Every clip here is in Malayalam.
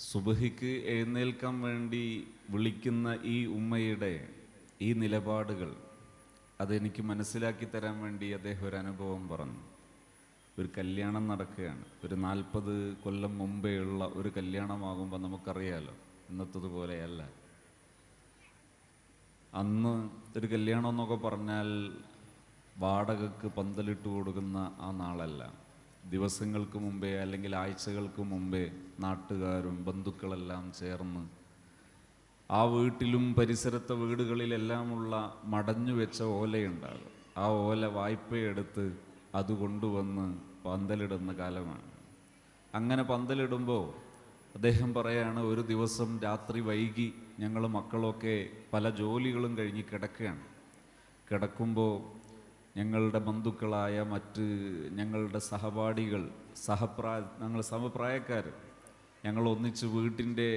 സുബഹിക്ക് എഴുന്നേൽക്കാൻ വേണ്ടി വിളിക്കുന്ന ഈ ഉമ്മയുടെ ഈ നിലപാടുകൾ അതെനിക്ക് മനസ്സിലാക്കി തരാൻ വേണ്ടി അദ്ദേഹം ഒരു അനുഭവം പറഞ്ഞു. ഒരു കല്യാണം നടക്കുകയാണ്. ഒരു 40 കൊല്ലം മുമ്പേ ഉള്ള ഒരു കല്യാണമാകുമ്പോൾ നമുക്കറിയാലോ, ഇന്നത്തതുപോലെയല്ല. അന്ന് ഒരു കല്യാണം എന്നൊക്കെ പറഞ്ഞാൽ വാടകയ്ക്ക് പന്തലിട്ട് കൊടുക്കുന്ന ആ നാളല്ല. ദിവസങ്ങൾക്ക് മുമ്പേ അല്ലെങ്കിൽ ആഴ്ചകൾക്ക് മുമ്പേ നാട്ടുകാരും ബന്ധുക്കളെല്ലാം ചേർന്ന് ആ വീട്ടിലും പരിസരത്തെ വീടുകളിലെല്ലാമുള്ള മടഞ്ഞു വെച്ച ഓലയുണ്ടാകും. ആ ഓല വായ്പയെടുത്ത് അത് കൊണ്ടുവന്ന് പന്തലിടുന്ന കാലമാണ്. അങ്ങനെ പന്തലിടുമ്പോൾ അദ്ദേഹം പറയാണ്, ഒരു ദിവസം രാത്രി വൈകി ഞങ്ങൾ മക്കളൊക്കെ പല ജോലികളും കഴിഞ്ഞ് കിടക്കുകയാണ്. കിടക്കുമ്പോൾ ഞങ്ങളുടെ ബന്ധുക്കളായ മറ്റ് ഞങ്ങളുടെ സഹപാഠികൾ ഞങ്ങൾ സമപ്രായക്കാർ ഞങ്ങൾ ഒന്നിച്ച് വീട്ടിൻ്റെ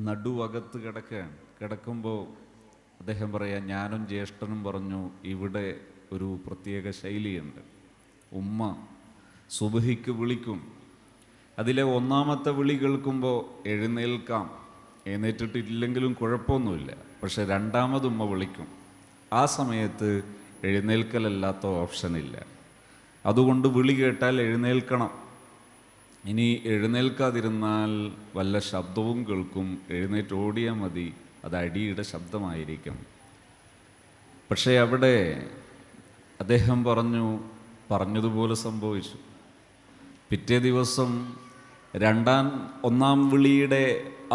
നടുവകത്ത് കിടക്കുകയാണ്. കിടക്കുമ്പോൾ അദ്ദേഹം പറയാം, ഞാനും ജ്യേഷ്ഠനും പറഞ്ഞു, ഇവിടെ ഒരു പ്രത്യേക ശൈലിയുണ്ട്. ഉമ്മ സുബഹിക്ക് വിളിക്കും. അതിലെ ഒന്നാമത്തെ വിളി കേൾക്കുമ്പോൾ എഴുന്നേൽക്കാം, എഴുന്നേറ്റിട്ടില്ലെങ്കിലും കുഴപ്പമൊന്നുമില്ല. പക്ഷെ രണ്ടാമത് ഉമ്മ വിളിക്കും. ആ സമയത്ത് എഴുന്നേൽക്കലല്ലാത്ത ഓപ്ഷനില്ല. അതുകൊണ്ട് വിളി കേട്ടാൽ എഴുന്നേൽക്കണം. ഇനി എഴുന്നേൽക്കാതിരുന്നാൽ വല്ല ശബ്ദവും കേൾക്കും, എഴുന്നേറ്റ് ഓടിയാൽ മതി, അത് അടിയുടെ ശബ്ദമായിരിക്കും. പക്ഷേ അവിടെ അദ്ദേഹം പറഞ്ഞതുപോലെ സംഭവിച്ചു. പിറ്റേ ദിവസം ഒന്നാം വിളിയുടെ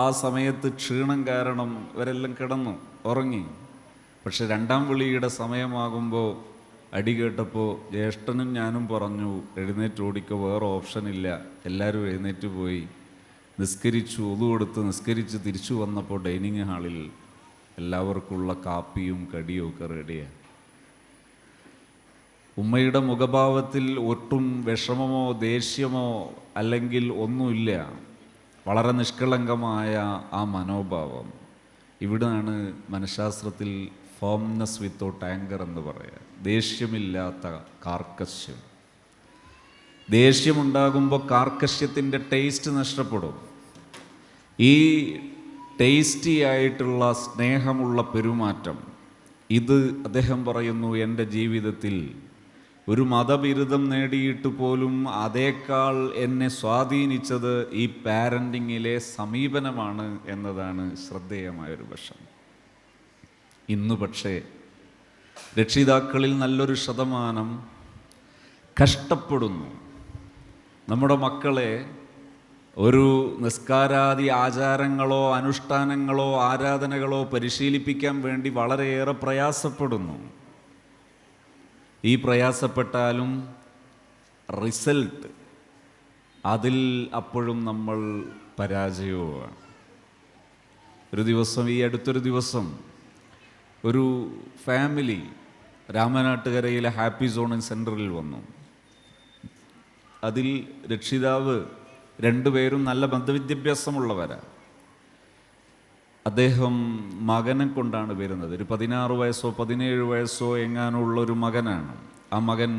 ആ സമയത്ത് ക്ഷീണം കാരണം ഇവരെല്ലാം കിടന്നു ഉറങ്ങി. പക്ഷെ രണ്ടാം വിളിയുടെ സമയമാകുമ്പോൾ അടി കേട്ടപ്പോൾ ജ്യേഷ്ഠനും ഞാനും പറഞ്ഞു, എഴുന്നേറ്റ് ഓടിക്കോ, വേറെ ഓപ്ഷനില്ല. എല്ലാവരും എഴുന്നേറ്റ് പോയി നിസ്കരിച്ചു. ഒതു കൊടുത്ത് നിസ്കരിച്ച് തിരിച്ചു വന്നപ്പോൾ ഡൈനിങ് ഹാളിൽ എല്ലാവർക്കുള്ള കാപ്പിയും കടിയും ഒക്കെ റെഡിയാണ്. ഉമ്മയുടെ മുഖഭാവത്തിൽ ഒട്ടും വിഷമമോ ദേഷ്യമോ അല്ലെങ്കിൽ ഒന്നുമില്ല. വളരെ നിഷ്കളങ്കമായ ആ മനോഭാവം. ഇവിടെയാണ് മനഃശാസ്ത്രത്തിൽ ഫോംനെസ് വിത്തൗട്ട് ആങ്കർ എന്ന് പറയുക. ദേഷ്യമില്ലാത്ത കാർക്കശ്യം. ദേഷ്യമുണ്ടാകുമ്പോൾ കാർക്കശ്യത്തിൻ്റെ ടേസ്റ്റ് നഷ്ടപ്പെടും. ഈ ടേസ്റ്റി ആയിട്ടുള്ള സ്നേഹമുള്ള പെരുമാറ്റം, ഇത് അദ്ദേഹം പറയുന്നു, എൻ്റെ ജീവിതത്തിൽ ഒരു മതബിരുദം നേടിയിട്ട് പോലും അതേക്കാൾ എന്നെ സ്വാധീനിച്ചത് ഈ പാരൻറ്റിങ്ങിലെ സമീപനമാണ് എന്നതാണ് ശ്രദ്ധേയമായൊരു വശം. ഇന്ന് പക്ഷേ രക്ഷിതാക്കളിൽ നല്ലൊരു ശതമാനം കഷ്ടപ്പെടുന്നു. നമ്മുടെ മക്കളെ ഒരു നിസ്കാരാദി ആചാരങ്ങളോ അനുഷ്ഠാനങ്ങളോ ആരാധനകളോ പരിശീലിപ്പിക്കാൻ വേണ്ടി വളരെയേറെ പ്രയാസപ്പെടുന്നു. ഈ പ്രയാസപ്പെട്ടാലും റിസൾട്ട് അതിൽ അപ്പോഴും നമ്മൾ പരാജയവുമാണ്. ഈ അടുത്തൊരു ദിവസം ഒരു ഫാമിലി രാമനാട്ടുകരയിലെ ഹാപ്പി സോൺ സെൻറ്ററിൽ വന്നു. അതിൽ രക്ഷിതാവ് 2 പേരും നല്ല ബന്ധവിദ്യാഭ്യാസമുള്ളവരാണ്. അദ്ദേഹം മകനെ കൊണ്ടാണ് വരുന്നത്. ഒരു 16 വയസ്സോ 17 വയസ്സോ എങ്ങാനുള്ളൊരു മകനാണ്. ആ മകൻ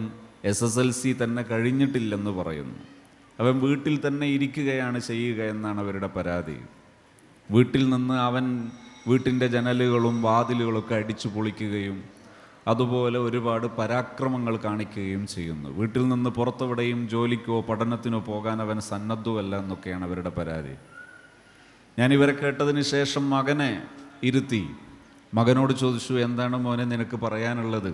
SSLC തന്നെ കഴിഞ്ഞിട്ടില്ലെന്ന് പറയുന്നു. അവൻ വീട്ടിൽ തന്നെ ഇരിക്കുകയാണ് ചെയ്യുക എന്നാണ് അവരുടെ പരാതി. വീട്ടിൽ നിന്ന് അവൻ വീട്ടിൻ്റെ ജനലുകളും വാതിലുകളൊക്കെ അടിച്ചു പൊളിക്കുകയും അതുപോലെ ഒരുപാട് പരാക്രമങ്ങൾ കാണിക്കുകയും ചെയ്യുന്നു. വീട്ടിൽ നിന്ന് പുറത്തെവിടെയും ജോലിക്കോ പഠനത്തിനോ പോകാൻ അവൻ സന്നദ്ധമല്ല എന്നൊക്കെയാണ് അവരുടെ പരാതി. ഞാനിവരെ കേട്ടതിന് ശേഷം മകനെ ഇരുത്തി മകനോട് ചോദിച്ചു, എന്താണ് മോനെ നിനക്ക് പറയാനുള്ളത്?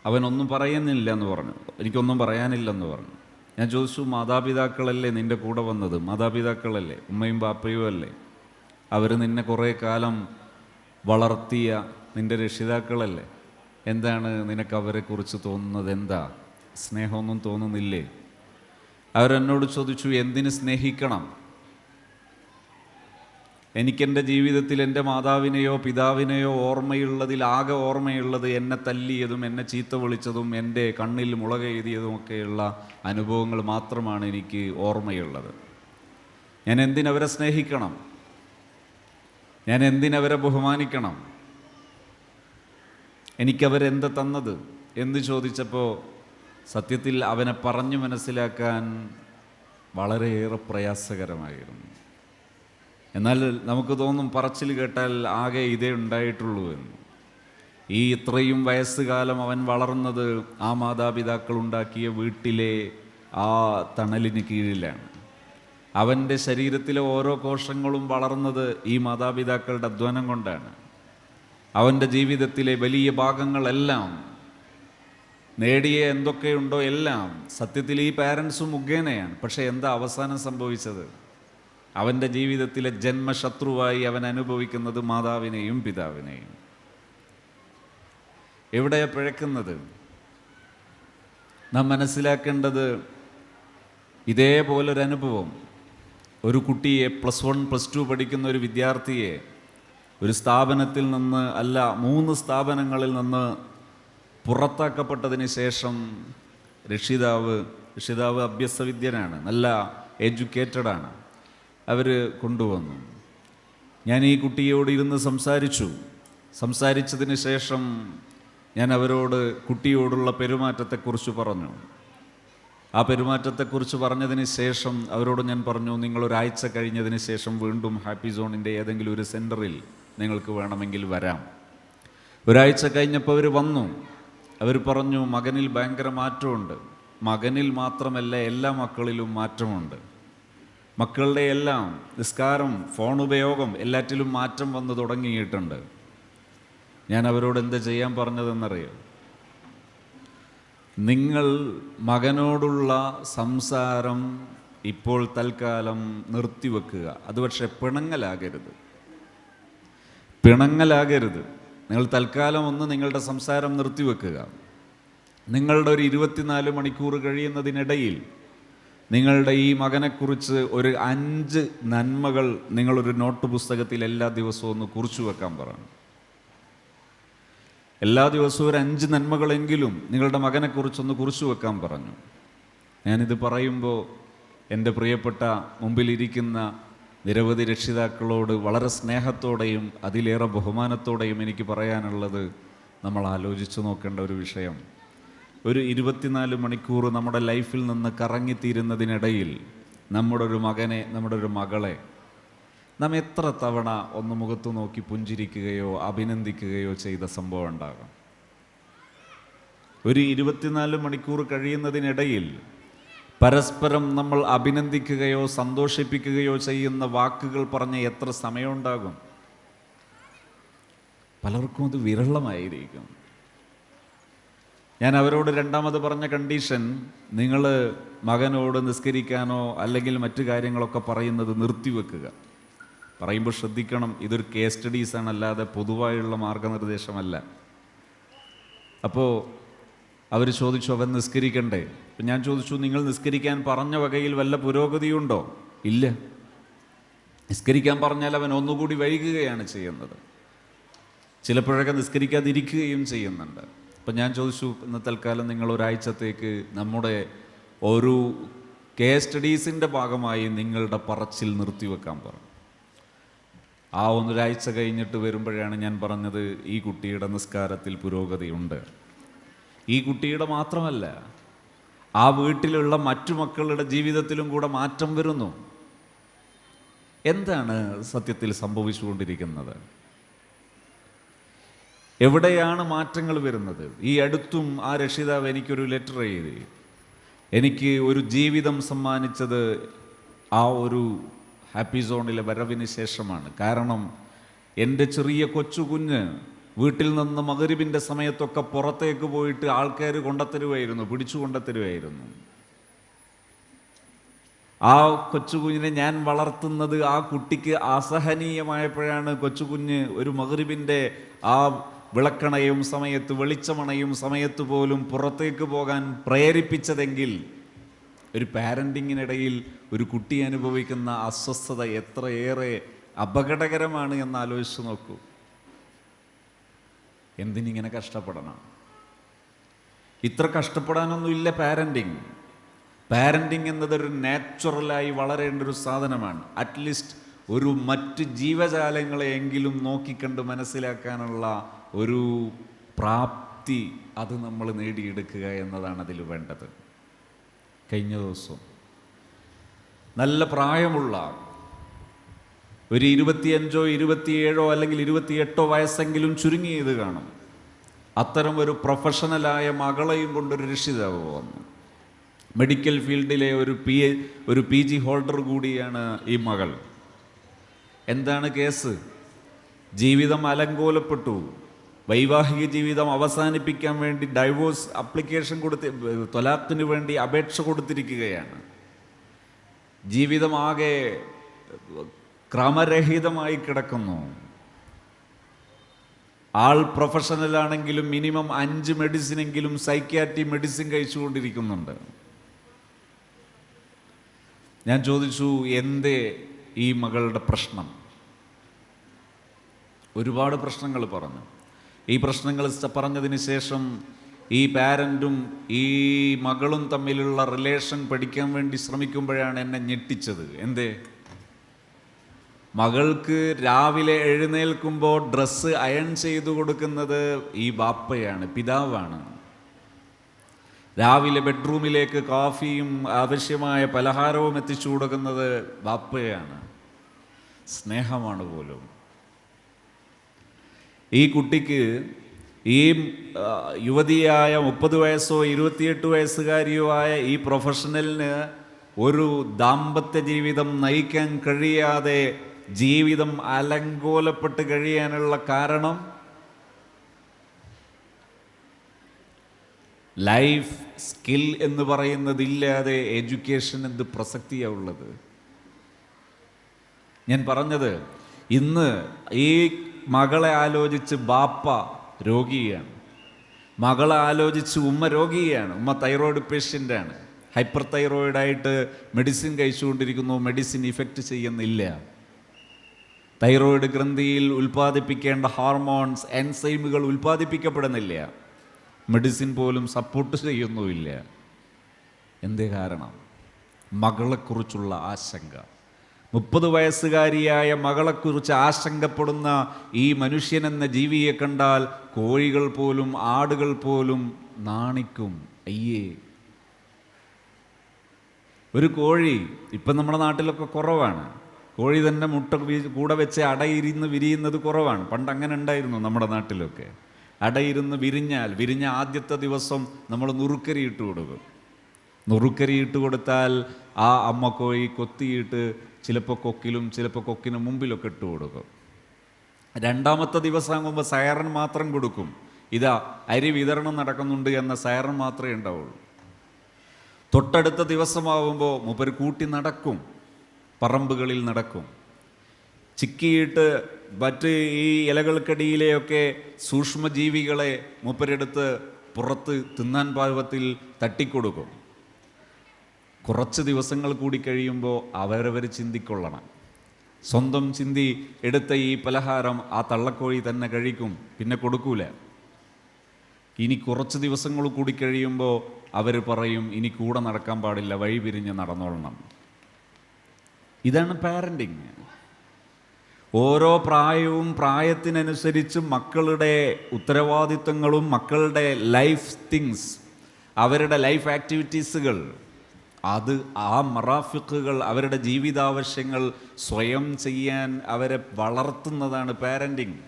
അവനൊന്നും പറയുന്നില്ല എന്ന് പറഞ്ഞു. എനിക്കൊന്നും പറയാനില്ലെന്ന് പറഞ്ഞു. ഞാൻ ചോദിച്ചു, മാതാപിതാക്കളല്ലേ നിൻ്റെ കൂടെ വന്നത്? മാതാപിതാക്കളല്ലേ, ഉമ്മയും ബാപ്പയും അല്ലേ? അവർ നിന്നെ കുറേ കാലം വളർത്തിയ നിൻ്റെ രക്ഷിതാക്കളല്ലേ? എന്താണ് നിനക്ക് അവരെക്കുറിച്ച് തോന്നുന്നത്? എന്താ സ്നേഹമൊന്നും തോന്നുന്നില്ലേ? അവരെന്നോട് ചോദിച്ചു, എന്തിന് സ്നേഹിക്കണം? എനിക്കെൻ്റെ ജീവിതത്തിൽ എൻ്റെ മാതാവിനെയോ പിതാവിനെയോ ആകെ ഓർമ്മയുള്ളത് എന്നെ തല്ലിയതും എന്നെ ചീത്ത വിളിച്ചതും എൻ്റെ കണ്ണിൽ മുളകെഴുതിയതുമൊക്കെയുള്ള അനുഭവങ്ങൾ മാത്രമാണ് എനിക്ക് ഓർമ്മയുള്ളത്. ഞാൻ എന്തിനവരെ സ്നേഹിക്കണം? ഞാൻ എന്തിനവരെ ബഹുമാനിക്കണം? എനിക്കവരെന്ത് തന്നത് എന്ന് ചോദിച്ചപ്പോൾ സത്യത്തിൽ അവനെ പറഞ്ഞു മനസ്സിലാക്കാൻ വളരെയേറെ പ്രയാസകരമായിരുന്നു. എന്നാൽ നമുക്ക് തോന്നും പറച്ചിൽ കേട്ടാൽ ആകെ ഇതേ ഉണ്ടായിട്ടുള്ളൂ എന്ന്. ഈ ഇത്രയും വയസ്സുകാലം അവൻ വളർന്നത് ആ മാതാപിതാക്കൾ ഉണ്ടാക്കിയ വീട്ടിലെ ആ തണലിന് കീഴിലാണ്. അവൻ്റെ ശരീരത്തിലെ ഓരോ കോശങ്ങളും വളർന്നത് ഈ മാതാപിതാക്കളുടെ അധ്വാനം കൊണ്ടാണ്. അവൻ്റെ ജീവിതത്തിലെ വലിയ ഭാഗങ്ങളെല്ലാം നേടിയ എന്തൊക്കെയുണ്ടോ എല്ലാം സത്യത്തിൽ ഈ പാരൻസ് മുഖേനയാണ്. പക്ഷേ എന്താ അവസാനം സംഭവിച്ചത്? അവൻ്റെ ജീവിതത്തിലെ ജന്മശത്രുവായി അവൻ അനുഭവിക്കുന്നത് മാതാവിനെയും പിതാവിനെയും. എവിടെയാണ് പിഴക്കുന്നത്? നാം മനസ്സിലാക്കേണ്ടത്, ഇതേപോലൊരനുഭവം ഒരു കുട്ടിയെ +1 +2 പഠിക്കുന്ന ഒരു വിദ്യാർത്ഥിയെ ഒരു സ്ഥാപനത്തിൽ നിന്ന് അല്ല 3 സ്ഥാപനങ്ങളിൽ നിന്ന് പുറത്താക്കപ്പെട്ടതിന് ശേഷം രക്ഷിതാവ് അഭ്യസ്തവിദ്യനാണ്, നല്ല എഡ്യൂക്കേറ്റഡാണ്. അവർ കൊണ്ടുവന്നു. ഞാൻ ഈ കുട്ടിയോട് ഇരുന്ന് സംസാരിച്ചതിന് ശേഷം ഞാൻ അവരോട് കുട്ടിയോടുള്ള പെരുമാറ്റത്തെക്കുറിച്ച് പറഞ്ഞു. ആ പെരുമാറ്റത്തെക്കുറിച്ച് പറഞ്ഞതിന് ശേഷം അവരോട് ഞാൻ പറഞ്ഞു, നിങ്ങളൊരാഴ്ച കഴിഞ്ഞതിന് ശേഷം വീണ്ടും ഹാപ്പി സോണിൻ്റെ ഏതെങ്കിലും ഒരു സെൻറ്ററിൽ നിങ്ങൾക്ക് വേണമെങ്കിൽ വരാം. ഒരാഴ്ച കഴിഞ്ഞപ്പോൾ അവർ വന്നു. അവർ പറഞ്ഞു, മകനിൽ ഭയങ്കര മാറ്റമുണ്ട്. മകനിൽ മാത്രമല്ല, എല്ലാ മക്കളിലും മാറ്റമുണ്ട്. മക്കളുടെ എല്ലാം നിസ്കാരം, ഫോൺ ഉപയോഗം, എല്ലാറ്റിലും മാറ്റം വന്നു തുടങ്ങിയിട്ടുണ്ട്. ഞാൻ അവരോട് എന്താ ചെയ്യാൻ പറഞ്ഞതെന്നറിയോ? നിങ്ങൾ മകനോടുള്ള സംസാരം ഇപ്പോൾ തൽക്കാലം നിർത്തിവെക്കുക. അത് പക്ഷേ പിണങ്ങലാകരുത്. നിങ്ങൾ തൽക്കാലം ഒന്ന് നിങ്ങളുടെ സംസാരം നിർത്തിവെക്കുക. നിങ്ങളുടെ ഒരു 24 മണിക്കൂർ കഴിയുന്നതിനിടയിൽ നിങ്ങളുടെ ഈ മകനെക്കുറിച്ച് ഒരു 5 നന്മകൾ നിങ്ങളൊരു നോട്ട് പുസ്തകത്തിൽ എല്ലാ ദിവസവും ഒന്ന് കുറിച്ചു വെക്കാൻ പറഞ്ഞു. എല്ലാ ദിവസവും ഒരു 5 നന്മകളെങ്കിലും നിങ്ങളുടെ മകനെക്കുറിച്ചൊന്ന് കുറിച്ചു വെക്കാൻ പറഞ്ഞു. ഞാനിത് പറയുമ്പോൾ എൻ്റെ പ്രിയപ്പെട്ട മുമ്പിലിരിക്കുന്ന നിരവധി രക്ഷിതാക്കളോട് വളരെ സ്നേഹത്തോടെയും അതിലേറെ ബഹുമാനത്തോടെയും എനിക്ക് പറയാനുള്ളത്, നമ്മൾ ആലോചിച്ച് നോക്കേണ്ട ഒരു വിഷയം, ഒരു 24 മണിക്കൂർ നമ്മുടെ ലൈഫിൽ നിന്ന് കറങ്ങിത്തീരുന്നതിനിടയിൽ നമ്മുടെ ഒരു മകനെ, നമ്മുടെ ഒരു മകളെ നാം എത്ര തവണ ഒന്ന് മുഖത്ത് നോക്കി പുഞ്ചിരിക്കുകയോ അഭിനന്ദിക്കുകയോ ചെയ്ത സംഭവം ഉണ്ടാകും? ഒരു 24 മണിക്കൂർ കഴിയുന്നതിനിടയിൽ പരസ്പരം നമ്മൾ അഭിനന്ദിക്കുകയോ സന്തോഷിപ്പിക്കുകയോ ചെയ്യുന്ന വാക്കുകൾ പറഞ്ഞ് എത്ര സമയമുണ്ടാകും? പലർക്കും അത് വിരളമായിരിക്കും. ഞാൻ അവരോട് രണ്ടാമത് പറഞ്ഞ കണ്ടീഷൻ, നിങ്ങൾ മകനോട് നിസ്കരിക്കാനോ അല്ലെങ്കിൽ മറ്റു കാര്യങ്ങളൊക്കെ പറയുന്നത് നിർത്തിവെക്കുക. പറയുമ്പോൾ ശ്രദ്ധിക്കണം, ഇതൊരു കേസ് സ്റ്റഡീസാണ്, അല്ലാതെ പൊതുവായുള്ള മാർഗനിർദ്ദേശമല്ല. അപ്പോൾ അവർ ചോദിച്ചു, അവൻ നിസ്കരിക്കണ്ടേ? അപ്പം ഞാൻ ചോദിച്ചു, നിങ്ങൾ നിസ്കരിക്കാൻ പറഞ്ഞ വകയിൽ വല്ല പുരോഗതിയുണ്ടോ? ഇല്ല. നിസ്കരിക്കാൻ പറഞ്ഞാൽ അവൻ ഒന്നുകൂടി വൈകുകയാണ് ചെയ്യുന്നത്, ചിലപ്പോഴൊക്കെ നിസ്കരിക്കാതിരിക്കുകയും ചെയ്യുന്നുണ്ട്. അപ്പം ഞാൻ ചോദിച്ചു, ഇന്ന് തൽക്കാലം നിങ്ങൾ ഒരാഴ്ചത്തേക്ക് നമ്മുടെ ഒരു കേസ് സ്റ്റഡീസിൻ്റെ ഭാഗമായി നിങ്ങളുടെ പറച്ചിൽ നിർത്തിവെക്കാൻ പറഞ്ഞു. ആ ഒരാഴ്ച കഴിഞ്ഞിട്ട് വരുമ്പോഴാണ് ഞാൻ പറഞ്ഞത്, ഈ കുട്ടിയുടെ നിസ്കാരത്തിൽ പുരോഗതിയുണ്ട്. ഈ കുട്ടിയുടെ മാത്രമല്ല, ആ വീട്ടിലുള്ള മറ്റു മക്കളുടെ ജീവിതത്തിലും കൂടെ മാറ്റം വരുന്നു. എന്താണ് സത്യത്തിൽ സംഭവിച്ചുകൊണ്ടിരിക്കുന്നത്? എവിടെയാണ് മാറ്റങ്ങൾ വരുന്നത്? ഈ അടുത്തും ആ രക്ഷിതാവ് എനിക്കൊരു ലെറ്റർ എഴുതി. എനിക്ക് ഒരു ജീവിതം സമ്മാനിച്ചത് ആ ഒരു ഹാപ്പി സോണിലെ വരവിന് ശേഷമാണ്. കാരണം എൻ്റെ ചെറിയ കൊച്ചു കുഞ്ഞ് വീട്ടിൽ നിന്ന് മഗ്‌രിബിൻ്റെ സമയത്തൊക്കെ പുറത്തേക്ക് പോയിട്ട് ആൾക്കാർ പിടിച്ചു കൊണ്ടുത്തരുമായിരുന്നു. ആ കൊച്ചുകുഞ്ഞിനെ ഞാൻ വളർത്തുന്നത് ആ കുട്ടിക്ക് അസഹനീയമായപ്പോഴാണ് കൊച്ചുകുഞ്ഞ് ഒരു മഗ്‌രിബിൻ്റെ ആ വിളക്കണയും സമയത്ത്, വെളിച്ചമണയും സമയത്ത് പോലും പുറത്തേക്ക് പോകാൻ പ്രേരിപ്പിച്ചതെങ്കിൽ, ഒരു പാരൻറ്റിങ്ങിനിടയിൽ ഒരു കുട്ടി അനുഭവിക്കുന്ന അസ്വസ്ഥത എത്രയേറെ അപകടകരമാണ് എന്ന് ആലോചിച്ച് നോക്കൂ. എന്തിനിങ്ങനെ കഷ്ടപ്പെടണം? ഇത്ര കഷ്ടപ്പെടാനൊന്നുമില്ല പാരൻറ്റിങ് എന്നതൊരു നാച്ചുറലായി വളരേണ്ട ഒരു സാധനമാണ്. അറ്റ്ലീസ്റ്റ് ഒരു മറ്റ് ജീവജാലങ്ങളെയെങ്കിലും നോക്കിക്കണ്ട് മനസ്സിലാക്കാനുള്ള ഒരു പ്രാപ്തി അത് നമ്മൾ നേടിയെടുക്കുക എന്നതാണ് അതിൽ വേണ്ടത്. കഴിഞ്ഞ ദിവസം നല്ല പ്രായമുള്ള ഒരു 25 27 അല്ലെങ്കിൽ 28 വയസ്സെങ്കിലും ചുരുങ്ങിയത് കാണും. അത്തരം ഒരു പ്രൊഫഷണലായ മകളെയും കൊണ്ടൊരു രക്ഷിതാവ് വന്നു. മെഡിക്കൽ ഫീൽഡിലെ ഒരു PG ഹോൾഡർ കൂടിയാണ് ഈ മകൾ. എന്താണ് കേസ്? ജീവിതം അലങ്കോലപ്പെട്ടു. വൈവാഹിക ജീവിതം അവസാനിപ്പിക്കാൻ വേണ്ടി ഡൈവോഴ്സ് അപ്ലിക്കേഷൻ തൊലാഖിന് വേണ്ടി അപേക്ഷ കൊടുത്തിരിക്കുകയാണ്. ജീവിതം ആകെ ക്രമരഹിതമായി കിടക്കുന്നു. ആൾ പ്രൊഫഷണലാണെങ്കിലും മിനിമം 5 മെഡിസിനെങ്കിലും സൈക്യാട്രി മെഡിസിൻ കഴിച്ചുകൊണ്ടിരിക്കുന്നുണ്ട്. ഞാൻ ചോദിച്ചു, എന്തേ ഈ മകളുടെ പ്രശ്നം? ഒരുപാട് പ്രശ്നങ്ങൾ പറഞ്ഞു. ഈ പ്രശ്നങ്ങൾ പറഞ്ഞതിന് ശേഷം ഈ പാരൻറ്റും ഈ മകളും തമ്മിലുള്ള റിലേഷൻ പഠിക്കാൻ വേണ്ടി ശ്രമിക്കുമ്പോഴാണ് എന്നെ ഞെട്ടിച്ചത്. എന്തേ? മകൾക്ക് രാവിലെ എഴുന്നേൽക്കുമ്പോൾ ഡ്രസ്സ് അയൺ ചെയ്തു കൊടുക്കുന്നത് ഈ ബാപ്പയാണ്, പിതാവാണ്. രാവിലെ ബെഡ്റൂമിലേക്ക് കോഫിയും ആവശ്യമായ പലഹാരവും എത്തിച്ചു കൊടുക്കുന്നത് ബാപ്പയാണ്. സ്നേഹമാണ് പോലും. ഈ കുട്ടിക്ക്, ഈ യുവതിയായ 30 വയസ്സോ 28 വയസ്സുകാരിയോ ആയ ഈ പ്രൊഫഷണലിന് ഒരു ദാമ്പത്യ ജീവിതം നയിക്കാൻ കഴിയാതെ ജീവിതം അലങ്കോലപ്പെട്ട് കഴിയാനുള്ള കാരണം ലൈഫ് സ്കിൽ എന്ന് പറയുന്നതില്ലാതെ എഡ്യൂക്കേഷൻ എന്ത് പ്രസക്തിയാണ് ഉള്ളത്? ഞാൻ പറഞ്ഞത്, ഇന്ന് ഈ മകളെ ആലോചിച്ച് ബാപ്പ രോഗിയാണ്, മകളെ ആലോചിച്ച് ഉമ്മ രോഗിയാണ്. ഉമ്മ തൈറോയിഡ് പേഷ്യൻ്റാണ്, ഹൈപ്പർ തൈറോയിഡായിട്ട് മെഡിസിൻ കഴിച്ചുകൊണ്ടിരിക്കുന്നു. മെഡിസിൻ ഇഫക്റ്റ് ചെയ്യുന്നില്ല. തൈറോയിഡ് ഗ്രന്ഥിയിൽ ഉൽപ്പാദിപ്പിക്കേണ്ട ഹോർമോൺസ്, എൻസൈമുകൾ ഉൽപ്പാദിപ്പിക്കപ്പെടുന്നില്ല. മെഡിസിൻ പോലും സപ്പോർട്ട് ചെയ്യുന്നുമില്ല. എന്തേ കാരണം? മകളെക്കുറിച്ചുള്ള ആശങ്ക. 30 വയസ്സുകാരിയായ മകളെക്കുറിച്ച് ആശങ്കപ്പെടുന്ന ഈ മനുഷ്യനെന്ന ജീവിയെ കണ്ടാൽ കോഴികൾ പോലും ആടുകൾ പോലും നാണിക്കും. അയ്യേ, ഒരു കോഴി ഇപ്പം നമ്മുടെ നാട്ടിലൊക്കെ കുറവാണ്. കോഴി തന്നെ മുട്ട കൂടെ വെച്ച് അടയിരുന്ന് വിരിയുന്നത് കുറവാണ്. പണ്ട് അങ്ങനെ ഉണ്ടായിരുന്നു നമ്മുടെ നാട്ടിലൊക്കെ. അടയിരുന്ന് വിരിഞ്ഞ ആദ്യത്തെ ദിവസം നമ്മൾ നുറുക്കരി ഇട്ട് കൊടുക്കും. നുറുക്കരി ഇട്ട് കൊടുത്താൽ ആ അമ്മ കോഴി കൊത്തിയിട്ട് ചിലപ്പോൾ കൊക്കിലും ചിലപ്പോൾ കൊക്കിന് മുമ്പിലൊക്കെ ഇട്ട് കൊടുക്കും. 2ാമത്തെ ദിവസമാകുമ്പോൾ സൈറൻ മാത്രം കൊടുക്കും. ഇതാ അരി വിതരണം നടക്കുന്നുണ്ട് എന്ന സൈറൻ മാത്രമേ ഉണ്ടാവുള്ളൂ. തൊട്ടടുത്ത ദിവസമാകുമ്പോൾ മൂപ്പര് കൂട്ടി നടക്കും, പറമ്പുകളിൽ നടക്കും. ചിക്കിയിട്ട് മറ്റ് ഈ ഇലകൾക്കടിയിലെയൊക്കെ സൂക്ഷ്മജീവികളെ മൂപ്പരെടുത്ത് പുറത്ത് തിന്നാൻ പാകത്തിൽ തട്ടിക്കൊടുക്കും. കുറച്ച് ദിവസങ്ങൾ കൂടി കഴിയുമ്പോൾ അവരവർ ചിന്തിക്കൊള്ളണം. സ്വന്തം ചിന്തി എടുത്ത ഈ പലഹാരം ആ തള്ളക്കോഴി തന്നെ കഴിക്കും, പിന്നെ കൊടുക്കൂല. ഇനി കുറച്ച് ദിവസങ്ങൾ കൂടി കഴിയുമ്പോൾ അവർ പറയും, ഇനി കൂടെ നടക്കാൻ പാടില്ല, വഴി പിരിഞ്ഞ് നടന്നോളണം. ഇതാണ് പാരൻറ്റിങ്. ഓരോ പ്രായവും പ്രായത്തിനനുസരിച്ച് മക്കളുടെ ഉത്തരവാദിത്തങ്ങളും മക്കളുടെ ലൈഫ് തിങ്സ്, അവരുടെ ലൈഫ് ആക്ടിവിറ്റീസുകൾ, അത് ആ മറാഫിക്കുകൾ, അവരുടെ ജീവിതാവശ്യങ്ങൾ സ്വയം ചെയ്യാൻ അവരെ വളർത്തുന്നതാണ് പാരൻറ്റിങ്.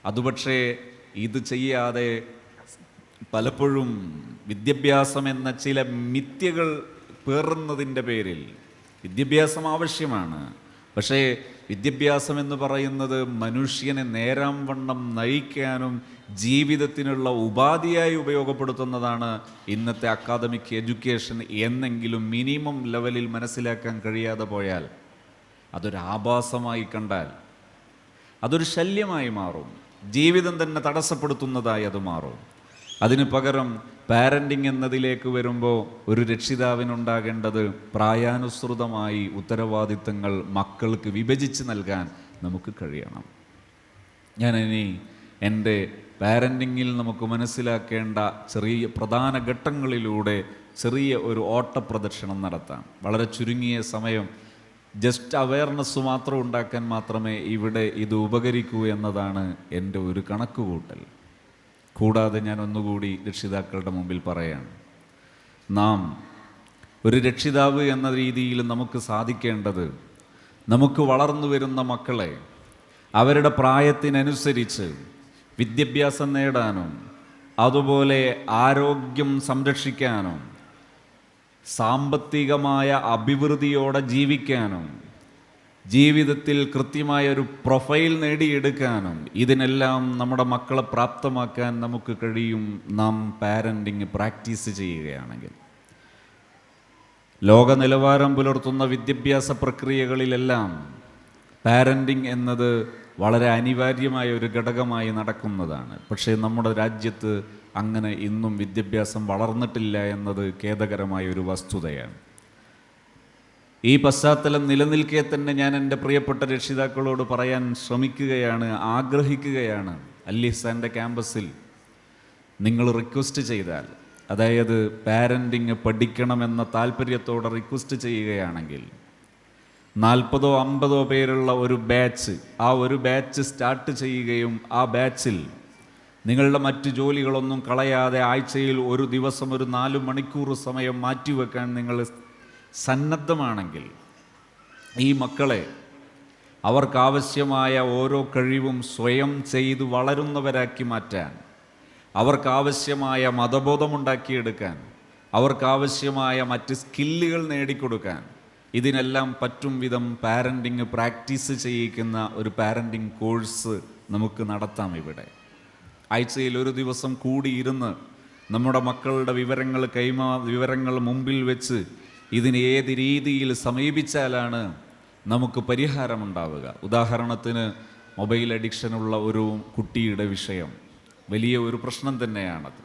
അതുപക്ഷേ ഇത് ചെയ്യാതെ പലപ്പോഴും വിദ്യാഭ്യാസം എന്ന ചില മിഥ്യകൾ പേറുന്നതിൻ്റെ പേരിൽ, വിദ്യാഭ്യാസം ആവശ്യമാണ്, പക്ഷേ വിദ്യാഭ്യാസം എന്ന് പറയുന്നത് മനുഷ്യനെ നേരാം വണ്ണം നയിക്കാനും ജീവിതത്തിനുള്ള ഉപാധിയായി ഉപയോഗപ്പെടുത്തുന്നതാണ് ഇന്നത്തെ അക്കാദമിക് എഡ്യൂക്കേഷൻ എന്നെങ്കിലും മിനിമം ലെവലിൽ മനസ്സിലാക്കാൻ കഴിയാതെ പോയാൽ, അതൊരു ആഭാസമായി കണ്ടാൽ അതൊരു ശല്യമായി മാറും. ജീവിതം തന്നെ തടസ്സപ്പെടുത്തുന്നതായി അത് മാറും. അതിന് പകരം പാരൻറ്റിങ് എന്നതിലേക്ക് വരുമ്പോൾ ഒരു രക്ഷിതാവിനുണ്ടാകേണ്ടത് പ്രായാനുസൃതമായി ഉത്തരവാദിത്തങ്ങൾ മക്കൾക്ക് വിഭജിച്ച് നൽകാൻ നമുക്ക് കഴിയണം. ഞാനിനി എൻ്റെ പാരൻറ്റിങ്ങിൽ നമുക്ക് മനസ്സിലാക്കേണ്ട ചെറിയ പ്രധാന ഘട്ടങ്ങളിലൂടെ ചെറിയ ഒരു ഓട്ടപ്രദക്ഷിണം നടത്താം. വളരെ ചുരുങ്ങിയ സമയം, ജസ്റ്റ് അവയർനെസ് മാത്രം ഉണ്ടാക്കാൻ മാത്രമേ ഇവിടെ ഇത് ഉപകരിക്കൂ എന്നതാണ് എൻ്റെ ഒരു കണക്കുകൂട്ടൽ. കൂടാതെ ഞാൻ ഒന്നുകൂടി രക്ഷിതാക്കളുടെ മുമ്പിൽ പറയാണ്, നാം ഒരു രക്ഷിതാവ് എന്ന രീതിയിൽ നമുക്ക് സാധിക്കേണ്ടത്, നമുക്ക് വളർന്നു വരുന്ന മക്കളെ അവരുടെ പ്രായത്തിനനുസരിച്ച് വിദ്യാഭ്യാസം നേടാനും അതുപോലെ ആരോഗ്യം സംരക്ഷിക്കാനും സാമ്പത്തികമായ അഭിവൃദ്ധിയോടെ ജീവിക്കാനും ജീവിതത്തിൽ കൃത്യമായ ഒരു പ്രൊഫൈൽ നേടിയെടുക്കാനും ഇതിനെല്ലാം നമ്മുടെ മക്കളെ പ്രാപ്തമാക്കാൻ നമുക്ക് കഴിയും, നാം പാരൻറ്റിങ് പ്രാക്ടീസ് ചെയ്യുകയാണെങ്കിൽ. ലോക നിലവാരം പുലർത്തുന്ന വിദ്യാഭ്യാസ പ്രക്രിയകളിലെല്ലാം പാരൻറ്റിങ് എന്നത് വളരെ അനിവാര്യമായ ഒരു ഘടകമായി നടക്കുന്നതാണ്. പക്ഷേ നമ്മുടെ രാജ്യത്ത് അങ്ങനെ ഇന്നും വിദ്യാഭ്യാസം വളർന്നിട്ടില്ല എന്നത് ഖേദകരമായ ഒരു വസ്തുതയാണ്. ഈ പശ്ചാത്തലം നിലനിൽക്കെ തന്നെ ഞാൻ എൻ്റെ പ്രിയപ്പെട്ട രക്ഷിതാക്കളോട് പറയാൻ ശ്രമിക്കുകയാണ്, ആഗ്രഹിക്കുകയാണ്. അൽ-ഇഹ്സാൻ്റെ ക്യാമ്പസിൽ നിങ്ങൾ റിക്വസ്റ്റ് ചെയ്താൽ, അതായത് പാരൻറ്റിങ് പഠിക്കണമെന്ന താല്പര്യത്തോടെ റിക്വസ്റ്റ് ചെയ്യുകയാണെങ്കിൽ 40-50 പേരുള്ള ഒരു ബാച്ച്, ആ ഒരു ബാച്ച് സ്റ്റാർട്ട് ചെയ്യുകയും ആ ബാച്ചിൽ നിങ്ങളുടെ മറ്റ് ജോലികളൊന്നും കളയാതെ ആഴ്ചയിൽ ഒരു ദിവസം ഒരു 4 മണിക്കൂർ സമയം മാറ്റിവെക്കാൻ നിങ്ങൾ സന്നദ്ധമാണെങ്കിൽ ഈ മക്കളെ അവർക്കാവശ്യമായ ഓരോ കഴിവും സ്വയം ചെയ്ത് വളരുന്നവരാക്കി മാറ്റാൻ, അവർക്കാവശ്യമായ മതബോധമുണ്ടാക്കിയെടുക്കാൻ, അവർക്കാവശ്യമായ മറ്റ് സ്കില്ലുകൾ നേടിക്കൊടുക്കാൻ ഇതിനെല്ലാം പറ്റും വിധം പാരൻറ്റിങ് പ്രാക്ടീസ് ചെയ്യിക്കുന്ന ഒരു പാരൻറ്റിങ് കോഴ്സ് നമുക്ക് നടത്താം. ഇവിടെ ആഴ്ചയിൽ ഒരു ദിവസം കൂടിയിരുന്ന് നമ്മുടെ മക്കളുടെ വിവരങ്ങൾ മുമ്പിൽ വെച്ച് ഇതിന് ഏത് രീതിയിൽ സമീപിച്ചാലാണ് നമുക്ക് പരിഹാരമുണ്ടാവുക. ഉദാഹരണത്തിന് മൊബൈൽ അഡിക്ഷനുള്ള ഒരു കുട്ടിയുടെ വിഷയം വലിയ ഒരു പ്രശ്നം തന്നെയാണത്.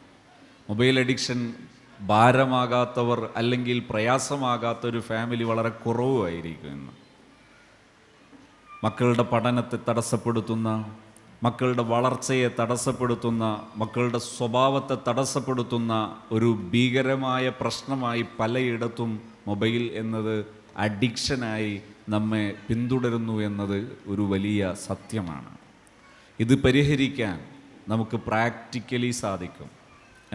മൊബൈൽ അഡിക്ഷൻ ഭാരമാകാത്തവർ അല്ലെങ്കിൽ പ്രയാസമാകാത്തൊരു ഫാമിലി വളരെ കുറവായിരിക്കും ഇന്ന്. മക്കളുടെ പഠനത്തെ തടസ്സപ്പെടുത്തുന്ന, മക്കളുടെ വളർച്ചയെ തടസ്സപ്പെടുത്തുന്ന, മക്കളുടെ സ്വഭാവത്തെ തടസ്സപ്പെടുത്തുന്ന ഒരു ഭീകരമായ പ്രശ്നമായി പലയിടത്തും മൊബൈൽ എന്നത് അഡിക്ഷനായി നമ്മെ പിന്തുടരുന്നു എന്നത് ഒരു വലിയ സത്യമാണ്. ഇത് പരിഹരിക്കാൻ നമുക്ക് പ്രാക്ടിക്കലി സാധിക്കും.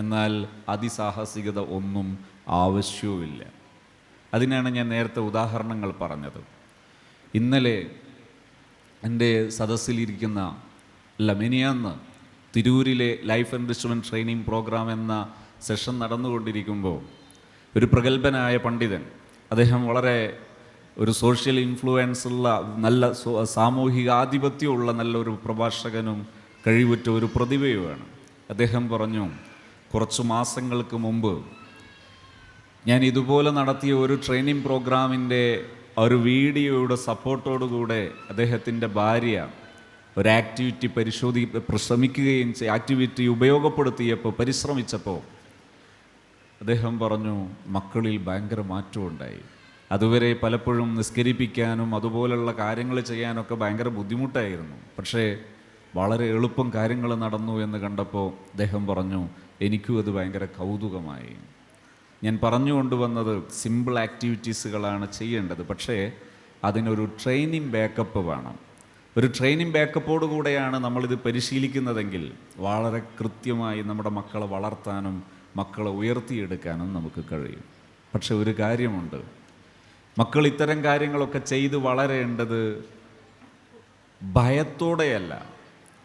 എന്നാൽ അതിസാഹസികത ഒന്നും ആവശ്യവുമില്ല. അതിനാണ് ഞാൻ നേരത്തെ ഉദാഹരണങ്ങൾ പറഞ്ഞത്. ഇന്നലെ എൻ്റെ സദസ്സിലിരിക്കുന്ന മിനിയാന്ന് തിരൂരിലെ ലൈഫ് എൻറിച്ച്മെൻറ്റ് ട്രെയിനിങ് പ്രോഗ്രാം എന്ന സെഷൻ നടന്നുകൊണ്ടിരിക്കുമ്പോൾ ഒരു പ്രഗത്ഭനായ പണ്ഡിതൻ, അദ്ദേഹം വളരെ ഒരു സോഷ്യൽ ഇൻഫ്ലുവൻസ് ഉള്ള, നല്ല സാമൂഹിക ആധിപത്യമുള്ള നല്ലൊരു പ്രഭാഷകനും കഴിവുറ്റ ഒരു പ്രതിഭയുമാണ്. അദ്ദേഹം പറഞ്ഞു, കുറച്ച് മാസങ്ങൾക്ക് മുമ്പ് ഞാൻ ഇതുപോലെ നടത്തിയ ഒരു ട്രെയിനിങ് പ്രോഗ്രാമിൻ്റെ ഒരു വീഡിയോയുടെ സപ്പോർട്ടോടുകൂടെ അദ്ദേഹത്തിൻ്റെ ഭാര്യ ഒരു ആക്ടിവിറ്റി ശ്രമിക്കുകയും ആക്ടിവിറ്റി ഉപയോഗപ്പെടുത്തിയപ്പോൾ പരിശ്രമിച്ചപ്പോൾ അദ്ദേഹം പറഞ്ഞു, മക്കളിൽ ഭയങ്കര മാറ്റമുണ്ടായി. അതുവരെ പലപ്പോഴും നിസ്കരിപ്പിക്കാനും അതുപോലുള്ള കാര്യങ്ങൾ ചെയ്യാനൊക്കെ ഭയങ്കര ബുദ്ധിമുട്ടായിരുന്നു. പക്ഷേ വളരെ എളുപ്പം കാര്യങ്ങൾ നടന്നു എന്ന് കണ്ടപ്പോൾ അദ്ദേഹം പറഞ്ഞു, എനിക്കും അത് ഭയങ്കര കൗതുകമായി. ഞാൻ പറഞ്ഞു കൊണ്ടുവന്നത് സിമ്പിൾ ആക്ടിവിറ്റീസുകളാണ് ചെയ്യേണ്ടത്, പക്ഷേ അതിനൊരു ട്രെയിനിങ് ബാക്കപ്പ് വേണം. ഒരു ട്രെയിനിങ് ബാക്കപ്പോടു കൂടെയാണ് നമ്മളിത് പരിശീലിക്കുന്നതെങ്കിൽ വളരെ കൃത്യമായി നമ്മുടെ മക്കളെ വളർത്താനും മക്കളെ ഉയർത്തിയെടുക്കാനും നമുക്ക് കഴിയും. പക്ഷെ ഒരു കാര്യമുണ്ട്, മക്കൾ ഇത്തരം കാര്യങ്ങളൊക്കെ ചെയ്ത് വളരേണ്ടത് ഭയത്തോടെയല്ല,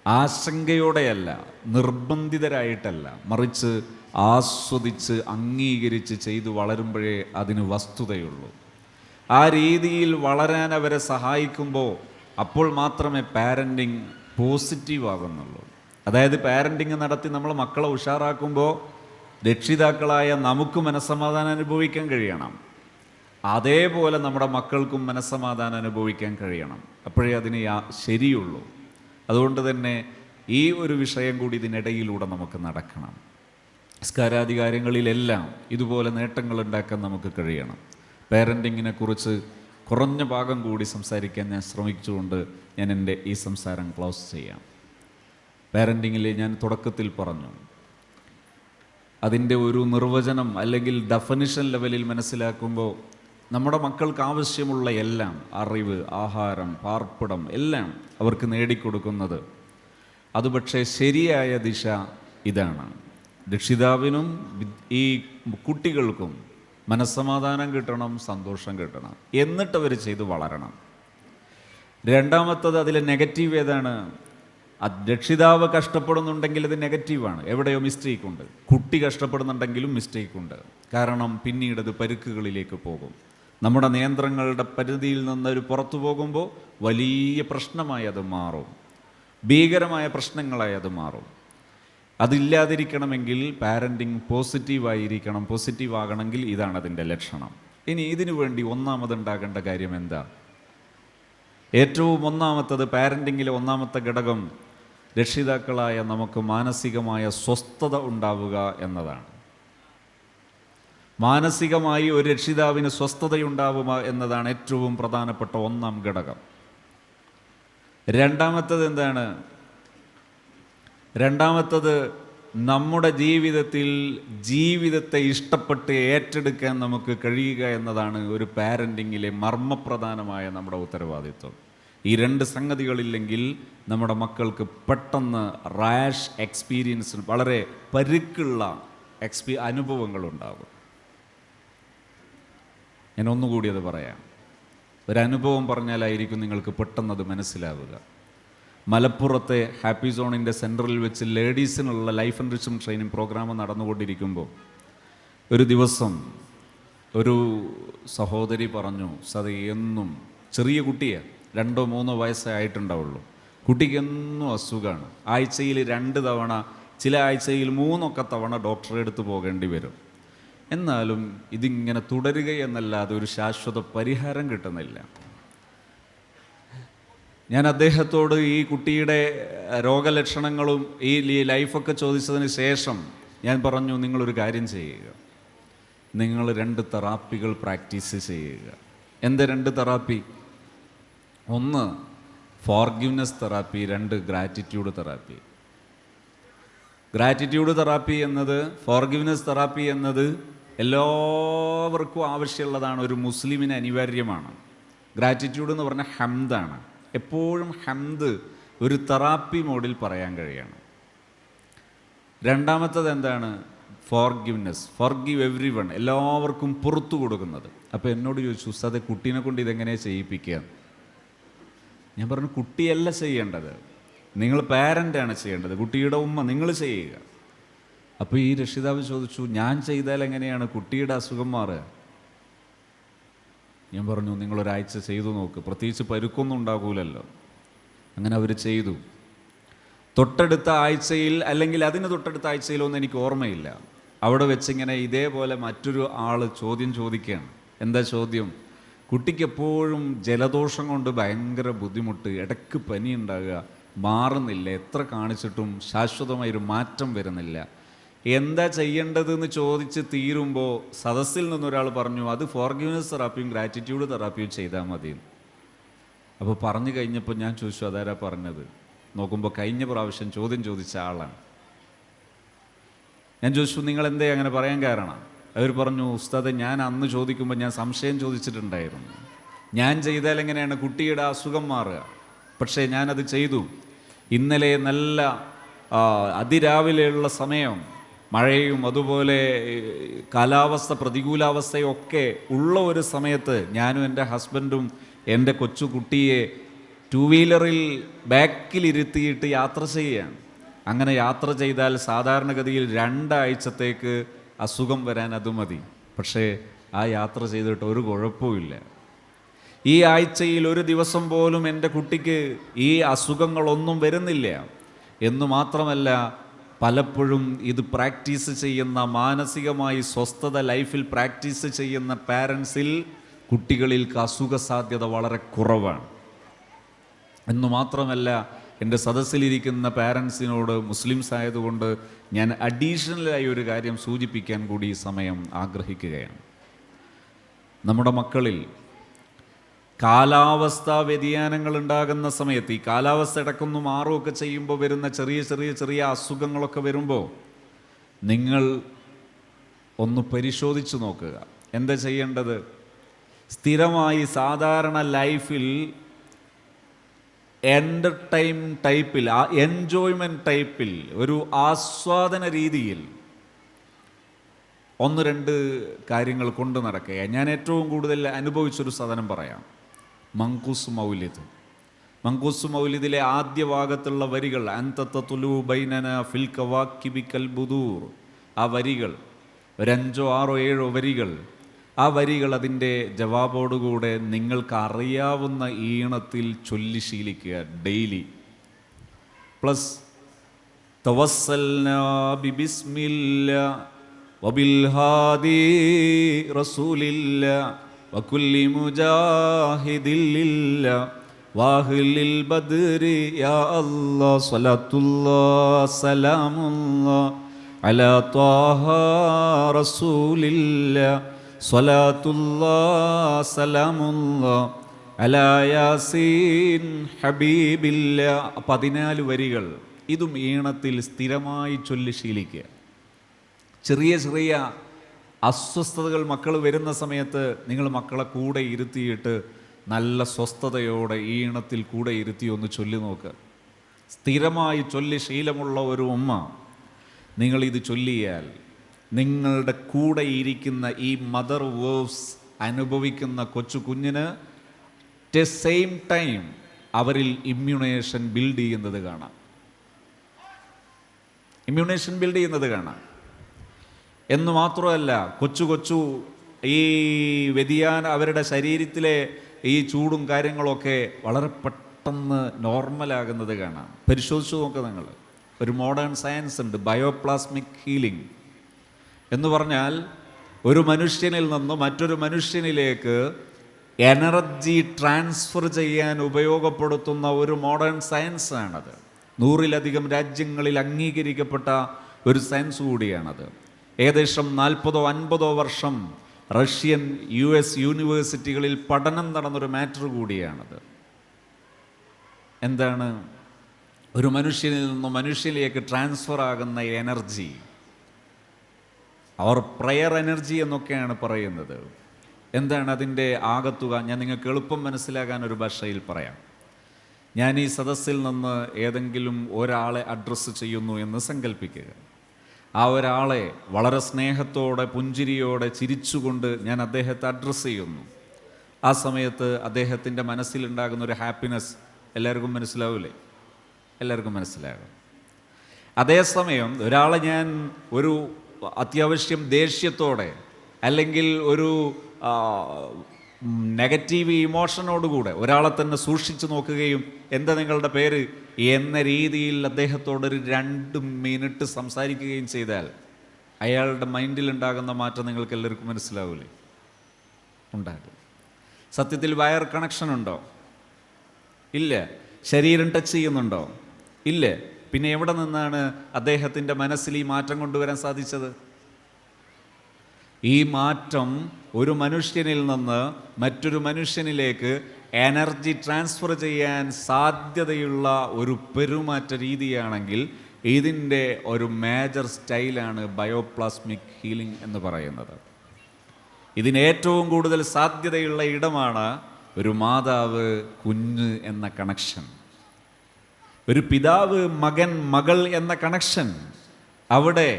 ആശങ്കയോടെയല്ല, നിർബന്ധിതരായിട്ടല്ല, മറിച്ച് ആസ്വദിച്ച് അംഗീകരിച്ച് ചെയ്തു വളരുമ്പോഴേ അതിന് വസ്തുതയുള്ളൂ. ആ രീതിയിൽ വളരാൻ അവരെ സഹായിക്കുമ്പോൾ അപ്പോൾ മാത്രമേ പാരൻറ്റിങ് പോസിറ്റീവ് ആകുന്നുള്ളൂ. അതായത് പാരൻറ്റിങ് നടത്തി നമ്മൾ മക്കളെ ഉഷാറാക്കുമ്പോൾ രക്ഷിതാക്കളായ നമുക്ക് മനസ്സമാധാനം അനുഭവിക്കാൻ കഴിയണം. അതേപോലെ നമ്മുടെ മക്കൾക്കും മനസ്സമാധാനം അനുഭവിക്കാൻ കഴിയണം. അപ്പോഴേ അതിന് ശരിയുള്ളൂ. അതുകൊണ്ട് തന്നെ ഈ ഒരു വിഷയം കൂടി ഇതിനിടയിലൂടെ നമുക്ക് നടക്കണം. സംസ്കാരാധികാരങ്ങളിലെല്ലാം ഇതുപോലെ നേട്ടങ്ങൾ ഉണ്ടാക്കാൻ നമുക്ക് കഴിയണം. പാരൻറ്റിങ്ങിനെ കുറിച്ച് കുറഞ്ഞ ഭാഗം കൂടി സംസാരിക്കാൻ ഞാൻ ശ്രമിച്ചുകൊണ്ട് ഞാൻ എൻ്റെ ഈ സംസാരം ക്ലോസ് ചെയ്യാം. പാരൻറ്റിങ്ങിൽ ഞാൻ തുടക്കത്തിൽ പറഞ്ഞു, അതിൻ്റെ ഒരു നിർവചനം അല്ലെങ്കിൽ ഡെഫിനിഷൻ ലെവലിൽ മനസ്സിലാക്കുമ്പോൾ നമ്മുടെ മക്കൾക്ക് ആവശ്യമുള്ള എല്ലാം, അറിവ്, ആഹാരം, പാർപ്പിടം എല്ലാം അവർക്ക് നേടിക്കൊടുക്കുന്നത്, അത് പക്ഷേ ശരിയായ ദിശ ഇതാണ്. രക്ഷിതാവിനും ഈ കുട്ടികൾക്കും മനസ്സമാധാനം കിട്ടണം, സന്തോഷം കിട്ടണം. എന്നിട്ട് അവർ ചെയ്ത് വളരണം. രണ്ടാമത്തത് അതിലെ നെഗറ്റീവ് ഏതാണ്? രക്ഷിതാവ് കഷ്ടപ്പെടുന്നുണ്ടെങ്കിൽ ഇത് നെഗറ്റീവാണ്, എവിടെയോ മിസ്റ്റേക്കുണ്ട്. കുട്ടി കഷ്ടപ്പെടുന്നുണ്ടെങ്കിലും മിസ്റ്റേക്കുണ്ട്. കാരണം പിന്നീട് അത് പരുക്കുകളിലേക്ക് പോകും. നമ്മുടെ നിയന്ത്രണങ്ങളുടെ പരിധിയിൽ നിന്ന് ഒരു പുറത്തു പോകുമ്പോൾ വലിയ പ്രശ്നമായി അത് മാറും, ഭീകരമായ പ്രശ്നങ്ങളായി അത് മാറും. അതില്ലാതിരിക്കണമെങ്കിൽ പാരൻറ്റിങ് പോസിറ്റീവായിരിക്കണം. പോസിറ്റീവ് ആകണമെങ്കിൽ ഇതാണ് അതിൻ്റെ ലക്ഷണം. ഇനി ഇതിനു വേണ്ടി ഒന്നാമതുണ്ടാകേണ്ട കാര്യം എന്താ? ഏറ്റവും ഒന്നാമത്തത്, പാരൻറ്റിങ്ങിലെ ഒന്നാമത്തെ ഘടകം, രക്ഷിതാക്കളായ നമുക്ക് മാനസികമായ സ്വസ്ഥത ഉണ്ടാവുക എന്നതാണ്. മാനസികമായി ഒരു രക്ഷിതാവിന് സ്വസ്ഥതയുണ്ടാവുക എന്നതാണ് ഏറ്റവും പ്രധാനപ്പെട്ട ഒന്നാം ഘടകം. രണ്ടാമത്തത് എന്താണ്? രണ്ടാമത്തത് നമ്മുടെ ജീവിതത്തെ ഇഷ്ടപ്പെട്ട് ഏറ്റെടുക്കാൻ നമുക്ക് കഴിയുക എന്നതാണ് ഒരു പാരൻറ്റിങ്ങിലെ മർമ്മപ്രധാനമായ നമ്മുടെ ഉത്തരവാദിത്വം. ഈ രണ്ട് സംഗതികളില്ലെങ്കിൽ നമ്മുടെ മക്കൾക്ക് പെട്ടെന്ന് റാഷ് എക്സ്പീരിയൻസ്, വളരെ പരുക്കുള്ള അനുഭവങ്ങളുണ്ടാകും. ഞാൻ ഒന്നുകൂടി അത് പറയാം. ഒരനുഭവം പറഞ്ഞാലായിരിക്കും നിങ്ങൾക്ക് പെട്ടെന്നത് മനസ്സിലാവുക. മലപ്പുറത്തെ ഹാപ്പി സോണിൻ്റെ സെൻറ്ററിൽ വെച്ച് ലേഡീസിനുള്ള ലൈഫ് എൻറിച്ച്മെൻറ്റ് ട്രെയിനിങ് പ്രോഗ്രാം നടന്നുകൊണ്ടിരിക്കുമ്പോൾ ഒരു ദിവസം ഒരു സഹോദരി പറഞ്ഞു, സത് എന്നും ചെറിയ കുട്ടിയാണ്, 2-3 വയസ്സേ ആയിട്ടുണ്ടാവുള്ളൂ, കുട്ടിക്ക് എന്നും അസുഖമാണ്. ആഴ്ചയിൽ 2 തവണ, ചില ആഴ്ചയിൽ 3 തവണ ഡോക്ടറെ അടുത്ത് പോകേണ്ടി വരും. എന്നാലും ഇതിങ്ങനെ തുടരുകയെന്നല്ലാതെ ഒരു ശാശ്വത പരിഹാരം കിട്ടുന്നില്ല. ഞാൻ അദ്ദേഹത്തോട് ഈ കുട്ടിയുടെ രോഗലക്ഷണങ്ങളും ഈ ലൈഫൊക്കെ ചോദിച്ചതിന് ശേഷം ഞാൻ പറഞ്ഞു, നിങ്ങളൊരു കാര്യം ചെയ്യുക, നിങ്ങൾ 2 തെറാപ്പികൾ പ്രാക്ടീസ് ചെയ്യുക. എന്ത് 2 therapy? 1 forgiveness therapy, 2 gratitude therapy. Gratitude therapy എന്നത്, ഫോർഗിവ്നെസ് തെറാപ്പി എന്നത് എല്ലാവർക്കും ആവശ്യമുള്ളതാണ്, ഒരു മുസ്ലിമിന് അനിവാര്യമാണ്. ഗ്രാറ്റിറ്റ്യൂഡ് എന്ന് പറഞ്ഞാൽ ഹംദാണ്. എപ്പോഴും ഹംദ് ഒരു തെറാപ്പി മോഡിൽ പറയാൻ കഴിയണം. രണ്ടാമത്തത് എന്താണ്? ഫോർഗിവ്നെസ്, ഫോർഗിവ് എവ്രി വൺ, എല്ലാവർക്കും പുറത്തു കൊടുക്കുന്നത്. അപ്പോൾ എന്നോട് ചോദിച്ചു, ഉസ്താദേ കുട്ടീനെ കൊണ്ട് ഇതെങ്ങനെ ചെയ്യിപ്പിക്കുക? ഞാൻ പറഞ്ഞു, കുട്ടിയല്ല ചെയ്യേണ്ടത്, നിങ്ങൾ പാരൻ്റാണ് ചെയ്യേണ്ടത്, കുട്ടിയുടെ ഉമ്മ നിങ്ങൾ ചെയ്യുക. അപ്പോൾ ഈ രക്ഷിതാവ് ചോദിച്ചു, ഞാൻ ചെയ്താൽ എങ്ങനെയാണ് കുട്ടിയുടെ അസുഖം മാറുക? ഞാൻ പറഞ്ഞു, നിങ്ങളൊരാഴ്ച ചെയ്തു നോക്ക്, പ്രത്യേകിച്ച് പരുക്കൊന്നും ഉണ്ടാകൂലല്ലോ. അങ്ങനെ അവർ ചെയ്തു. തൊട്ടടുത്ത ആഴ്ചയിൽ, അല്ലെങ്കിൽ അതിന് തൊട്ടടുത്ത ആഴ്ചയിലൊന്നും എനിക്ക് ഓർമ്മയില്ല, അവിടെ വെച്ചിങ്ങനെ ഇതേപോലെ മറ്റൊരു ആൾ ചോദ്യം ചോദിക്കുകയാണ്. എന്താ ചോദ്യം? കുട്ടിക്ക് എപ്പോഴും ജലദോഷം കൊണ്ട് ഭയങ്കര ബുദ്ധിമുട്ട്, ഇടയ്ക്ക് പനി ഉണ്ടാകുക, മാറുന്നില്ല, എത്ര കാണിച്ചിട്ടും ശാശ്വതമായൊരു മാറ്റം വരുന്നില്ല, എന്താ ചെയ്യേണ്ടതെന്ന് ചോദിച്ച് തീരുമ്പോൾ സദസ്സിൽ നിന്നൊരാൾ പറഞ്ഞു, അത് ഫോർഗിവ്നെസ് തെറാപ്പിയും ഗ്രാറ്റിറ്റ്യൂഡ് തെറാപ്പിയും ചെയ്താൽ മതി. അപ്പോൾ പറഞ്ഞു കഴിഞ്ഞപ്പോൾ ഞാൻ ചോദിച്ചു, അതാരാ പറഞ്ഞത്? നോക്കുമ്പോൾ കഴിഞ്ഞ പ്രാവശ്യം ചോദ്യം ചോദിച്ച ആളാണ്. ഞാൻ ചോദിച്ചു, നിങ്ങളെന്തേ അങ്ങനെ പറയാൻ കാരണം? അവർ പറഞ്ഞു, ഉസ്താദെ ഞാൻ അന്ന് ചോദിക്കുമ്പോൾ ഞാൻ സംശയം ചോദിച്ചിട്ടുണ്ടായിരുന്നു, ഞാൻ ചെയ്താൽ എങ്ങനെയാണ് കുട്ടിയുടെ അസുഖം മാറുക? പക്ഷേ ഞാനത് ചെയ്തു. ഇന്നലെ നല്ല അതിരാവിലെയുള്ള സമയം, മഴയും അതുപോലെ കാലാവസ്ഥ പ്രതികൂലാവസ്ഥയൊക്കെ ഉള്ള ഒരു സമയത്ത് ഞാനും എൻ്റെ ഹസ്ബൻഡും എൻ്റെ കൊച്ചു കുട്ടിയെ 2 വീലറിൽ ബാക്കിലിരുത്തിയിട്ട് യാത്ര ചെയ്യുകയാണ്. അങ്ങനെ യാത്ര ചെയ്താൽ സാധാരണഗതിയിൽ 2 ആഴ്ചത്തേക്ക് അസുഖം വരാൻ അത് മതി. പക്ഷേ ആ യാത്ര ചെയ്തിട്ട് ഒരു കുഴപ്പമില്ല. ഈ ആഴ്ചയിൽ ഒരു ദിവസം പോലും എൻ്റെ കുട്ടിക്ക് ഈ അസുഖങ്ങളൊന്നും വരുന്നില്ല. എന്നു മാത്രമല്ല, പലപ്പോഴും ഇത് പ്രാക്ടീസ് ചെയ്യുന്ന, മാനസികമായി സ്വസ്ഥത ലൈഫിൽ പ്രാക്ടീസ് ചെയ്യുന്ന പാരൻസിൽ കുട്ടികളിൽ അസുഖ സാധ്യത വളരെ കുറവാണ്. എന്നു മാത്രമല്ല, എൻ്റെ സദസ്സിലിരിക്കുന്ന പാരൻസിനോട്, മുസ്ലിംസ് ആയതുകൊണ്ട് ഞാൻ അഡീഷണലായി ഒരു കാര്യം സൂചിപ്പിക്കാൻ കൂടി ഈ സമയം ആഗ്രഹിക്കുകയാണ്. നമ്മുടെ മക്കളിൽ കാലാവസ്ഥാ വ്യതിയാനങ്ങൾ ഉണ്ടാകുന്ന സമയത്ത്, ഈ കാലാവസ്ഥ ഇടക്കൊന്നും മാറുകയൊക്കെ ചെയ്യുമ്പോൾ വരുന്ന ചെറിയ അസുഖങ്ങളൊക്കെ വരുമ്പോൾ നിങ്ങൾ ഒന്ന് പരിശോധിച്ച് നോക്കുക. എന്താ ചെയ്യേണ്ടത്? സ്ഥിരമായി സാധാരണ ലൈഫിൽ എൻ്റർടൈൻ ടൈപ്പിൽ, എൻജോയ്മെൻറ്റ് ടൈപ്പിൽ, ഒരു ആസ്വാദന രീതിയിൽ, ഒന്ന് രണ്ട് കാര്യങ്ങൾ കൊണ്ട് നടക്കുക. ഞാൻ ഏറ്റവും കൂടുതൽ അനുഭവിച്ചൊരു സാധനം പറയാം. മങ്കൂസ് മൗലിദ്. മങ്കൂസ് മൗലിദിലെ ആദ്യ ഭാഗത്തുള്ള വരികൾ, അൻത തത്ലു ബൈനന ഫിൽ കവാക്കിബി കൽ ബുദൂർ, ആ വരികൾ ഒരു 5 6 7 വരികൾ, ആ വരികൾ അതിൻ്റെ ജവാബോടുകൂടെ നിങ്ങൾക്ക് അറിയാവുന്ന ഈണത്തിൽ ചൊല്ലി ശീലിക്കുക ഡെയിലി. പ്ലസ് തവസ്സൽനാ ബിബിസ്മില്ലാ വബിൽഹാദി റസൂലില്ലാ വകുല്ലി മുജാഹിദില്ലില്ലാ വാഹിലിൽ ബദ്രി യാ അല്ലാഹ് സ്വലാത്തുല്ലാഹ് സലാമുല്ലാഹ് അലാ ത്വാഹ റസൂലില്ലാഹ് സ്വലാത്തുല്ലാഹ് സലാമുല്ലാഹ് അലാ യാസീൻ ഹബീബില്ലാഹ്. 14 വരികൾ ഇതും ഈണത്തിൽ സ്ഥിരമായി ചൊല്ലി ശീലിക്കുക. ചെറിയ ചെറിയ അസ്വസ്ഥതകൾ മക്കൾ വരുന്ന സമയത്ത് നിങ്ങൾ മക്കളെ കൂടെ ഇരുത്തിയിട്ട് നല്ല സ്വസ്ഥതയോടെ ഈണത്തിൽ കൂടെ ഇരുത്തി ഒന്ന് ചൊല്ലി നോക്കുക. സ്ഥിരമായി ചൊല്ലി ശീലമുള്ള ഒരു ഉമ്മ നിങ്ങളിത് ചൊല്ലിയാൽ നിങ്ങളുടെ കൂടെ ഇരിക്കുന്ന ഈ മദർ വേർബ്സ് അനുഭവിക്കുന്ന കൊച്ചു കുഞ്ഞിന് അറ്റ് എ സെയിം ടൈം അവരിൽ ഇമ്മ്യൂണേഷൻ ബിൽഡ് ചെയ്യുന്നത് കാണാം. എന്ന് മാത്രമല്ല, കൊച്ചു ഈ വ്യതിയാനം അവരുടെ ശരീരത്തിലെ ഈ ചൂടും കാര്യങ്ങളൊക്കെ വളരെ പെട്ടെന്ന് നോർമലാകുന്നത് കാണാം. പരിശോധിച്ചു നോക്കുക നിങ്ങൾ. ഒരു മോഡേൺ സയൻസ് ഉണ്ട്, ബയോപ്ലാസ്മിക് ഹീലിംഗ് എന്ന് പറഞ്ഞാൽ ഒരു മനുഷ്യനിൽ നിന്ന് മറ്റൊരു മനുഷ്യനിലേക്ക് എനർജി ട്രാൻസ്ഫർ ചെയ്യാൻ ഉപയോഗപ്പെടുത്തുന്ന ഒരു മോഡേൺ സയൻസ് ആണത്. 100-ലധികം രാജ്യങ്ങളിൽ അംഗീകരിക്കപ്പെട്ട ഒരു സയൻസ് കൂടിയാണത്. ഏകദേശം 40-50 വർഷം റഷ്യൻ US യൂണിവേഴ്സിറ്റികളിൽ പഠനം നടന്നൊരു മാറ്റർ കൂടിയാണത്. എന്താണ്? ഒരു മനുഷ്യനിൽ നിന്ന് മനുഷ്യനിലേക്ക് ട്രാൻസ്ഫർ ആകുന്ന എനർജി, അവർ പ്രയർ എനർജി എന്നൊക്കെയാണ് പറയുന്നത്. എന്താണ് അതിൻ്റെ ആകത്തുക? ഞാൻ നിങ്ങൾക്ക് എളുപ്പം മനസ്സിലാകാൻ ഒരു ഭാഷയിൽ പറയാം. ഞാൻ ഈ സദസ്സിൽ നിന്ന് ഏതെങ്കിലും ഒരാളെ അഡ്രസ്സ് ചെയ്യുന്നു എന്ന് സങ്കല്പിക്കുക. ആ ഒരാളെ വളരെ സ്നേഹത്തോടെ പുഞ്ചിരിയോടെ ചിരിച്ചുകൊണ്ട് ഞാൻ അദ്ദേഹത്തെ അഡ്രസ്സ് ചെയ്യുന്നു. ആ സമയത്ത് അദ്ദേഹത്തിൻ്റെ മനസ്സിലുണ്ടാകുന്ന ഒരു ഹാപ്പിനെസ് എല്ലാവർക്കും മനസ്സിലാവില്ലേ? എല്ലാവർക്കും മനസ്സിലാകും. അതേസമയം ഒരാളെ ഞാൻ ഒരു അത്യാവശ്യം ദേഷ്യത്തോടെ അല്ലെങ്കിൽ ഒരു നെഗറ്റീവ് ഇമോഷനോടുകൂടെ ഒരാളെ തന്നെ സൂക്ഷിച്ചു നോക്കുകയും എന്താ നിങ്ങളുടെ പേര് എന്ന രീതിയിൽ അദ്ദേഹത്തോടൊരു 2 മിനിറ്റ് സംസാരിക്കുകയും ചെയ്താൽ അയാളുടെ മൈൻഡിൽ ഉണ്ടാകുന്ന മാറ്റം നിങ്ങൾക്ക് എല്ലാവർക്കും മനസ്സിലാവില്ലേ? ഉണ്ടാകും. സത്യത്തിൽ വയർ കണക്ഷൻ ഉണ്ടോ? ഇല്ല. ശരീരം ടച്ച് ചെയ്യുന്നുണ്ടോ? ഇല്ല. പിന്നെ എവിടെ നിന്നാണ് അദ്ദേഹത്തിൻ്റെ മനസ്സിൽ ഈ മാറ്റം കൊണ്ടുവരാൻ സാധിച്ചത്? ഈ മാറ്റം ഒരു മനുഷ്യനിൽ നിന്ന് മറ്റൊരു മനുഷ്യനിലേക്ക് എനർജി ട്രാൻസ്ഫർ ചെയ്യാൻ സാധ്യതയുള്ള ഒരു പെരുമാറ്റ രീതിയാണെങ്കിൽ ഇതിൻ്റെ ഒരു മേജർ സ്റ്റൈലാണ് ബയോപ്ലാസ്മിക് ഹീലിംഗ് എന്ന് പറയുന്നത്. ഇതിന് ഏറ്റവും കൂടുതൽ സാധ്യതയുള്ള ഇടമാണ് ഒരു മാതാവ് കുഞ്ഞ് എന്ന കണക്ഷൻ, ഒരു പിതാവ് മകൻ മകൾ എന്ന കണക്ഷൻ. അവിടെ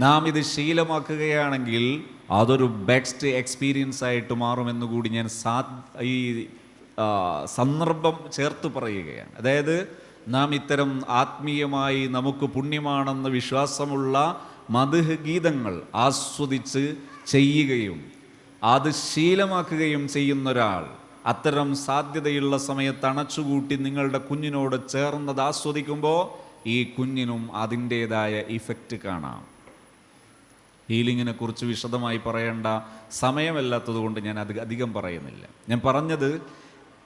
നാം ഇത് ശീലമാക്കുകയാണെങ്കിൽ അതൊരു ബെസ്റ്റ് എക്സ്പീരിയൻസ് ആയിട്ട് മാറുമെന്ന് കൂടി ഞാൻ ഈ സന്ദർഭം ചേർത്ത് പറയുകയാണ്. അതായത് നാം ഇത്തരം ആത്മീയമായി നമുക്ക് പുണ്യമാണെന്ന് വിശ്വാസമുള്ള മദ്ഹ് ഗീതങ്ങൾ ആസ്വദിച്ച് ചെയ്യുകയും അത് ശീലമാക്കുകയും ചെയ്യുന്നൊരാൾ അത്തരം സാധ്യതയുള്ള സമയത്ത് അണച്ചുകൂട്ടി നിങ്ങളുടെ കുഞ്ഞിനോട് ചേർന്നത് ആസ്വദിക്കുമ്പോൾ ഈ കുഞ്ഞിനും അതിൻ്റേതായ ഇഫക്റ്റ് കാണാം. ഹീലിങ്ങിനെ കുറിച്ച് വിശദമായി പറയേണ്ട സമയമല്ലാത്തത് കൊണ്ട് ഞാൻ അത് അധികം പറയുന്നില്ല. ഞാൻ പറഞ്ഞത്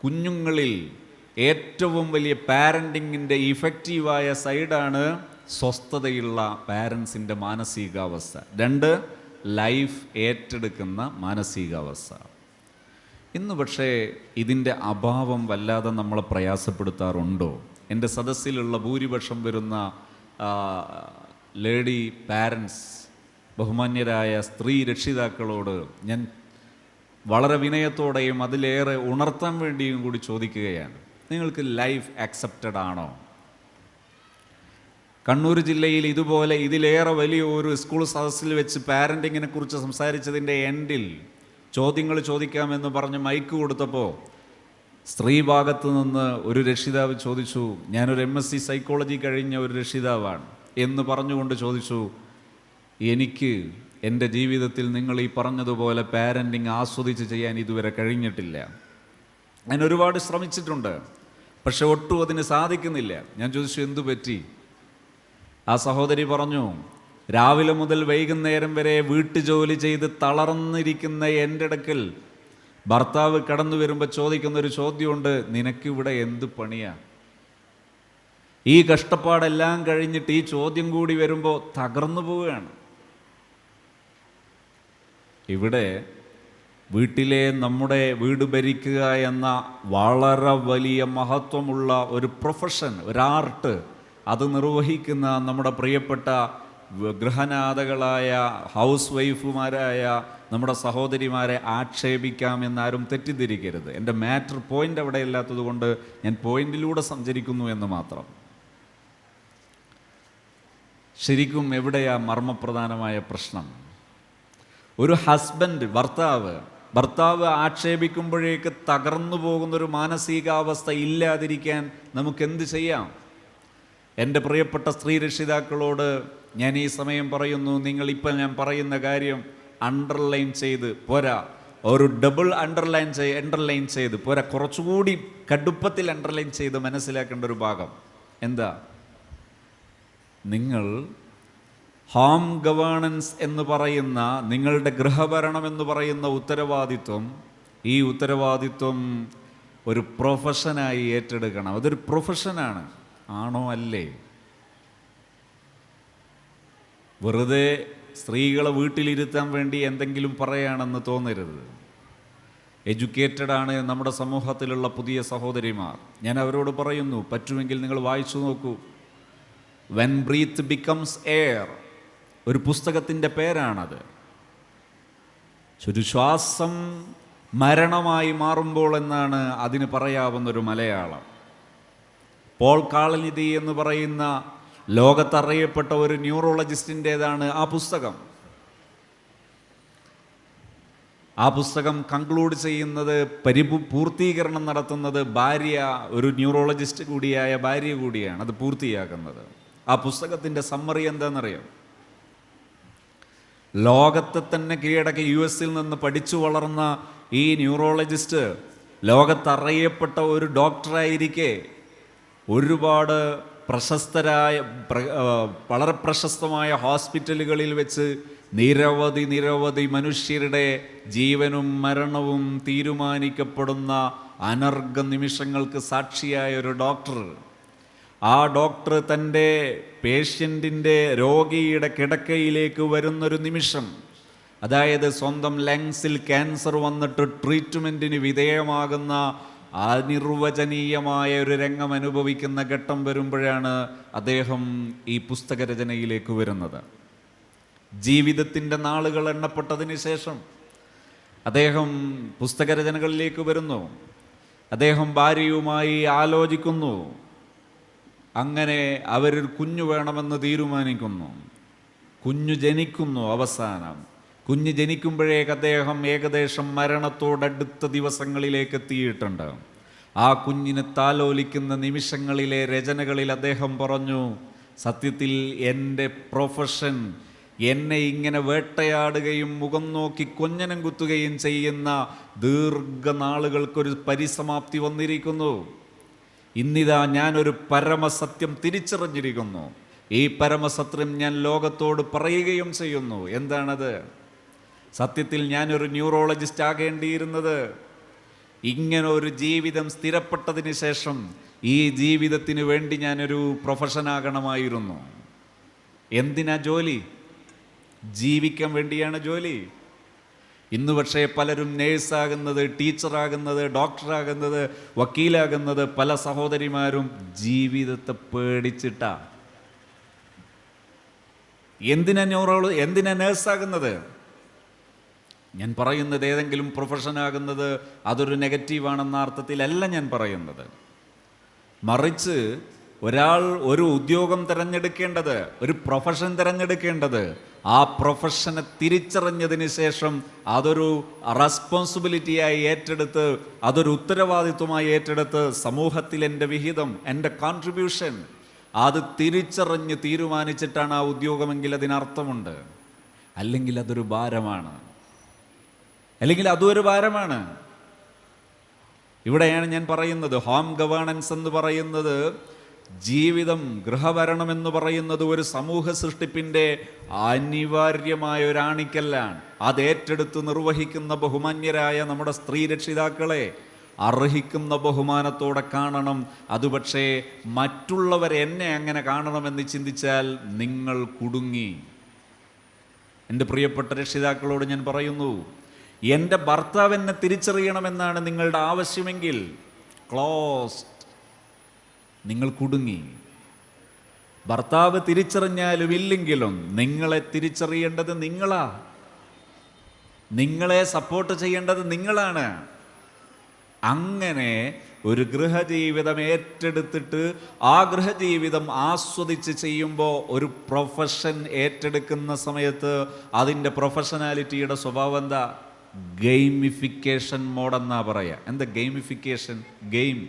കുഞ്ഞുങ്ങളിൽ ഏറ്റവും വലിയ പാരൻറ്റിങ്ങിൻ്റെ ഇഫക്റ്റീവായ സൈഡാണ് സ്വസ്ഥതയുള്ള പാരൻസിൻ്റെ മാനസികാവസ്ഥ. 2 ലൈഫ് ഏറ്റെടുക്കുന്ന മാനസികാവസ്ഥ. ഇന്ന് പക്ഷേ ഇതിൻ്റെ അഭാവം വല്ലാതെ നമ്മളെ പ്രയാസപ്പെടുത്താറുണ്ടോ? എൻ്റെ സദസ്സിലുള്ള ഭൂരിപക്ഷം വരുന്ന ലേഡി പാരൻസ്, ബഹുമാന്യരായ സ്ത്രീ രക്ഷിതാക്കളോട് ഞാൻ വളരെ വിനയത്തോടെയും അതിലേറെ ഉണർത്താൻ വേണ്ടിയും കൂടി ചോദിക്കുകയാണ്, നിങ്ങൾക്ക് ലൈഫ് അക്സെപ്റ്റഡ് ആണോ? കണ്ണൂർ ജില്ലയിൽ ഇതുപോലെ ഇതിലേറെ വലിയ ഒരു സ്കൂൾ സദസ്സിൽ വെച്ച് പാരൻറ്റിങ്ങിനെ കുറിച്ച് സംസാരിച്ചതിൻ്റെ എൻഡിൽ ചോദ്യങ്ങൾ ചോദിക്കാമെന്ന് പറഞ്ഞ് മൈക്ക് കൊടുത്തപ്പോൾ സ്ത്രീ ഭാഗത്ത് നിന്ന് ഒരു രക്ഷിതാവ് ചോദിച്ചു, ഞാനൊരു MSc സൈക്കോളജി കഴിഞ്ഞ ഒരു രക്ഷിതാവാണ് എന്ന് പറഞ്ഞുകൊണ്ട് ചോദിച്ചു, എനിക്ക് എൻ്റെ ജീവിതത്തിൽ നിങ്ങൾ ഈ പറഞ്ഞതുപോലെ പാരൻറ്റിങ് ആസ്വദിച്ച് ചെയ്യാൻ ഇതുവരെ കഴിഞ്ഞിട്ടില്ല. ഞാൻ ഒരുപാട് ശ്രമിച്ചിട്ടുണ്ട്, പക്ഷെ ഒട്ടും അതിന് സാധിക്കുന്നില്ല. ഞാൻ ചോദിച്ചു, എന്തു പറ്റി? ആ സഹോദരി പറഞ്ഞു, രാവിലെ മുതൽ വൈകുന്നേരം വരെ വീട്ടുജോലി ചെയ്ത് തളർന്നിരിക്കുന്ന എൻ്റെ അടുക്കൽ ഭർത്താവ് കടന്നു വരുമ്പോൾ ചോദിക്കുന്നൊരു ചോദ്യമുണ്ട്, നിനക്കിവിടെ എന്ത് പണിയാ? ഈ കഷ്ടപ്പാടെല്ലാം കഴിഞ്ഞിട്ട് ഈ ചോദ്യം കൂടി വരുമ്പോൾ തകർന്നു പോവുകയാണ്. ഇവിടെ വീട്ടിലെ നമ്മുടെ വീട് ഭരിക്കുക എന്ന വളരെ വലിയ മഹത്വമുള്ള ഒരു പ്രൊഫഷൻ, ഒരു ആർട്ട്, അത് നിർവഹിക്കുന്ന നമ്മുടെ പ്രിയപ്പെട്ട ഗൃഹനാഥകളായ ഹൗസ് വൈഫുമാരായ നമ്മുടെ സഹോദരിമാരെ ആക്ഷേപിക്കാമെന്നാരും തെറ്റിദ്ധരിക്കരുത്. എൻ്റെ മാറ്റർ പോയിൻ്റ് അവിടെ ഇല്ലാത്തത് കൊണ്ട് ഞാൻ പോയിന്റിലൂടെ സഞ്ചരിക്കുന്നു എന്ന് മാത്രം. ശരിക്കും എവിടെയാ മർമ്മപ്രധാനമായ പ്രശ്നം? ഒരു ഹസ്ബൻഡ്, ഭർത്താവ് ആക്ഷേപിക്കുമ്പോഴേക്ക് തകർന്നു പോകുന്നൊരു മാനസികാവസ്ഥ ഇല്ലാതിരിക്കാൻ നമുക്കെന്ത് ചെയ്യാം? എൻ്റെ പ്രിയപ്പെട്ട സ്ത്രീ രക്ഷിതാക്കളോട് ഞാൻ ഈ സമയം പറയുന്നു, നിങ്ങളിപ്പോൾ ഞാൻ പറയുന്ന കാര്യം അണ്ടർലൈൻ ചെയ്ത് പോരാ, ഒരു ഡബിൾ അണ്ടർലൈൻ ചെയ്ത് പോരാ, കുറച്ചുകൂടി കടുപ്പത്തിൽ അണ്ടർലൈൻ ചെയ്ത് മനസ്സിലാക്കേണ്ട ഒരു ഭാഗം എന്താ? നിങ്ങൾ ഹോം ഗവേണൻസ് എന്ന് പറയുന്ന, നിങ്ങളുടെ ഗൃഹഭരണം എന്ന് പറയുന്ന ഉത്തരവാദിത്വം, ഈ ഉത്തരവാദിത്വം ഒരു പ്രൊഫഷനായി ഏറ്റെടുക്കണം. അതൊരു പ്രൊഫഷനാണ്. ആണോ അല്ലേ? വെറുതെ സ്ത്രീകളെ വീട്ടിലിരുത്താൻ വേണ്ടി എന്തെങ്കിലും പറയുകയാണെന്ന് തോന്നരുത്. എഡ്യൂക്കേറ്റഡ് ആണ് നമ്മുടെ സമൂഹത്തിലുള്ള പുതിയ സഹോദരിമാർ. ഞാൻ അവരോട് പറയുന്നു, പറ്റുമെങ്കിൽ നിങ്ങൾ വായിച്ചു നോക്കൂ. വെൻ ബ്രീത്ത് ബിക്കംസ് എയർ, ഒരു പുസ്തകത്തിൻ്റെ പേരാണത്. ഒരു ശ്വാസം മരണമായി മാറുമ്പോൾ എന്നാണ് അതിന് പറയാവുന്നൊരു മലയാളം. പോൾ കാളനിധി എന്ന് പറയുന്ന ലോകത്തറിയപ്പെട്ട ഒരു ന്യൂറോളജിസ്റ്റിൻ്റേതാണ് ആ പുസ്തകം. ആ പുസ്തകം കൺക്ലൂഡ് ചെയ്യുന്നത്, പൂർത്തീകരണം നടത്തുന്നത് ഭാര്യ, ഒരു ന്യൂറോളജിസ്റ്റ് കൂടിയായ ഭാര്യ കൂടിയാണ് അത് പൂർത്തിയാക്കുന്നത്. ആ പുസ്തകത്തിൻ്റെ സമ്മറി എന്താണെന്നറിയാം? ലോകത്തെ തന്നെ കീഴടക്കി US നിന്ന് പഠിച്ചു വളർന്ന ഈ ന്യൂറോളജിസ്റ്റ് ലോകത്തറിയപ്പെട്ട ഒരു ഡോക്ടറായിരിക്കെ ഒരുപാട് വളരെ പ്രശസ്തമായ ഹോസ്പിറ്റലുകളിൽ വെച്ച് നിരവധി മനുഷ്യരുടെ ജീവനും മരണവും തീരുമാനിക്കപ്പെടുന്ന അനർഘ നിമിഷങ്ങൾക്ക് സാക്ഷിയായ ഒരു ഡോക്ടർ. ആ ഡോക്ടർ തൻ്റെ പേഷ്യൻറ്റിൻ്റെ, രോഗിയുടെ കിടക്കയിലേക്ക് വരുന്നൊരു നിമിഷം, അതായത് സ്വന്തം ലങ്സിൽ ക്യാൻസർ വന്നിട്ട് ട്രീറ്റ്മെൻറ്റിന് വിധേയമാകുന്ന അനിർവചനീയമായ ഒരു രംഗം അനുഭവിക്കുന്ന ഘട്ടം വരുമ്പോഴാണ് അദ്ദേഹം ഈ പുസ്തകരചനയിലേക്ക് വരുന്നത്. ജീവിതത്തിൻ്റെ നാളുകൾ എണ്ണപ്പെട്ടതിന് ശേഷം അദ്ദേഹം പുസ്തകരചനകളിലേക്ക് വരുന്നു. അദ്ദേഹം ഭാര്യയുമായി ആലോചിക്കുന്നു. അങ്ങനെ അവരൊരു കുഞ്ഞു വേണമെന്ന് തീരുമാനിക്കുന്നു. കുഞ്ഞു ജനിക്കുന്നു. അവസാനം കുഞ്ഞ് ജനിക്കുമ്പോഴേക്ക് അദ്ദേഹം ഏകദേശം മരണത്തോടടുത്ത ദിവസങ്ങളിലേക്ക് എത്തിയിട്ടുണ്ട്. ആ കുഞ്ഞിനെ താലോലിക്കുന്ന നിമിഷങ്ങളിലെ രചനകളിൽ അദ്ദേഹം പറഞ്ഞു, സത്യത്തിൽ എൻ്റെ പ്രൊഫഷൻ എന്നെ ഇങ്ങനെ വേട്ടയാടുകയും മുഖം നോക്കി കൊഞ്ഞനം കുത്തുകയും ചെയ്യുന്ന ദീർഘനാളുകൾക്കൊരു പരിസമാപ്തി വന്നിരിക്കുന്നു. ഇന്നിതാ ഞാനൊരു പരമസത്യം തിരിച്ചറിഞ്ഞിരിക്കുന്നു. ഈ പരമസത്യം ഞാൻ ലോകത്തോട് പറയുകയും ചെയ്യുന്നു. എന്താണത്? സത്യത്തിൽ ഞാനൊരു ന്യൂറോളജിസ്റ്റ് ആകേണ്ടിയിരുന്നത് ഇങ്ങനെ ഒരു ജീവിതം സ്ഥിരപ്പെട്ടതിന് ശേഷം ഈ ജീവിതത്തിന് വേണ്ടി ഞാനൊരു പ്രൊഫഷനാകണമായിരുന്നു. എന്തിനാ ജോലി? ജീവിക്കാൻ വേണ്ടിയാണ് ജോലി. ഇന്ന് പക്ഷേ പലരും നേഴ്സാകുന്നത്, ടീച്ചറാകുന്നത്, ഡോക്ടറാകുന്നത്, വക്കീലാകുന്നത് പല സഹോദരിമാരും ജീവിതത്തെ പേടിച്ചിട്ടാ. എന്തിനാ നേഴ്സാകുന്നത്? ഞാൻ പറയുന്നത് ഏതെങ്കിലും പ്രൊഫഷനാകുന്നത് അതൊരു നെഗറ്റീവാണെന്ന അർത്ഥത്തിലല്ല ഞാൻ പറയുന്നത്. മറിച്ച് ഒരാൾ ഒരു ഉദ്യോഗം തിരഞ്ഞെടുക്കേണ്ടത്, ഒരു പ്രൊഫഷൻ തിരഞ്ഞെടുക്കേണ്ടത്, ആ പ്രൊഫഷനെ തിരിച്ചറിഞ്ഞതിന് ശേഷം അതൊരു റെസ്പോൺസിബിലിറ്റിയായി ഏറ്റെടുത്ത്, അതൊരു ഉത്തരവാദിത്വമായി ഏറ്റെടുത്ത് സമൂഹത്തിൽ എൻ്റെ വിഹിതം, എൻ്റെ കോൺട്രിബ്യൂഷൻ അത് തിരിച്ചറിഞ്ഞ് തീരുമാനിച്ചിട്ടാണ് ആ ഉദ്യോഗമെങ്കിൽ അതിനർത്ഥമുണ്ട്. അല്ലെങ്കിൽ അതൊരു ഭാരമാണ്, അല്ലെങ്കിൽ അതും ഒരു ഭാരമാണ്. ഇവിടെയാണ് ഞാൻ പറയുന്നത്, ഹോം ഗവേണൻസ് എന്ന് പറയുന്നത്, ജീവിതം, ഗൃഹഭരണം എന്ന് പറയുന്നത് ഒരു സമൂഹ സൃഷ്ടിപ്പിൻ്റെ അനിവാര്യമായ ഒരു ആണിക്കല്ലാണ്. അത് ഏറ്റെടുത്ത് നിർവഹിക്കുന്ന ബഹുമാന്യരായ നമ്മുടെ സ്ത്രീ രക്ഷിതാക്കളെ അർഹിക്കുന്ന ബഹുമാനത്തോടെ കാണണം. അത് പക്ഷേ മറ്റുള്ളവർ എന്നെ അങ്ങനെ കാണണമെന്ന് ചിന്തിച്ചാൽ നിങ്ങൾ കുടുങ്ങി. എൻ്റെ പ്രിയപ്പെട്ട രക്ഷിതാക്കളോട് ഞാൻ പറയുന്നു, എൻ്റെ ഭർത്താവ് എന്നെ തിരിച്ചറിയണമെന്നാണ് നിങ്ങളുടെ ആവശ്യമെങ്കിൽ ക്ലോസ്ഡ്, നിങ്ങൾ കുടുങ്ങി. ഭർത്താവ് തിരിച്ചറിഞ്ഞാലും ഇല്ലെങ്കിലും നിങ്ങളെ തിരിച്ചറിയേണ്ടത് നിങ്ങളാ, നിങ്ങളെ സപ്പോർട്ട് ചെയ്യേണ്ടത് നിങ്ങളാണ്. അങ്ങനെ ഒരു ഗൃഹജീവിതം ഏറ്റെടുത്തിട്ട് ആ ഗൃഹജീവിതം ആസ്വദിച്ച് ചെയ്യുമ്പോൾ, ഒരു പ്രൊഫഷൻ ഏറ്റെടുക്കുന്ന സമയത്ത് അതിൻ്റെ പ്രൊഫഷണാലിറ്റിയുടെ സ്വഭാവം എന്താ? ഗെയിമിഫിക്കേഷൻ മോഡെന്നാ പറയുക. എന്താ ഗെയിമിഫിക്കേഷൻ? ഗെയിം,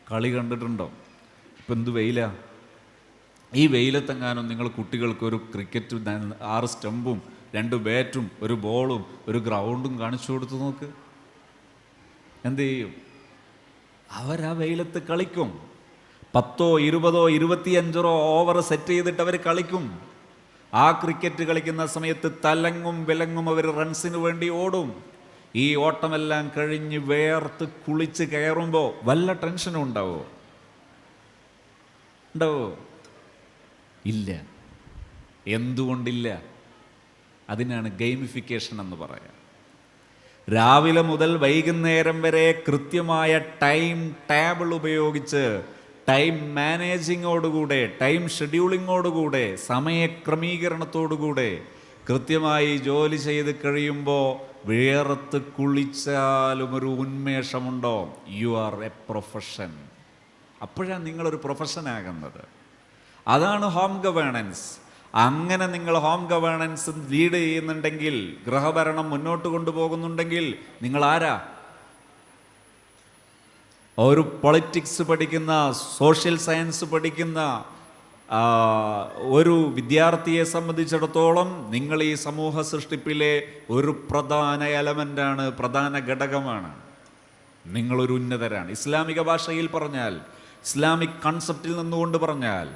കളി കണ്ടിട്ടുണ്ടോ? ഇപ്പം എന്ത് വെയിലാ! ഈ വെയിലത്തെങ്ങാനും നിങ്ങൾ കുട്ടികൾക്ക് ഒരു ക്രിക്കറ്റ് 6 സ്റ്റമ്പും 2 ബാറ്റും 1 ബോളും 1 ഗ്രൗണ്ടും കാണിച്ചു കൊടുത്ത് നോക്ക്, എന്ത് ചെയ്യും? അവരാ വെയിലത്ത് കളിക്കും. 10, 20, 25 ഓവർ സെറ്റ് ചെയ്തിട്ട് അവർ കളിക്കും. ആ ക്രിക്കറ്റ് കളിക്കുന്ന സമയത്ത് തലങ്ങും വിലങ്ങും അവർ റൺസിന് വേണ്ടി ഓടും. ഈ ഓട്ടമെല്ലാം കഴിഞ്ഞ് വേർത്ത് കുളിച്ച് കയറുമ്പോൾ വല്ല ടെൻഷനും ഉണ്ടാവോ? ഇല്ല. എന്തുകൊണ്ടില്ല? അതിനാണ് ഗെയിമിഫിക്കേഷൻ എന്ന് പറയാം. രാവിലെ മുതൽ വൈകുന്നേരം വരെ കൃത്യമായ ടൈം ടേബിൾ ഉപയോഗിച്ച്, ടൈം മാനേജിങ്ങോടുകൂടെ, ടൈം ഷെഡ്യൂളിങ്ങോടുകൂടെ, സമയക്രമീകരണത്തോടുകൂടെ കൃത്യമായി ജോലി ചെയ്ത് കഴിയുമ്പോൾ വേർത്ത് കുളിച്ചാലും ഒരു ഉന്മേഷമുണ്ടോ? You are a profession. അപ്പോഴാണ് നിങ്ങളൊരു പ്രൊഫഷനാകുന്നത്. അതാണ് ഹോം ഗവേണൻസ്. അങ്ങനെ നിങ്ങൾ ഹോം ഗവേണൻസ് ലീഡ് ചെയ്യുന്നുണ്ടെങ്കിൽ, ഗൃഹഭരണം മുന്നോട്ട് കൊണ്ടുപോകുന്നുണ്ടെങ്കിൽ നിങ്ങൾ ആരാ? ഒരു പൊളിറ്റിക്സ് പഠിക്കുന്ന, സോഷ്യൽ സയൻസ് പഠിക്കുന്ന ഒരു വിദ്യാർത്ഥിയെ സംബന്ധിച്ചിടത്തോളം നിങ്ങൾ ഈ സമൂഹ സൃഷ്ടിപ്പിലെ ഒരു പ്രധാന എലമെൻ്റാണ്, പ്രധാന ഘടകമാണ്. നിങ്ങളൊരു ഉന്നതരാണ്. ഇസ്ലാമിക ഭാഷയിൽ പറഞ്ഞാൽ, ഇസ്ലാമിക് കൺസെപ്റ്റിൽ നിന്നുകൊണ്ട് പറഞ്ഞാൽ,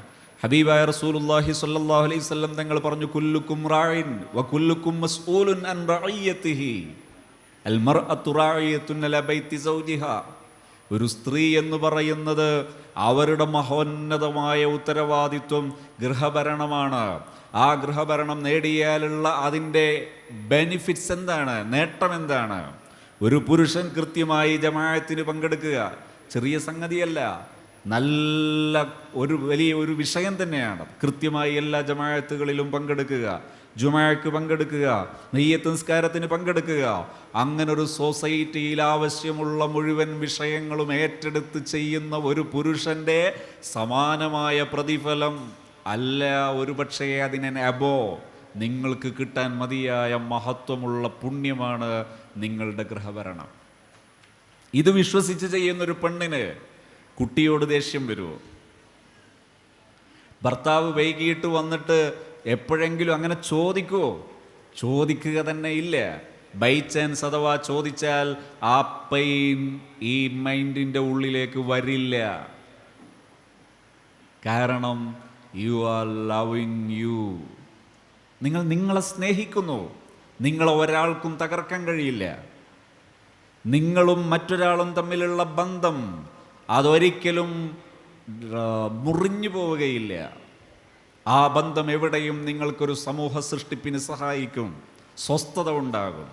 ഹബീബായ റസൂലുള്ളാഹി സ്വല്ലല്ലാഹു അലൈഹി വസല്ലം തങ്ങൾ പറഞ്ഞു, കുല്ലുക്കും റാഇൻ വ കുല്ലുക്കും മസ്ഊലുൻ അൻ റഇയതിഹി അൽ മർഅതു റാഇയത്തുൻ അലാ ബൈതി സൗജിഹാ. ഒരു സ്ത്രീ എന്ന് പറയുന്നത് അവരുടെ മഹോന്നതമായ ഉത്തരവാദിത്വം ഗൃഹഭരണമാണ്. ആ ഗൃഹഭരണം നേടിയാലുള്ള അതിൻ്റെ ബെനിഫിറ്റ്സ് എന്താണ്? നേട്ടം എന്താണ്? ഒരു പുരുഷൻ കൃത്യമായി ജമാഅത്തിന് പങ്കെടുക്കുക ചെറിയ സംഗതിയല്ല, നല്ല വലിയ ഒരു വിഷയം തന്നെയാണ്. കൃത്യമായി എല്ലാ ജമാഅത്തുകളിലും പങ്കെടുക്കുക, ജുമാക്ക് പങ്കെടുക്കുക, നെയ്യത്ത് നിസ്കാരത്തിന് പങ്കെടുക്കുക. അങ്ങനെ ഒരു സൊസൈറ്റിയിൽ ആവശ്യമുള്ള മുഴുവൻ വിഷയങ്ങളും ഏറ്റെടുത്ത് ചെയ്യുന്ന ഒരു പുരുഷൻ്റെ സമാനമായ പ്രതിഫലം അല്ല, ഒരു പക്ഷേ അതിനെ അബോ നിങ്ങൾക്ക് കിട്ടാൻ മതിയായ മഹത്വമുള്ള പുണ്യമാണ് നിങ്ങളുടെ ഗൃഹഭരണം. ഇത് വിശ്വസിച്ച് ചെയ്യുന്നൊരു പെണ്ണിന് കുട്ടിയോട് ദേഷ്യം വരുമോ? ഭർത്താവ് വൈകിട്ട് വന്നിട്ട് എപ്പോഴെങ്കിലും അങ്ങനെ ചോദിക്കുമോ? ചോദിക്കുക തന്നെ ഇല്ല. ബൈ ചാൻസ് അഥവാ ചോദിച്ചാൽ ആ പെയിൻ ഈ മൈൻഡിൻ്റെ ഉള്ളിലേക്ക് വരില്ല. കാരണം യു ആർ ലവിങ് യു. നിങ്ങൾ നിങ്ങളെ സ്നേഹിക്കുന്നു. നിങ്ങളെ ഒരാൾക്കും തകർക്കാൻ കഴിയില്ല. നിങ്ങളും മറ്റൊരാളും തമ്മിലുള്ള ബന്ധം അതൊരിക്കലും മുറിഞ്ഞു പോവുകയില്ല. ആ ബന്ധം എവിടെയും നിങ്ങൾക്കൊരു സമൂഹ സൃഷ്ടിപ്പിന് സഹായിക്കും. സ്വസ്ഥത ഉണ്ടാകും.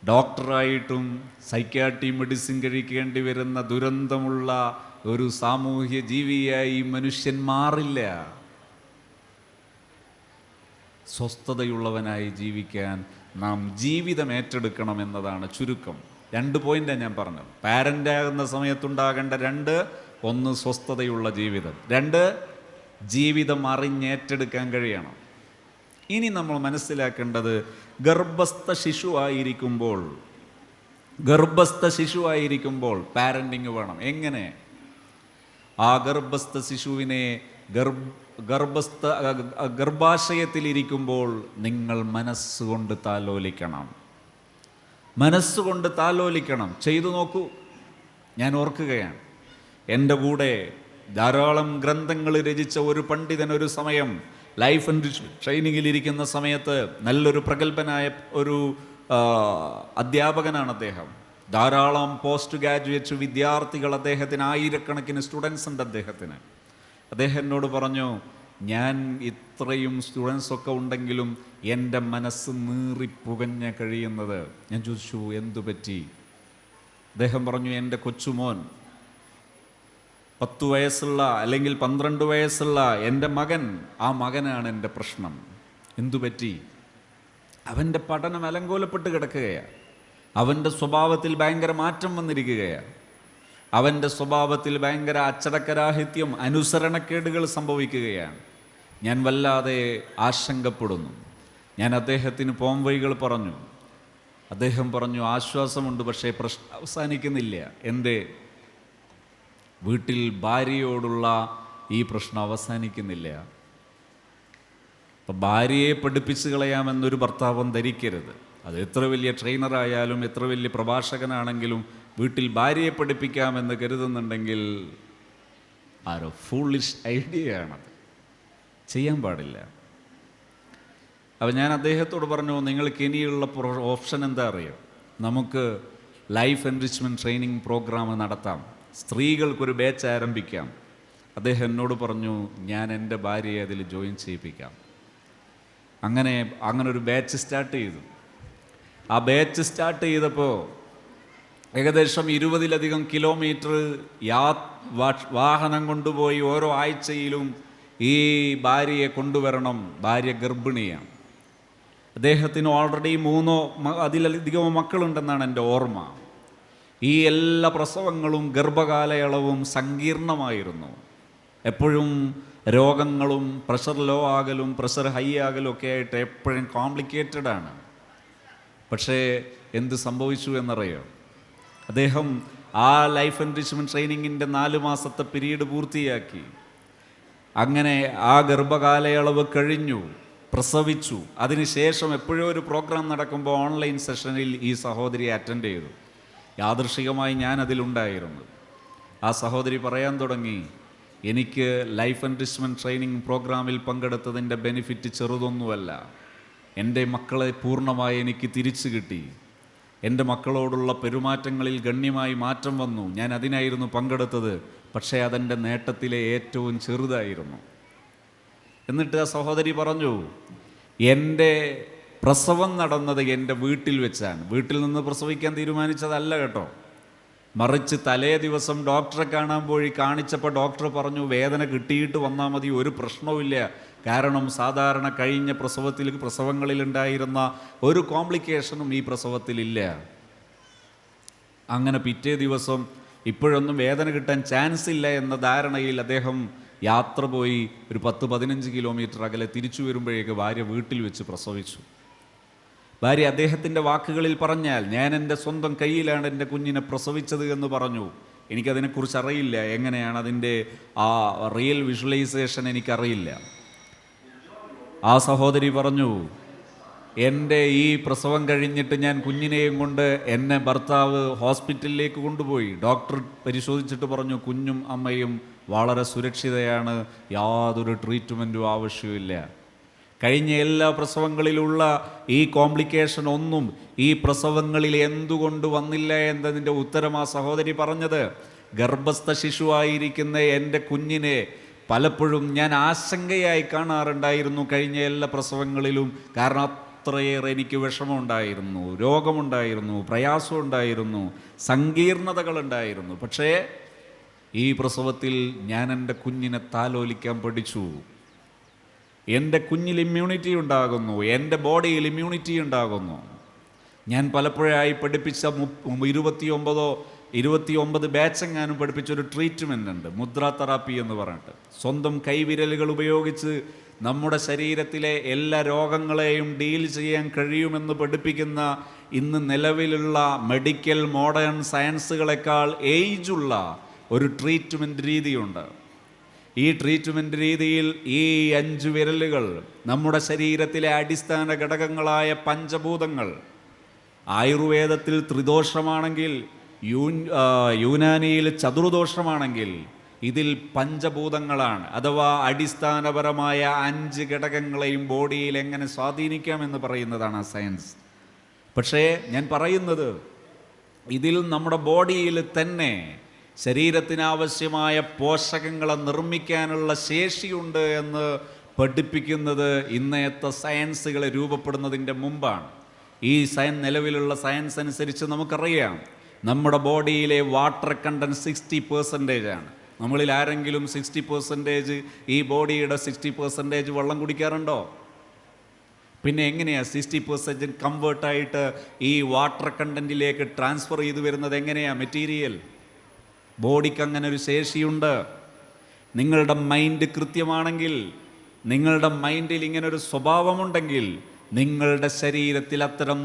ഡോക്ടറായിട്ടും സൈക്യാട്രി മെഡിസിൻ കഴിക്കേണ്ടി വരുന്ന ദുരന്തമുള്ള ഒരു സാമൂഹ്യ ജീവിയായി മനുഷ്യൻ മാറില്ല. സ്വസ്ഥതയുള്ളവനായി ജീവിക്കാൻ നാം ജീവിതം ഏറ്റെടുക്കണം എന്നതാണ് ചുരുക്കം. 2 പോയിന്റാണ് ഞാൻ പറഞ്ഞത്. പാരൻ്റ് ആകുന്ന സമയത്തുണ്ടാകേണ്ട 2 ഒന്ന്, സ്വസ്ഥതയുള്ള ജീവിതം. 2, ജീവിതം അറിഞ്ഞേറ്റെടുക്കാൻ കഴിയണം. ഇനി നമ്മൾ മനസ്സിലാക്കേണ്ടത് ഗർഭസ്ഥ ശിശുവായിരിക്കുമ്പോൾ പാരൻറ്റിങ് വേണം. എങ്ങനെ? ആ ഗർഭസ്ഥ ശിശുവിനെ ഗർഭാശയത്തിലിരിക്കുമ്പോൾ നിങ്ങൾ മനസ്സുകൊണ്ട് താലോലിക്കണം. ചെയ്തു നോക്കൂ. ഞാൻ ഓർക്കുകയാണ്, എൻ്റെ കൂടെ ധാരാളം ഗ്രന്ഥങ്ങൾ രചിച്ച ഒരു പണ്ഡിതൻ ഒരു സമയം ലൈഫ് ആൻഡ് ട്രെയിനിങ്ങിലിരിക്കുന്ന സമയത്ത്, നല്ലൊരു പ്രഗത്ഭനായ ഒരു അധ്യാപകനാണ് അദ്ദേഹം. ധാരാളം പോസ്റ്റ് ഗ്രാജുവേറ്റ് വിദ്യാർത്ഥികൾ അദ്ദേഹത്തിന്, ആയിരക്കണക്കിന് സ്റ്റുഡൻസ് ഉണ്ട് അദ്ദേഹത്തിന്. അദ്ദേഹം എന്നോട് പറഞ്ഞു, ഞാൻ ഇത്രയും സ്റ്റുഡൻസൊക്കെ ഉണ്ടെങ്കിലും എൻ്റെ മനസ്സ് നീറിപ്പുകഞ്ഞ കഴിയുന്നത്. ഞാൻ ചോദിച്ചു, എന്തു പറ്റി? അദ്ദേഹം പറഞ്ഞു, എൻ്റെ കൊച്ചുമോൻ 10 വയസ്സുള്ള അല്ലെങ്കിൽ 12 വയസ്സുള്ള എൻ്റെ മകൻ, ആ മകനാണ് എൻ്റെ പ്രശ്നം. എന്തു പറ്റി? അവൻ്റെ പഠനം അലങ്കോലപ്പെട്ട് കിടക്കുകയാണ്. അവൻ്റെ സ്വഭാവത്തിൽ ഭയങ്കര മാറ്റം വന്നിരിക്കുകയാണ്. അവൻ്റെ സ്വഭാവത്തിൽ ഭയങ്കര അച്ചടക്കരാഹിത്യം, അനുസരണക്കേടുകൾ സംഭവിക്കുകയാണ്. ഞാൻ വല്ലാതെ ആശങ്കപ്പെടുന്നു. ഞാൻ അദ്ദേഹത്തിന് പോംവഴികൾ പറഞ്ഞു. അദ്ദേഹം പറഞ്ഞു, ആശ്വാസമുണ്ട്, പക്ഷേ പ്രശ്നം അവസാനിക്കുന്നില്ല. എന്തേ? വീട്ടിൽ ഭാര്യയോടുള്ള ഈ പ്രശ്നം അവസാനിക്കുന്നില്ല. അപ്പം ഭാര്യയെ പഠിപ്പിച്ച് കളയാമെന്നൊരു ഭർത്താവൻ ധരിക്കരുത്. അത് എത്ര വലിയ ട്രെയിനറായാലും എത്ര വലിയ പ്രഭാഷകനാണെങ്കിലും വീട്ടിൽ ഭാര്യയെ പഠിപ്പിക്കാമെന്ന് കരുതുന്നുണ്ടെങ്കിൽ ആരോ ഫൂളിഷ് ഐഡിയയാണത്. ചെയ്യാൻ പാടില്ല. അപ്പം ഞാൻ അദ്ദേഹത്തോട് പറഞ്ഞു, നിങ്ങൾക്ക് ഇനിയുള്ള ഓപ്ഷൻ എന്താ അറിയോ? നമുക്ക് ലൈഫ് എൻറിച്ച്മെൻറ്റ് ട്രെയിനിങ് പ്രോഗ്രാം നടത്താം, സ്ത്രീകൾക്കൊരു ബാച്ച് ആരംഭിക്കാം. അദ്ദേഹം എന്നോട് പറഞ്ഞു, ഞാൻ എൻ്റെ ഭാര്യയെ അതിൽ ജോയിൻ ചെയ്യിപ്പിക്കാം. അങ്ങനെ ഒരു ബാച്ച് സ്റ്റാർട്ട് ചെയ്തു. ആ ബാച്ച് സ്റ്റാർട്ട് ചെയ്തപ്പോൾ ഏകദേശം 20-ലധികം കിലോമീറ്റർ വാഹനം കൊണ്ടുപോയി ഓരോ ആഴ്ചയിലും ഈ ഭാര്യയെ കൊണ്ടുവരണം. ഭാര്യ ഗർഭിണിയാണ്. അദ്ദേഹത്തിന് ഓൾറെഡി 3 അതിലധികമോ മക്കളുണ്ടെന്നാണ് എൻ്റെ ഓർമ്മ. ഈ എല്ലാ പ്രസവങ്ങളും ഗർഭകാലയളവും സങ്കീർണമായിരുന്നു. എപ്പോഴും രോഗങ്ങളും പ്രഷർ ലോ ആകലും പ്രഷർ ഹൈ ആകലും ഒക്കെ ആയിട്ട് എപ്പോഴും കോംപ്ലിക്കേറ്റഡാണ്. പക്ഷേ എന്ത് സംഭവിച്ചു എന്നറിയോ? അദ്ദേഹം ആ ലൈഫ് എൻറിച്ച്മെൻറ്റ് ട്രെയിനിങ്ങിൻ്റെ 4 മാസത്തെ പീരീഡ് പൂർത്തിയാക്കി. അങ്ങനെ ആ ഗർഭകാലയളവ് കഴിഞ്ഞു, പ്രസവിച്ചു. അതിനുശേഷം എപ്പോഴോ ഒരു പ്രോഗ്രാം നടക്കുമ്പോൾ ഓൺലൈൻ സെഷനിൽ ഈ സഹോദരിയെ അറ്റൻഡ് ചെയ്തു. യാദൃശ്ചികമായി ഞാൻ അതിലുണ്ടായിരുന്നു. ആ സഹോദരി പറയാൻ തുടങ്ങി, എനിക്ക് ലൈഫ് എൻറിച്ച്മെൻറ്റ് ട്രെയിനിങ് പ്രോഗ്രാമിൽ പങ്കെടുത്തതിൻ്റെ ബെനിഫിറ്റ് ചെറുതൊന്നുമല്ല. എൻ്റെ മക്കളെ പൂർണ്ണമായി എനിക്ക് തിരിച്ചു കിട്ടി. എൻ്റെ മക്കളോടുള്ള പെരുമാറ്റങ്ങളിൽ ഗണ്യമായി മാറ്റം വന്നു. ഞാൻ അതിനായിരുന്നു പങ്കെടുത്തത്. പക്ഷേ അതെൻ്റെ നേട്ടത്തിലെ ഏറ്റവും ചെറുതായിരുന്നു. എന്നിട്ട് ആ സഹോദരി പറഞ്ഞു, എൻ്റെ പ്രസവം നടന്നത് എൻ്റെ വീട്ടിൽ വെച്ചാണ്. വീട്ടിൽ നിന്ന് പ്രസവിക്കാൻ തീരുമാനിച്ചതല്ല കേട്ടോ. മറിച്ച് തലേ ദിവസം ഡോക്ടറെ കാണാൻ പോയി കാണിച്ചപ്പോൾ ഡോക്ടർ പറഞ്ഞു, വേദന കിട്ടിയിട്ട് വന്നാൽ മതി, ഒരു പ്രശ്നവുമില്ല. കാരണം സാധാരണ കഴിഞ്ഞ പ്രസവങ്ങളിലുണ്ടായിരുന്ന ഒരു കോംപ്ലിക്കേഷനും ഈ പ്രസവത്തിലില്ല. അങ്ങനെ പിറ്റേ ദിവസം ഇപ്പോഴൊന്നും വേദന കിട്ടാൻ ചാൻസ് ഇല്ല എന്ന ധാരണയിൽ അദ്ദേഹം യാത്ര പോയി ഒരു 10-15 കിലോമീറ്റർ അകലെ തിരിച്ചു വരുമ്പോഴേക്ക് ഭാര്യ വീട്ടിൽ വെച്ച് പ്രസവിച്ചു. ഭാര്യ അദ്ദേഹത്തിൻ്റെ വാക്കുകളിൽ പറഞ്ഞാൽ, ഞാൻ എൻ്റെ സ്വന്തം കയ്യിലാണ് എൻ്റെ കുഞ്ഞിനെ പ്രസവിച്ചത് എന്ന് പറഞ്ഞു. എനിക്കതിനെക്കുറിച്ച് അറിയില്ല, എങ്ങനെയാണ് അതിൻ്റെ ആ റിയൽ വിഷ്വലൈസേഷൻ എനിക്കറിയില്ല. ആ സഹോദരി പറഞ്ഞു, എൻ്റെ ഈ പ്രസവം കഴിഞ്ഞിട്ട് ഞാൻ കുഞ്ഞിനെയും കൊണ്ട് എന്നെ ഭർത്താവ് ഹോസ്പിറ്റലിലേക്ക് കൊണ്ടുപോയി. ഡോക്ടർ പരിശോധിച്ചിട്ട് പറഞ്ഞു, കുഞ്ഞും അമ്മയും വളരെ സുരക്ഷിതയാണ്, യാതൊരു ട്രീറ്റ്മെൻറ്റും ആവശ്യമില്ല. കഴിഞ്ഞ എല്ലാ പ്രസവങ്ങളിലുള്ള ഈ കോംപ്ലിക്കേഷൻ ഒന്നും ഈ പ്രസവങ്ങളിൽ എന്തുകൊണ്ട് വന്നില്ല എന്നതിൻ്റെ ഉത്തരം ആ സഹോദരി പറഞ്ഞത്, ഗർഭസ്ഥ ശിശുവായിരിക്കുന്ന എൻ്റെ കുഞ്ഞിനെ പലപ്പോഴും ഞാൻ ആശങ്കയായി കാണാറുണ്ടായിരുന്നു കഴിഞ്ഞ എല്ലാ പ്രസവങ്ങളിലും. കാരണം അത്രയേറെ എനിക്ക് വിഷമമുണ്ടായിരുന്നു, രോഗമുണ്ടായിരുന്നു, പ്രയാസമുണ്ടായിരുന്നു, സങ്കീർണതകളുണ്ടായിരുന്നു. പക്ഷേ ഈ പ്രസവത്തിൽ ഞാൻ എൻ്റെ കുഞ്ഞിനെ താലോലിക്കാൻ പഠിച്ചു. എൻ്റെ കുഞ്ഞിൽ ഇമ്മ്യൂണിറ്റി ഉണ്ടാകുന്നു, എൻ്റെ ബോഡിയിൽ ഇമ്മ്യൂണിറ്റി ഉണ്ടാകുന്നു. ഞാൻ പലപ്പോഴായി പഠിപ്പിച്ച 29 29 ബാച്ചെങ്ങാനും പഠിപ്പിച്ചൊരു ട്രീറ്റ്മെൻ്റ് ഉണ്ട്, മുദ്ര തെറാപ്പി എന്ന് പറഞ്ഞിട്ട്. സ്വന്തം കൈവിരലുകൾ ഉപയോഗിച്ച് നമ്മുടെ ശരീരത്തിലെ എല്ലാ രോഗങ്ങളെയും ഡീൽ ചെയ്യാൻ കഴിയുമെന്ന് പഠിപ്പിക്കുന്ന ഇന്ന് നിലവിലുള്ള മെഡിക്കൽ മോഡേൺ സയൻസുകളെക്കാൾ ഏജുള്ള ഒരു ട്രീറ്റ്മെൻറ്റ് രീതിയുണ്ട്. ഈ ട്രീറ്റ്മെൻറ്റ് രീതിയിൽ ഈ 5 വിരലുകൾ നമ്മുടെ ശരീരത്തിലെ അടിസ്ഥാന ഘടകങ്ങളായ പഞ്ചഭൂതങ്ങൾ, ആയുർവേദത്തിൽ ത്രിദോഷമാണെങ്കിൽ യൂനാനിയിൽ ചതുർദോഷമാണെങ്കിൽ ഇതിൽ പഞ്ചഭൂതങ്ങളാണ്, അഥവാ അടിസ്ഥാനപരമായ 5 ഘടകങ്ങളെയും ബോഡിയിൽ എങ്ങനെ സ്വാധീനിക്കാമെന്ന് പറയുന്നതാണ് ആ സയൻസ്. പക്ഷേ ഞാൻ പറയുന്നത് ഇതിൽ നമ്മുടെ ബോഡിയിൽ തന്നെ ശരീരത്തിനാവശ്യമായ പോഷകങ്ങളെ നിർമ്മിക്കാനുള്ള ശേഷിയുണ്ട് എന്ന് പഠിപ്പിക്കുന്നത് ഇന്നത്തെ സയൻസുകൾ രൂപപ്പെടുന്നതിൻ്റെ മുമ്പാണ്. ഈ നിലവിലുള്ള സയൻസ് അനുസരിച്ച് നമുക്കറിയാം നമ്മുടെ ബോഡിയിലെ വാട്ടർ കണ്ടൻറ്റ് 60% ആണ്. നമ്മളിൽ ആരെങ്കിലും 60% ഈ ബോഡിയുടെ 60% വെള്ളം കുടിക്കാറുണ്ടോ? പിന്നെ എങ്ങനെയാണ് 60% കംവേർട്ടായിട്ട് ഈ വാട്ടർ കണ്ടൻറ്റിലേക്ക് ട്രാൻസ്ഫർ ചെയ്തു വരുന്നത്? എങ്ങനെയാണ് മെറ്റീരിയൽ? ബോഡിക്ക് അങ്ങനെ ഒരു ശേഷിയുണ്ട്. നിങ്ങളുടെ മൈൻഡ് കൃത്യമാണെങ്കിൽ, നിങ്ങളുടെ മൈൻഡിൽ ഇങ്ങനൊരു സ്വഭാവമുണ്ടെങ്കിൽ നിങ്ങളുടെ ശരീരത്തിൽ അത്തരം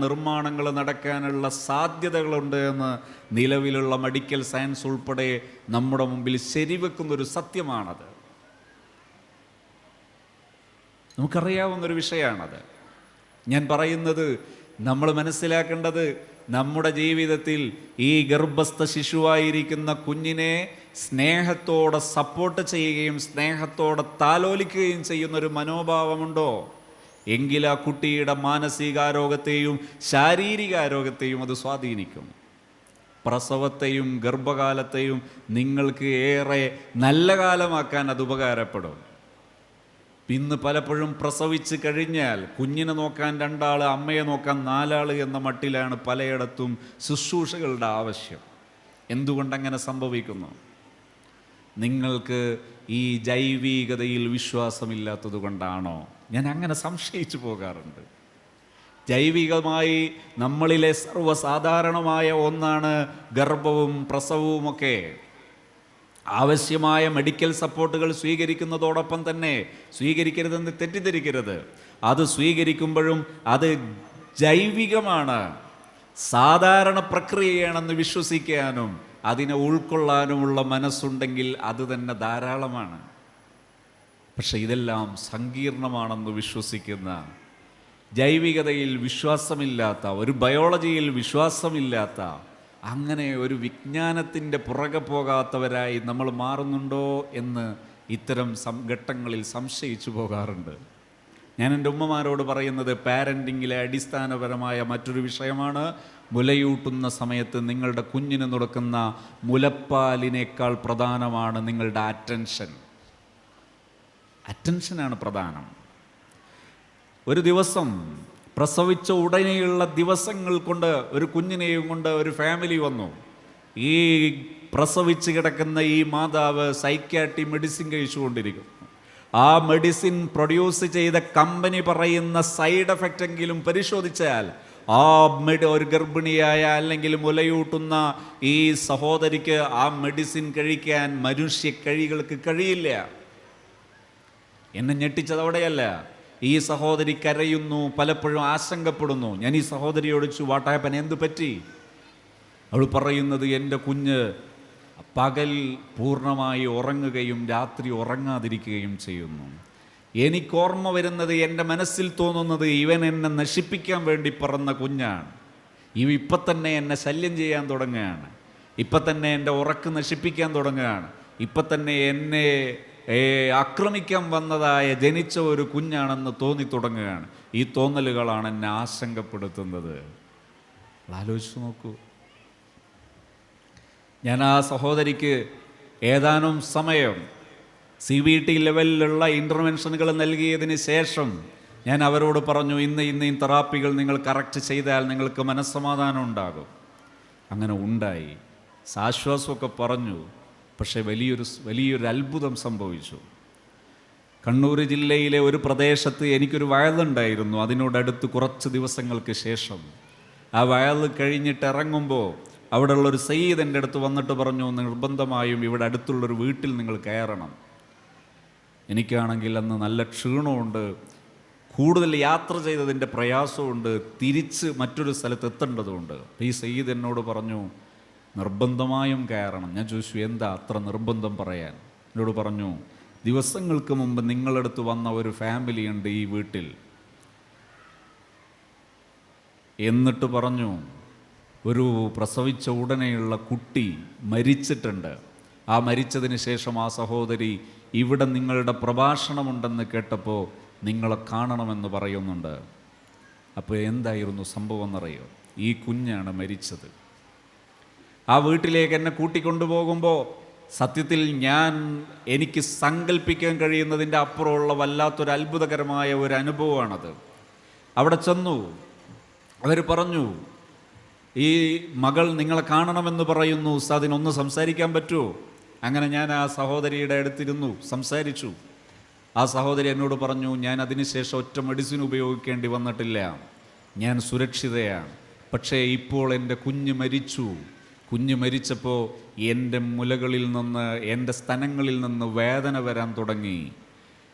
നിർമ്മാണങ്ങൾ നടക്കാനുള്ള സാധ്യതകളുണ്ട് എന്ന് നിലവിലുള്ള മെഡിക്കൽ സയൻസ് ഉൾപ്പെടെ നമ്മുടെ മുമ്പിൽ ശരിവെക്കുന്നൊരു സത്യമാണത്. നമുക്കറിയാവുന്നൊരു വിഷയമാണത്. ഞാൻ പറയുന്നത് നമ്മൾ മനസ്സിലാക്കേണ്ടത്, നമ്മുടെ ജീവിതത്തിൽ ഈ ഗർഭസ്ഥ ശിശുവായിരിക്കുന്ന കുഞ്ഞിനെ സ്നേഹത്തോടെ സപ്പോർട്ട് ചെയ്യുകയും സ്നേഹത്തോടെ താലോലിക്കുകയും ചെയ്യുന്നൊരു മനോഭാവമുണ്ടോ എങ്കിൽ ആ കുട്ടിയുടെ മാനസികാരോഗ്യത്തെയും ശാരീരികാരോഗ്യത്തെയും അത് സ്വാധീനിക്കും. പ്രസവത്തെയും ഗർഭകാലത്തെയും നിങ്ങൾക്ക് ഏറെ നല്ല കാലമാക്കാൻ അത് ഉപകാരപ്പെടും. ഇന്ന് പലപ്പോഴും പ്രസവിച്ച് കഴിഞ്ഞാൽ കുഞ്ഞിനെ നോക്കാൻ 2 ആൾ, അമ്മയെ നോക്കാൻ 4 ആൾ എന്ന മട്ടിലാണ് പലയിടത്തും ശുശ്രൂഷകളുടെ ആവശ്യം. എന്തുകൊണ്ടങ്ങനെ സംഭവിക്കുന്നു? നിങ്ങൾക്ക് ഈ ജൈവികതയിൽ വിശ്വാസമില്ലാത്തത് കൊണ്ടാണോ? ഞാൻ അങ്ങനെ സംശയിച്ചു പോകാറുണ്ട്. ജൈവികമായി നമ്മളിലെ സർവ്വസാധാരണമായ ഒന്നാണ് ഗർഭവും പ്രസവവുമൊക്കെ. ആവശ്യമായ മെഡിക്കൽ സപ്പോർട്ടുകൾ സ്വീകരിക്കുന്നതോടൊപ്പം തന്നെ, സ്വീകരിക്കരുതെന്ന് തെറ്റിദ്ധരിക്കരുത്, അത് സ്വീകരിക്കുമ്പോഴും അത് ജൈവികമാണ്, സാധാരണ പ്രക്രിയയാണെന്ന് വിശ്വസിക്കാനും അതിനെ ഉൾക്കൊള്ളാനുമുള്ള മനസ്സുണ്ടെങ്കിൽ അത് തന്നെ ധാരാളമാണ്. പക്ഷെ ഇതെല്ലാം സങ്കീർണമാണെന്ന് വിശ്വസിക്കുന്ന, ജൈവികതയിൽ വിശ്വാസമില്ലാത്ത, ഒരു ബയോളജിയിൽ വിശ്വാസമില്ലാത്ത, അങ്ങനെ ഒരു വിജ്ഞാനത്തിൻ്റെ പുറകെ പോകാത്തവരായി നമ്മൾ മാറുന്നുണ്ടോ എന്ന് ഇത്തരം ഘട്ടങ്ങളിൽ സംശയിച്ചു പോകാറുണ്ട്. ഞാൻ എൻ്റെ ഉമ്മമാരോട് പറയുന്നത്, പാരൻറ്റിങ്ങിലെ അടിസ്ഥാനപരമായ മറ്റൊരു വിഷയമാണ് മുലയൂട്ടുന്ന സമയത്ത് നിങ്ങളുടെ കുഞ്ഞിന് കൊടുക്കുന്ന മുലപ്പാലിനേക്കാൾ പ്രധാനമാണ് നിങ്ങളുടെ അറ്റൻഷനാണ് പ്രധാനം. ഒരു ദിവസം പ്രസവിച്ച ഉടനെയുള്ള ദിവസങ്ങൾ കൊണ്ട് ഒരു കുഞ്ഞിനെയും കൊണ്ട് ഒരു ഫാമിലി വന്നു. ഈ പ്രസവിച്ച് കിടക്കുന്ന ഈ മാതാവ് സൈക്യാട്രി മെഡിസിൻ കഴിച്ചുകൊണ്ടിരിക്കുന്നു. ആ മെഡിസിൻ പ്രൊഡ്യൂസ് ചെയ്ത കമ്പനി പറയുന്ന സൈഡ് എഫക്റ്റ് എങ്കിലും പരിശോധിച്ചാൽ ഒരു ഗർഭിണിയായ അല്ലെങ്കിൽ മുലയൂട്ടുന്ന ഈ സഹോദരിക്ക് ആ മെഡിസിൻ കഴിക്കാൻ മനുഷ്യ കഴികൾക്ക് കഴിയില്ല. എന്നെ ഞെട്ടിച്ചത് അവിടെയല്ല. ഈ സഹോദരി കരയുന്നു, പലപ്പോഴും ആശങ്കപ്പെടുന്നു. ഞാൻ ഈ സഹോദരിയോട് ചോദിച്ചു, വാട്ട് ഹാപ്പൻ, എന്ത് പറ്റി? അവൾ പറയുന്നത്, എൻ്റെ കുഞ്ഞ് പകൽ പൂർണ്ണമായി ഉറങ്ങുകയും രാത്രി ഉറങ്ങാതിരിക്കുകയും ചെയ്യുന്നു. എനിക്കോർമ്മ വരുന്നത്, എൻ്റെ മനസ്സിൽ തോന്നുന്നത്, ഇവൻ എന്നെ നശിപ്പിക്കാൻ വേണ്ടി പറന്ന കുഞ്ഞാണ്. ഇപ്പം തന്നെ എന്നെ ശല്യം ചെയ്യാൻ തുടങ്ങുകയാണ്, ഇപ്പം തന്നെ എൻ്റെ ഉറക്ക് നശിപ്പിക്കാൻ തുടങ്ങുകയാണ്, ഇപ്പം തന്നെ എന്നെ ആക്രമിക്കാൻ വന്നതായ ജനിച്ച ഒരു കുഞ്ഞാണെന്ന് തോന്നി തുടങ്ങുകയാണ്. ഈ തോന്നലുകളാണ് എന്നെ ആശങ്കപ്പെടുത്തുന്നത്. ആലോചിച്ച് നോക്കൂ. ഞാൻ ആ സഹോദരിക്ക് ഏതാനും സമയം CBT ലെവലിലുള്ള ഇൻ്റർവെൻഷനുകൾ നൽകിയതിന് ശേഷം ഞാൻ അവരോട് പറഞ്ഞു, ഇന്ന് തെറാപ്പികൾ നിങ്ങൾ കറക്റ്റ് ചെയ്താൽ നിങ്ങൾക്ക് മനസ്സമാധാനം ഉണ്ടാകും. അങ്ങനെ ഉണ്ടായി, ആശ്വാസമൊക്കെ പറഞ്ഞു. പക്ഷേ വലിയൊരു അത്ഭുതം സംഭവിച്ചു. കണ്ണൂർ ജില്ലയിലെ ഒരു പ്രദേശത്ത് എനിക്കൊരു വയലുണ്ടായിരുന്നു. അതിനോടടുത്ത് കുറച്ച് ദിവസങ്ങൾക്ക് ശേഷം ആ വയൽ കഴിഞ്ഞിട്ട് ഇറങ്ങുമ്പോൾ അവിടെയുള്ളൊരു സയ്യിദ് എൻ്റെ അടുത്ത് വന്നിട്ട് പറഞ്ഞു, നിർബന്ധമായും ഇവിടെ അടുത്തുള്ളൊരു വീട്ടിൽ നിങ്ങൾ കയറണം. എനിക്കാണെങ്കിൽ അന്ന് നല്ല ക്ഷീണമുണ്ട്, കൂടുതൽ യാത്ര ചെയ്തതിൻ്റെ പ്രയാസമുണ്ട്, തിരിച്ച് മറ്റൊരു സ്ഥലത്ത് എത്തേണ്ടതുണ്ട്. ഈ സയ്യിദ് എന്നോട് പറഞ്ഞു നിർബന്ധമായും കയറണം. ഞാൻ ചോദിച്ചു, എന്താ അത്ര നിർബന്ധം പറയാൻ? എന്നോട് പറഞ്ഞു, ദിവസങ്ങൾക്ക് മുമ്പ് നിങ്ങളടുത്ത് വന്ന ഒരു ഫാമിലി ഉണ്ട് ഈ വീട്ടിൽ. എന്നിട്ട് പറഞ്ഞു, ഒരു പ്രസവിച്ച ഉടനെയുള്ള കുട്ടി മരിച്ചിട്ടുണ്ട്. ആ മരിച്ചതിന് ശേഷം ആ സഹോദരി ഇവിടെ നിങ്ങളുടെ പ്രഭാഷണമുണ്ടെന്ന് കേട്ടപ്പോൾ നിങ്ങളെ കാണണമെന്ന് പറയുന്നുണ്ട്. അപ്പോൾ എന്തായിരുന്നു സംഭവം എന്നറിയോ? ഈ കുഞ്ഞാണ് മരിച്ചത്. ആ വീട്ടിലേക്ക് എന്നെ കൂട്ടിക്കൊണ്ടുപോകുമ്പോൾ സത്യത്തിൽ എനിക്ക് സങ്കല്പിക്കാൻ കഴിയുന്നതിൻ്റെ അപ്പുറമുള്ള വല്ലാത്തൊരു അത്ഭുതകരമായ ഒരു അനുഭവമാണത്. അവിടെ ചെന്നു, അവർ പറഞ്ഞു, ഈ മകൾ നിങ്ങളെ കാണണമെന്ന് പറയുന്നു, ഉസ്താദിനൊന്ന് സംസാരിക്കാൻ പറ്റുമോ? അങ്ങനെ ഞാൻ ആ സഹോദരിയുടെ അടുത്തിരുന്നു, സംസാരിച്ചു. ആ സഹോദരി എന്നോട് പറഞ്ഞു, ഞാൻ അതിനുശേഷം ഒറ്റ മെഡിസിൻ ഉപയോഗിക്കേണ്ടി വന്നിട്ടില്ല, ഞാൻ സുരക്ഷിതയാണ്. പക്ഷേ ഇപ്പോൾ എൻ്റെ കുഞ്ഞ് മരിച്ചു. കുഞ്ഞ് മരിച്ചപ്പോൾ എൻ്റെ മുലകളിൽ നിന്ന്, എൻ്റെ സ്തനങ്ങളിൽ നിന്ന് വേദന വരാൻ തുടങ്ങി.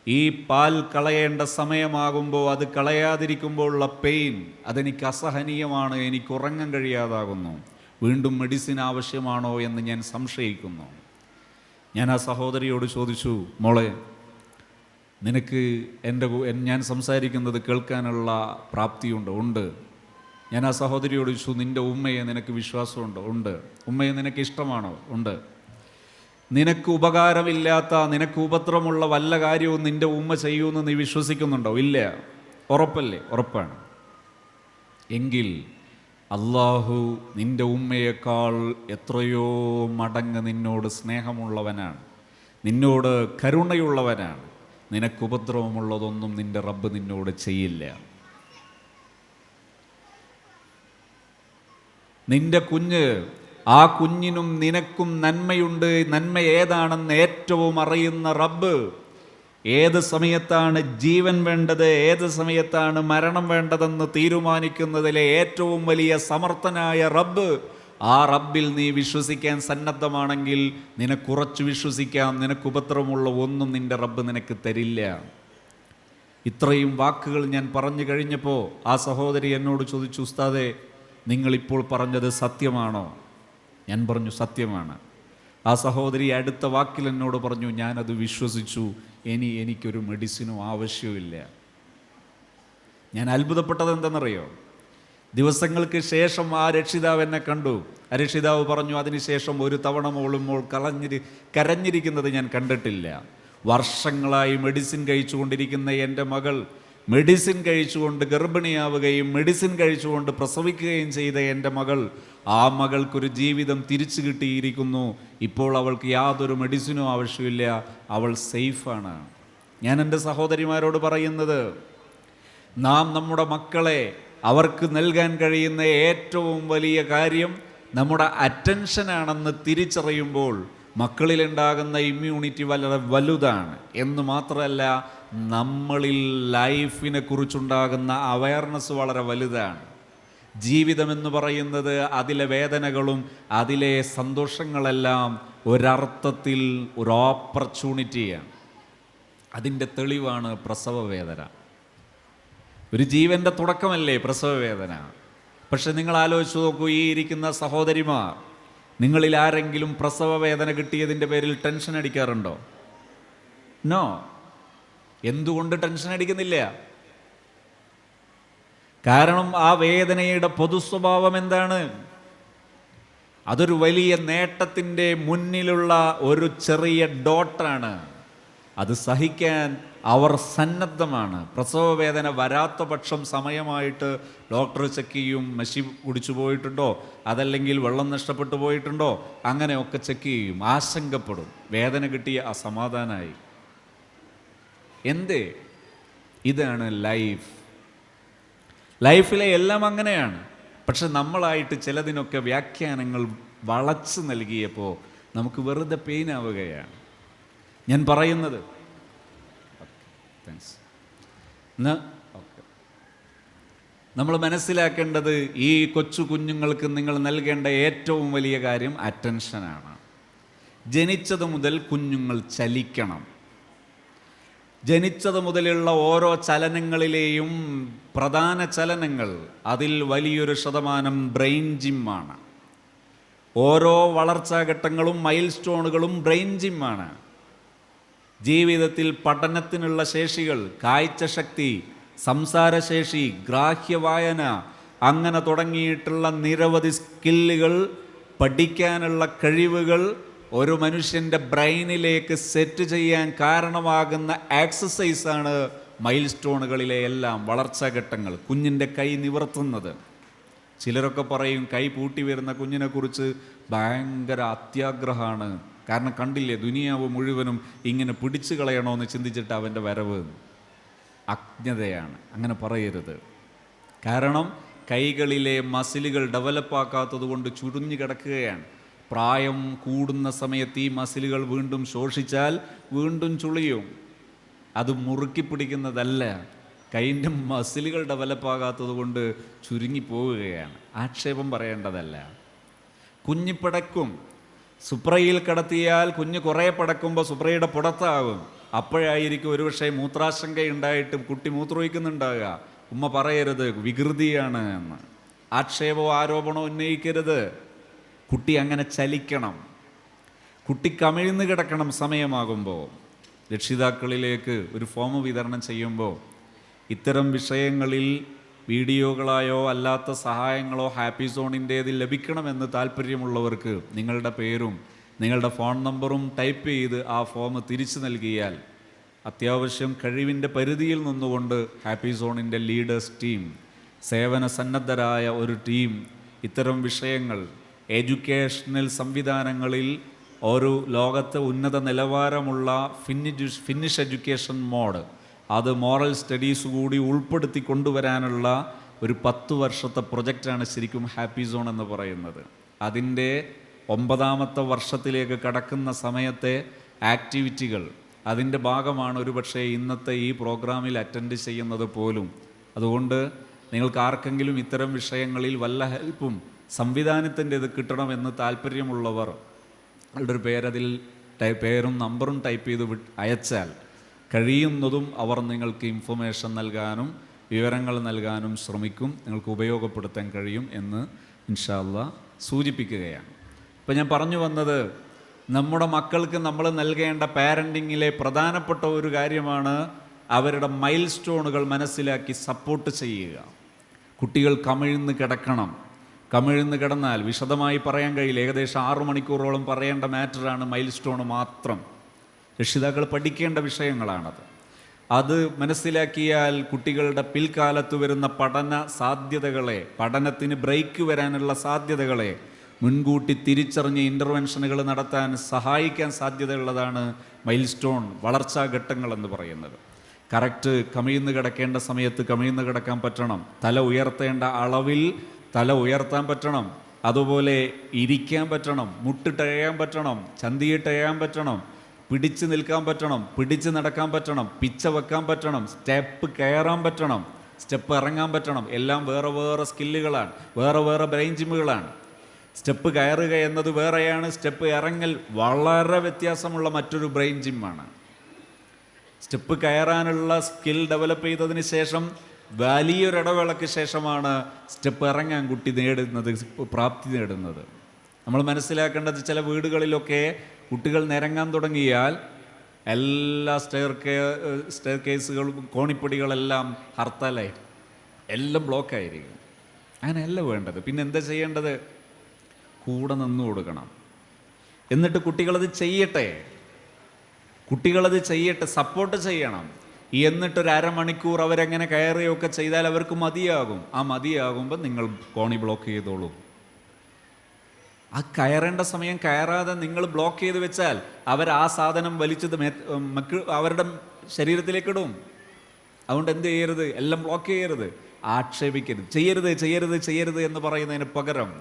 ഈ പാൽ കളയേണ്ട സമയമാകുമ്പോൾ അത് കളയാതിരിക്കുമ്പോഴുള്ള പെയിൻ അതെനിക്ക് അസഹനീയമാണ്. എനിക്ക് ഉറങ്ങാൻ കഴിയാതാകുന്നു. വീണ്ടും മെഡിസിൻ ആവശ്യമാണോ എന്ന് ഞാൻ സംശയിക്കുന്നു. ഞാൻ ആ സഹോദരിയോട് ചോദിച്ചു, മോളെ, നിനക്ക് ഞാൻ സംസാരിക്കുന്നത് കേൾക്കാനുള്ള പ്രാപ്തിയുണ്ടോ? ഉണ്ട്. ഞാൻ ആ സഹോദരിയോട് ചോദിച്ചു, നിൻ്റെ ഉമ്മയെ നിനക്ക് വിശ്വാസമുണ്ടോ? ഉണ്ട്. ഉമ്മയെ നിനക്ക് ഇഷ്ടമാണോ? ഉണ്ട്. നിനക്ക് ഉപകാരമില്ലാത്ത, നിനക്ക് ഉപദ്രവമുള്ള വല്ല കാര്യവും നിൻ്റെ ഉമ്മ ചെയ്യുമെന്ന് നീ വിശ്വസിക്കുന്നുണ്ടോ? ഇല്ല. ഉറപ്പല്ലേ? ഉറപ്പാണ്. എങ്കിൽ അള്ളാഹു നിൻ്റെ ഉമ്മയേക്കാൾ എത്രയോ മടങ്ങ് നിന്നോട് സ്നേഹമുള്ളവനാണ്, നിന്നോട് കരുണയുള്ളവനാണ്. നിനക്ക് ഉപദ്രവമുള്ളതൊന്നും നിൻ്റെ റബ്ബ് നിന്നോട് ചെയ്യില്ല. നിൻ്റെ കുഞ്ഞ്, ആ കുഞ്ഞിനും നിനക്കും നന്മയുണ്ട്. നന്മ ഏതാണെന്ന് ഏറ്റവും അറിയുന്ന റബ്ബ്, ഏത് സമയത്താണ് ജീവൻ വേണ്ടത്, ഏത് സമയത്താണ് മരണം വേണ്ടതെന്ന് തീരുമാനിക്കുന്നതിലെ ഏറ്റവും വലിയ സമർത്ഥനായ റബ്ബ്, ആ റബ്ബിൽ നീ വിശ്വസിക്കാൻ സന്നദ്ധമാണെങ്കിൽ നിനക്കുറച്ചു വിശ്വസിക്കാം, നിനക്ക് ഉപദ്രവമുള്ള ഒന്നും നിൻ്റെ റബ്ബ് നിനക്ക് തരില്ല. ഇത്രയും വാക്കുകൾ ഞാൻ പറഞ്ഞു കഴിഞ്ഞപ്പോൾ ആ സഹോദരി എന്നോട് ചോദിച്ചു, ഉസ്താദേ, നിങ്ങളിപ്പോൾ പറഞ്ഞത് സത്യമാണോ? ഞാൻ പറഞ്ഞു, സത്യമാണ്. ആ സഹോദരി അടുത്ത വാക്കിൽ എന്നോട് പറഞ്ഞു, ഞാനത് വിശ്വസിച്ചു, എനിക്കൊരു മെഡിസിനും ആവശ്യമില്ല. ഞാൻ അത്ഭുതപ്പെട്ടത് എന്തെന്നറിയോ? ദിവസങ്ങൾക്ക് ശേഷം ആ രക്ഷിതാവ് എന്നെ കണ്ടു. ആ രക്ഷിതാവ് പറഞ്ഞു, അതിനുശേഷം ഒരു തവണ മോൾ കരഞ്ഞിരിക്കുന്നത് ഞാൻ കണ്ടിട്ടില്ല. വർഷങ്ങളായി മെഡിസിൻ കഴിച്ചുകൊണ്ടിരിക്കുന്ന എൻ്റെ മകൾ മെഡിസിൻ കഴിച്ചുകൊണ്ട് ഗർഭിണിയാവുകയും മെഡിസിൻ കഴിച്ചുകൊണ്ട് പ്രസവിക്കുകയും ചെയ്ത എൻ്റെ മകൾ, ആ മകൾക്കൊരു ജീവിതം തിരിച്ചു കിട്ടിയിരിക്കുന്നു. ഇപ്പോൾ അവൾക്ക് യാതൊരു മെഡിസിനും ആവശ്യമില്ല, അവൾ സേഫാണ്. ഞാൻ എൻ്റെ സഹോദരിമാരോട് പറയുന്നത്, നാം നമ്മുടെ മക്കളെ അവർക്ക് നൽകാൻ കഴിയുന്ന ഏറ്റവും വലിയ കാര്യം നമ്മുടെ അറ്റൻഷനാണെന്ന് തിരിച്ചറിയുമ്പോൾ മക്കളിലുണ്ടാകുന്ന ഇമ്മ്യൂണിറ്റി വളരെ വലുതാണ്. എന്ന് മാത്രമല്ല, നമ്മളിൽ ലൈഫിനെ കുറിച്ചുണ്ടാകുന്ന അവയർനെസ് വളരെ വലുതാണ്. ജീവിതമെന്ന് പറയുന്നത് അതിലെ വേദനകളും അതിലെ സന്തോഷങ്ങളെല്ലാം ഒരർത്ഥത്തിൽ ഒരു ഓപ്പർച്യൂണിറ്റിയാണ്. അതിൻ്റെ തെളിവാണ് പ്രസവ വേദന. ഒരു ജീവൻ്റെ തുടക്കമല്ലേ പ്രസവ വേദന. പക്ഷെ നിങ്ങൾ ആലോചിച്ച് നോക്കൂ, ഈ ഇരിക്കുന്ന സഹോദരിമാർ, നിങ്ങളിൽ ആരെങ്കിലും പ്രസവ വേദന കിട്ടിയതിൻ്റെ പേരിൽ ടെൻഷൻ അടിക്കാറുണ്ടോ? നോ. എന്തുകൊണ്ട് ടെൻഷൻ അടിക്കുന്നില്ല? കാരണം ആ വേദനയുടെ പൊതു സ്വഭാവം എന്താണ്? അതൊരു വലിയ നേട്ടത്തിൻ്റെ മുന്നിലുള്ള ഒരു ചെറിയ ഡോട്ടാണ്. അത് സഹിക്കാൻ അവർ സന്നദ്ധമാണ്. പ്രസവ വേദന വരാത്ത പക്ഷം സമയമായിട്ട് ഡോക്ടർ ചെക്ക് ചെയ്യും, മഷി കുടിച്ചു പോയിട്ടുണ്ടോ, അതല്ലെങ്കിൽ വെള്ളം നഷ്ടപ്പെട്ടു പോയിട്ടുണ്ടോ, അങ്ങനെയൊക്കെ ചെക്ക് ചെയ്യും, ആശങ്കപ്പെടും. വേദന കിട്ടിയ അസമാധാനമായി. എന്തേ? ഇതാണ് ലൈഫ്. ലൈഫിലെ എല്ലാം അങ്ങനെയാണ്. പക്ഷെ നമ്മളായിട്ട് ചിലതിനൊക്കെ വ്യാഖ്യാനങ്ങൾ വളച്ച് നൽകിയപ്പോൾ നമുക്ക് വെറുതെ പെയിനാവുകയാണ്. ഞാൻ പറയുന്നത് നമ്മൾ മനസ്സിലാക്കേണ്ടത് ഈ കൊച്ചു കുഞ്ഞുങ്ങൾക്ക് നിങ്ങൾ നൽകേണ്ട ഏറ്റവും വലിയ കാര്യം അറ്റൻഷനാണ്. ജനിച്ചത് മുതൽ കുഞ്ഞുങ്ങൾ ചലിക്കണം. ജനിച്ചത് മുതലുള്ള ഓരോ ചലനങ്ങളിലെയും പ്രധാന ചലനങ്ങൾ, അതിൽ വലിയൊരു ശതമാനം ബ്രെയിൻ ജിമ്മാണ്. ഓരോ വളർച്ചാഘട്ടങ്ങളും മൈൽ സ്റ്റോണുകളും ബ്രെയിൻ ജിമ്മാണ്. ജീവിതത്തിൽ പഠനത്തിനുള്ള ശേഷികൾ, കാഴ്ചശക്തി, സംസാരശേഷി, ഗ്രാഹ്യവായന, അങ്ങനെ തുടങ്ങിയിട്ടുള്ള നിരവധി സ്കില്ലുകൾ, പഠിക്കാനുള്ള കഴിവുകൾ ഒരു മനുഷ്യൻ്റെ ബ്രെയിനിലേക്ക് സെറ്റ് ചെയ്യാൻ കാരണമാകുന്ന എക്സസൈസാണ് മൈൽ സ്റ്റോണുകളിലെ എല്ലാം വളർച്ചാഘട്ടങ്ങൾ. കുഞ്ഞിൻ്റെ കൈ നിവർത്തുന്നത്. ചിലരൊക്കെ പറയും കൈ പൂട്ടി വരുന്ന കുഞ്ഞിനെക്കുറിച്ച് ഭയങ്കര അത്യാഗ്രഹമാണ്, കാരണം കണ്ടില്ലേ ദുനിയാവ് മുഴുവനും ഇങ്ങനെ പിടിച്ചു കളയണമെന്ന് ചിന്തിച്ചിട്ട് അവൻ്റെ വരവ്. അജ്ഞതയാണ്, അങ്ങനെ പറയരുത്. കാരണം കൈകളിലെ മസിലുകൾ ഡെവലപ്പാക്കാത്തത് കൊണ്ട് ചുരുങ്ങി കിടക്കുകയാണ്. പ്രായം കൂടുന്ന സമയത്ത് ഈ മസിലുകൾ വീണ്ടും ശോഷിച്ചാൽ വീണ്ടും ചുളിയും. അത് മുറുക്കി പിടിക്കുന്നതല്ല, കൈൻ്റെ മസിലുകൾ ഡെവലപ്പാകാത്തത് കൊണ്ട് ചുരുങ്ങിപ്പോവുകയാണ്. ആക്ഷേപം പറയേണ്ടതല്ല. കുഞ്ഞ് പിടക്കും. സുപ്രയിൽ കിടത്തിയാൽ കുഞ്ഞ് കുറേ പിടക്കുമ്പോൾ സുപ്രയുടെ പുറത്താകും. അപ്പോഴായിരിക്കും ഒരുപക്ഷെ മൂത്രാശങ്കയുണ്ടായിട്ട് കുട്ടി മൂത്രമൊഴിക്കുന്നുണ്ടാകുക. ഉമ്മ പറയരുത് വികൃതിയാണ് എന്ന്. ആക്ഷേപമോ ആരോപണമോ ഉന്നയിക്കരുത്. കുട്ടി അങ്ങനെ ചലിക്കണം. കുട്ടി കമിഴ്ന്ന് കിടക്കണം. സമയമാകുമ്പോൾ രക്ഷിതാക്കളിലേക്ക് ഒരു ഫോം വിതരണം ചെയ്യുമ്പോൾ ഇത്തരം വിഷയങ്ങളിൽ വീഡിയോകളായോ അല്ലാത്ത സഹായങ്ങളോ ഹാപ്പി സോണിൻ്റേതിൽ ലഭിക്കണമെന്ന് താല്പര്യമുള്ളവർക്ക് നിങ്ങളുടെ പേരും നിങ്ങളുടെ ഫോൺ നമ്പറും ടൈപ്പ് ചെയ്ത് ആ ഫോം തിരിച്ചു നൽകിയാൽ അത്യാവശ്യം കഴിവിൻ്റെ പരിധിയിൽ നിന്നുകൊണ്ട് ഹാപ്പി സോണിൻ്റെ ലീഡേഴ്സ് ടീം, സേവന സന്നദ്ധരായ ഒരു ടീം ഇത്തരം വിഷയങ്ങൾ എഡ്യൂക്കേഷണൽ സംവിധാനങ്ങളിൽ ഒരു ലോകത്തെ ഉന്നത നിലവാരമുള്ള ഫിനിഷ് എഡ്യൂക്കേഷൻ മോഡ്, അത് മോറൽ സ്റ്റഡീസ് കൂടി ഉൾപ്പെടുത്തി കൊണ്ടുവരാനുള്ള ഒരു 10 വർഷത്തെ പ്രൊജക്റ്റാണ് ശരിക്കും ഹാപ്പി സോൺ എന്ന് പറയുന്നത്. അതിൻ്റെ 9ാമത്തെ വർഷത്തിലേക്ക് കടക്കുന്ന സമയത്തെ ആക്ടിവിറ്റികൾ, അതിൻ്റെ ഭാഗമാണ് ഒരുപക്ഷെ ഇന്നത്തെ ഈ പ്രോഗ്രാമിൽ അറ്റൻഡ് ചെയ്യുന്നത് പോലും. അതുകൊണ്ട് നിങ്ങൾക്ക് ആർക്കെങ്കിലും ഇത്തരം വിഷയങ്ങളിൽ വല്ല ഹെൽപ്പും സംവിധാനത്തിൻ്റെ ഇത് കിട്ടണമെന്ന് താല്പര്യമുള്ളവർ അവരുടെ പേരതിൽ പേരും നമ്പറും ടൈപ്പ് ചെയ്ത് അയച്ചാൽ കഴിയുന്നതും അവർ നിങ്ങൾക്ക് ഇൻഫർമേഷൻ നൽകാനും വിവരങ്ങൾ നൽകാനും ശ്രമിക്കും. നിങ്ങൾക്ക് ഉപയോഗപ്പെടുത്താൻ കഴിയും എന്ന് ഇൻഷാ അല്ലാഹ് സൂചിപ്പിക്കുകയാണ്. ഇപ്പം ഞാൻ പറഞ്ഞു വന്നത്, നമ്മുടെ മക്കൾക്ക് നമ്മൾ നൽകേണ്ട പാരൻറ്റിങ്ങിലെ പ്രധാനപ്പെട്ട ഒരു കാര്യമാണ് അവരുടെ മൈൽ സ്റ്റോണുകൾ മനസ്സിലാക്കി സപ്പോർട്ട് ചെയ്യുക. കുട്ടികൾ കമിഴ്ന്ന് കിടക്കണം. കമിഴ്ന്ന് കിടന്നാൽ വിശദമായി പറയാൻ കഴിയില്ല. ഏകദേശം 6 മണിക്കൂറോളം പറയേണ്ട മാറ്ററാണ് മൈൽ സ്റ്റോൺ മാത്രം. രക്ഷിതാക്കൾ പഠിക്കേണ്ട വിഷയങ്ങളാണത്. അത് മനസ്സിലാക്കിയാൽ കുട്ടികളുടെ പിൽക്കാലത്ത് വരുന്ന പഠന സാധ്യതകളെ, പഠനത്തിന് ബ്രേക്ക് വരാനുള്ള സാധ്യതകളെ മുൻകൂട്ടി തിരിച്ചറിഞ്ഞ് ഇൻ്റർവെൻഷനുകൾ നടത്താൻ സഹായിക്കാൻ സാധ്യതയുള്ളതാണ് മൈൽ സ്റ്റോൺ വളർച്ചാഘട്ടങ്ങളെന്ന് പറയുന്നത്. കറക്റ്റ് കമിഴ്ന്ന് കിടക്കേണ്ട സമയത്ത് കമിഴ്ന്ന് കിടക്കാൻ പറ്റണം. തല ഉയർത്തേണ്ട അളവിൽ തല ഉയർത്താൻ പറ്റണം. അതുപോലെ ഇരിക്കാൻ പറ്റണം, മുട്ടിട്ടഴയാൻ പറ്റണം, ചന്തിയിട്ടഴയാൻ പറ്റണം, പിടിച്ച് നിൽക്കാൻ പറ്റണം, പിടിച്ച് നടക്കാൻ പറ്റണം, പിച്ച വെക്കാൻ പറ്റണം, സ്റ്റെപ്പ് കയറാൻ പറ്റണം, സ്റ്റെപ്പ് ഇറങ്ങാൻ പറ്റണം. എല്ലാം വേറെ വേറെ സ്കില്ലുകളാണ്, വേറെ വേറെ ബ്രെയിൻ ജിമ്മുകളാണ്. സ്റ്റെപ്പ് കയറുക എന്നത് വേറെയാണ്, സ്റ്റെപ്പ് ഇറങ്ങൽ വളരെ വ്യത്യാസമുള്ള മറ്റൊരു ബ്രെയിൻ ജിമ്മാണ്. സ്റ്റെപ്പ് കയറാനുള്ള സ്കിൽ ഡെവലപ്പ് ചെയ്തതിന് ശേഷം വലിയൊരിടവേളയ്ക്ക് ശേഷമാണ് സ്റ്റെപ്പ് ഇറങ്ങാൻ കുട്ടി നേടുന്നത്, പ്രാപ്തി നേടുന്നത്. നമ്മൾ മനസ്സിലാക്കേണ്ടത്, ചില വീടുകളിലൊക്കെ കുട്ടികൾ നിരങ്ങാൻ തുടങ്ങിയാൽ എല്ലാ സ്റ്റെയർ കേസുകളും കോണിപ്പടികളെല്ലാം ഹർത്താലായി, എല്ലാം ബ്ലോക്കായിരിക്കും. അങ്ങനെയല്ല വേണ്ടത്. പിന്നെ എന്താ ചെയ്യേണ്ടത്? കൂടെ നിന്നു കൊടുക്കണം. എന്നിട്ട് കുട്ടികളത് ചെയ്യട്ടെ, സപ്പോർട്ട് ചെയ്യണം. എന്നിട്ടൊരു അരമണിക്കൂർ അവരെങ്ങനെ കയറുകയൊക്കെ ചെയ്താൽ അവർക്ക് മതിയാകും. ആ മതിയാകുമ്പോൾ നിങ്ങൾ കോണി ബ്ലോക്ക് ചെയ്തോളൂ. ആ കയറേണ്ട സമയം കയറാതെ നിങ്ങൾ ബ്ലോക്ക് ചെയ്ത് വെച്ചാൽ അവർ ആ സാധനം വലിച്ചത് അവരുടെ ശരീരത്തിലേക്കിടും. അതുകൊണ്ട് എന്ത് ചെയ്യരുത്? എല്ലാം ബ്ലോക്ക് ചെയ്യരുത്, ആക്ഷേപിക്കരുത്, ചെയ്യരുത് എന്ന് പറയുന്നതിന് പകരം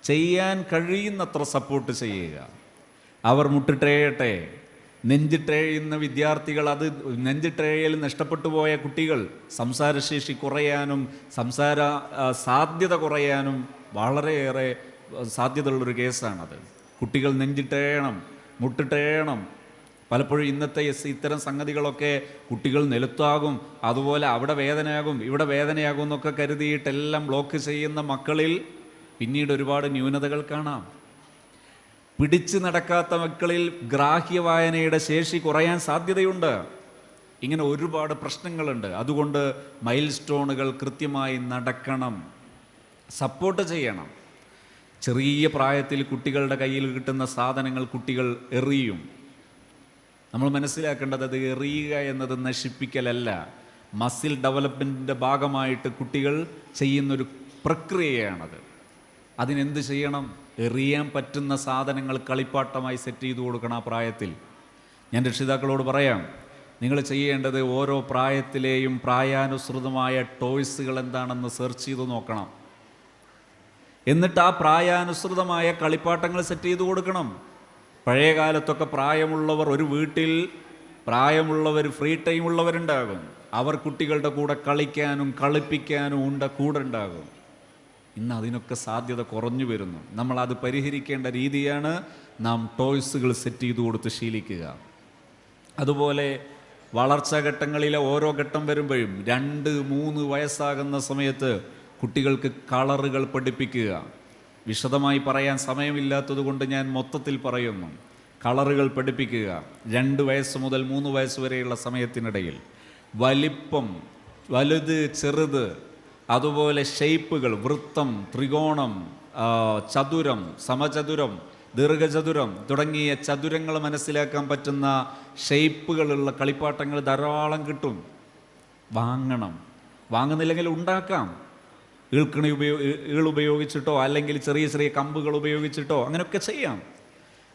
ചെയ്യാൻ കഴിയുന്നത്ര സപ്പോർട്ട് ചെയ്യുക. അവർ മുട്ടിട്ടേയട്ടെ, നെഞ്ചിട്ടേഴുന്ന വിദ്യാർത്ഥികൾ, അത് നെഞ്ചിട്ടേഴൽ നഷ്ടപ്പെട്ടു പോയ കുട്ടികൾ സംസാരശേഷി കുറയാനും സാധ്യത കുറയാനും വളരെയേറെ സാധ്യതയുള്ളൊരു കേസാണത്. കുട്ടികൾ നെഞ്ചിട്ടേഴണം, മുട്ടിട്ടേഴണം. പലപ്പോഴും ഇന്നത്തെ ഇത്തരം സംഗതികളൊക്കെ കുട്ടികൾ നിലത്താകും, അതുപോലെ അവിടെ വേദനയാകും, ഇവിടെ വേദനയാകും എന്നൊക്കെ കരുതിയിട്ടെല്ലാം ബ്ലോക്ക് ചെയ്യുന്ന മക്കളിൽ പിന്നീട് ഒരുപാട് ന്യൂനതകൾ കാണാം. പിടിച്ചു നടക്കാത്ത മക്കളിൽ ഗ്രാഹ്യവായനയുടെ ശേഷി കുറയാൻ സാധ്യതയുണ്ട്. ഇങ്ങനെ ഒരുപാട് പ്രശ്നങ്ങളുണ്ട്. അതുകൊണ്ട് മൈൽ സ്റ്റോണുകൾ കൃത്യമായി നടക്കണം, സപ്പോർട്ട് ചെയ്യണം. ചെറിയ പ്രായത്തിൽ കുട്ടികളുടെ കയ്യിൽ കിട്ടുന്ന സാധനങ്ങൾ കുട്ടികൾ എറിയും. നമ്മൾ മനസ്സിലാക്കേണ്ടത് അത് എറിയുക എന്നത് നശിപ്പിക്കലല്ല, മസിൽ ഡെവലപ്മെൻറ്റിൻ്റെ ഭാഗമായിട്ട് കുട്ടികൾ ചെയ്യുന്നൊരു പ്രക്രിയയാണത്. അതിനെന്ത് ചെയ്യണം? എറിയാൻ പറ്റുന്ന സാധനങ്ങൾ കളിപ്പാട്ടമായി സെറ്റ് ചെയ്ത് കൊടുക്കണം ആ പ്രായത്തിൽ. ഞാൻ രക്ഷിതാക്കളോട് പറയാം, നിങ്ങൾ ചെയ്യേണ്ടത് ഓരോ പ്രായത്തിലെയും പ്രായാനുസൃതമായ ടോയ്സുകൾ എന്താണെന്ന് സെർച്ച് ചെയ്ത് നോക്കണം. എന്നിട്ട് ആ പ്രായാനുസൃതമായ കളിപ്പാട്ടങ്ങൾ സെറ്റ് ചെയ്ത് കൊടുക്കണം. പഴയ കാലത്തൊക്കെ പ്രായമുള്ളവർ, ഒരു വീട്ടിൽ പ്രായമുള്ളവർ, ഫ്രീ ടൈം ഉള്ളവരുണ്ടാകും. അവർ കുട്ടികളുടെ കൂടെ കളിക്കാനും കളിപ്പിക്കാനും കൂടെ ഉണ്ടാകും. ഇന്ന് അതിനൊക്കെ സാധ്യത കുറഞ്ഞു വരുന്നു. നമ്മളത് പരിഹരിക്കേണ്ട രീതിയാണ് നാം ടോയ്സുകൾ സെറ്റ് ചെയ്ത് കൊടുത്ത് ശീലിക്കുക. അതുപോലെ വളർച്ചാഘട്ടങ്ങളിലെ ഓരോ ഘട്ടം വരുമ്പോഴും 2-3 വയസ്സാകുന്ന സമയത്ത് കുട്ടികൾക്ക് കളറുകൾ പഠിപ്പിക്കുക. വിശദമായി പറയാൻ സമയമില്ലാത്തത് കൊണ്ട് ഞാൻ മൊത്തത്തിൽ പറയുന്നു. കളറുകൾ പഠിപ്പിക്കുക. 2 വയസ്സ് മുതൽ 3 വയസ്സ് വരെയുള്ള സമയത്തിനിടയിൽ വലിപ്പം, വലുത്, ചെറുത്, അതുപോലെ ഷേപ്പുകൾ, വൃത്തം, ത്രികോണം, ചതുരം, സമചതുരം, ദീർഘചതുരം തുടങ്ങിയ ചതുരങ്ങൾ മനസ്സിലാക്കാൻ പറ്റുന്ന ഷേപ്പുകളുള്ള കളിപ്പാട്ടങ്ങൾ ധാരാളം കിട്ടും. വാങ്ങണം. വാങ്ങുന്നില്ലെങ്കിൽ ഉണ്ടാക്കാം. ഈൾ ഉപയോഗിച്ചിട്ടോ അല്ലെങ്കിൽ ചെറിയ ചെറിയ കമ്പുകൾ ഉപയോഗിച്ചിട്ടോ അങ്ങനെയൊക്കെ ചെയ്യാം.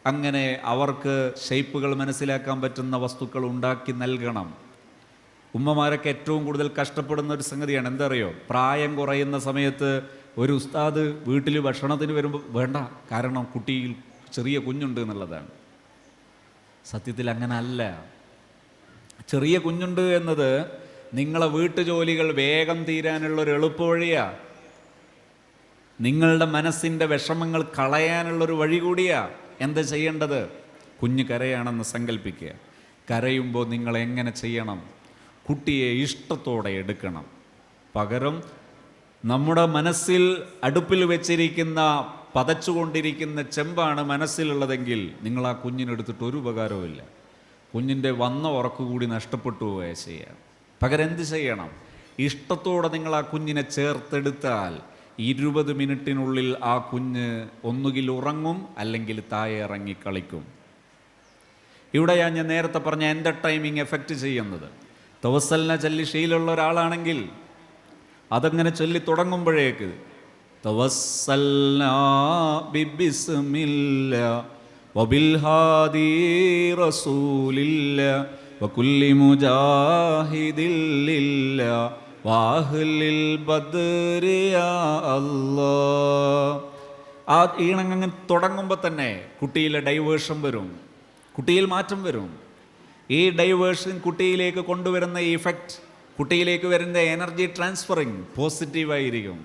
അങ്ങനെ അവർക്ക് ഷേപ്പുകൾ മനസ്സിലാക്കാൻ പറ്റുന്ന വസ്തുക്കൾ ഉണ്ടാക്കി നൽകണം. ഉമ്മമാരൊക്കെ ഏറ്റവും കൂടുതൽ കഷ്ടപ്പെടുന്ന ഒരു സംഗതിയാണ്, എന്താ അറിയോ? പ്രായം കുറയുന്ന സമയത്ത് ഒരു ഉസ്താദ് വീട്ടിൽ ഭക്ഷണത്തിന് വരുമ്പോൾ വേണ്ട, കാരണം കുട്ടിയിൽ ചെറിയ കുഞ്ഞുണ്ട് എന്നുള്ളതാണ്. സത്യത്തിൽ അങ്ങനെ അല്ല. ചെറിയ കുഞ്ഞുണ്ട് എന്നത് നിങ്ങളെ വീട്ടുജോലികൾ വേഗം തീരാനുള്ളൊരു എളുപ്പവഴിയാണ്. നിങ്ങളുടെ മനസ്സിൻ്റെ വിഷമങ്ങൾ കളയാനുള്ളൊരു വഴി കൂടിയാ. എന്താ ചെയ്യേണ്ടത്? കുഞ്ഞ് കരയാണെന്ന് സങ്കല്പിക്കുക. കരയുമ്പോൾ നിങ്ങൾ എങ്ങനെ ചെയ്യണം? കുട്ടിയെ ഇഷ്ടത്തോടെ എടുക്കണം. പകരം നമ്മുടെ മനസ്സിൽ അടുപ്പിൽ വെച്ചിരിക്കുന്ന പതച്ചുകൊണ്ടിരിക്കുന്ന ചെമ്പാണ് മനസ്സിലുള്ളതെങ്കിൽ നിങ്ങൾ ആ കുഞ്ഞിനെടുത്തിട്ട് ഒരു ഉപകാരവുമില്ല. കുഞ്ഞിൻ്റെ വന്ന ഉറക്കുകൂടി നഷ്ടപ്പെട്ടു പോവുക ചെയ്യുക. പകരം എന്ത് ചെയ്യണം? ഇഷ്ടത്തോടെ നിങ്ങൾ ആ കുഞ്ഞിനെ ചേർത്തെടുത്താൽ 20 മിനിറ്റിനുള്ളിൽ ആ കുഞ്ഞ് ഒന്നുകിൽ ഉറങ്ങും അല്ലെങ്കിൽ താഴെ ഇറങ്ങി കളിക്കും. ഇവിടെയാണ് ഞാൻ നേരത്തെ പറഞ്ഞ എൻ്റെ ടൈമിങ് എഫക്റ്റ് ചെയ്യുന്നത്. തവസ്സലിന ചൊല്ലി ശീലമുള്ള ഒരാളാണെങ്കിൽ അതങ്ങനെ ചൊല്ലി തുടങ്ങുമ്പോഴേക്ക് തവസ്സൽനാ ബിബിസ്മില്ലാ വബിൽഹാദി റസൂലില്ലാ വകുല്ലി മുജാഹിദില്ലാ വാഹ്ലിൽ ബദ്രി യാ അല്ലാഹ്. ആ ഈണങ്ങനെ തുടങ്ങുമ്പോൾ തന്നെ കുട്ടിയിലെ ഡൈവേർഷൻ വരും, കുട്ടിയിൽ മാറ്റം വരും. ഈ ഡൈവേർഷൻ കുട്ടിയിലേക്ക് കൊണ്ടുവരുന്ന ഇഫക്റ്റ്, കുട്ടിയിലേക്ക് വരുന്ന എനർജി ട്രാൻസ്ഫറിങ് പോസിറ്റീവായിരിക്കും.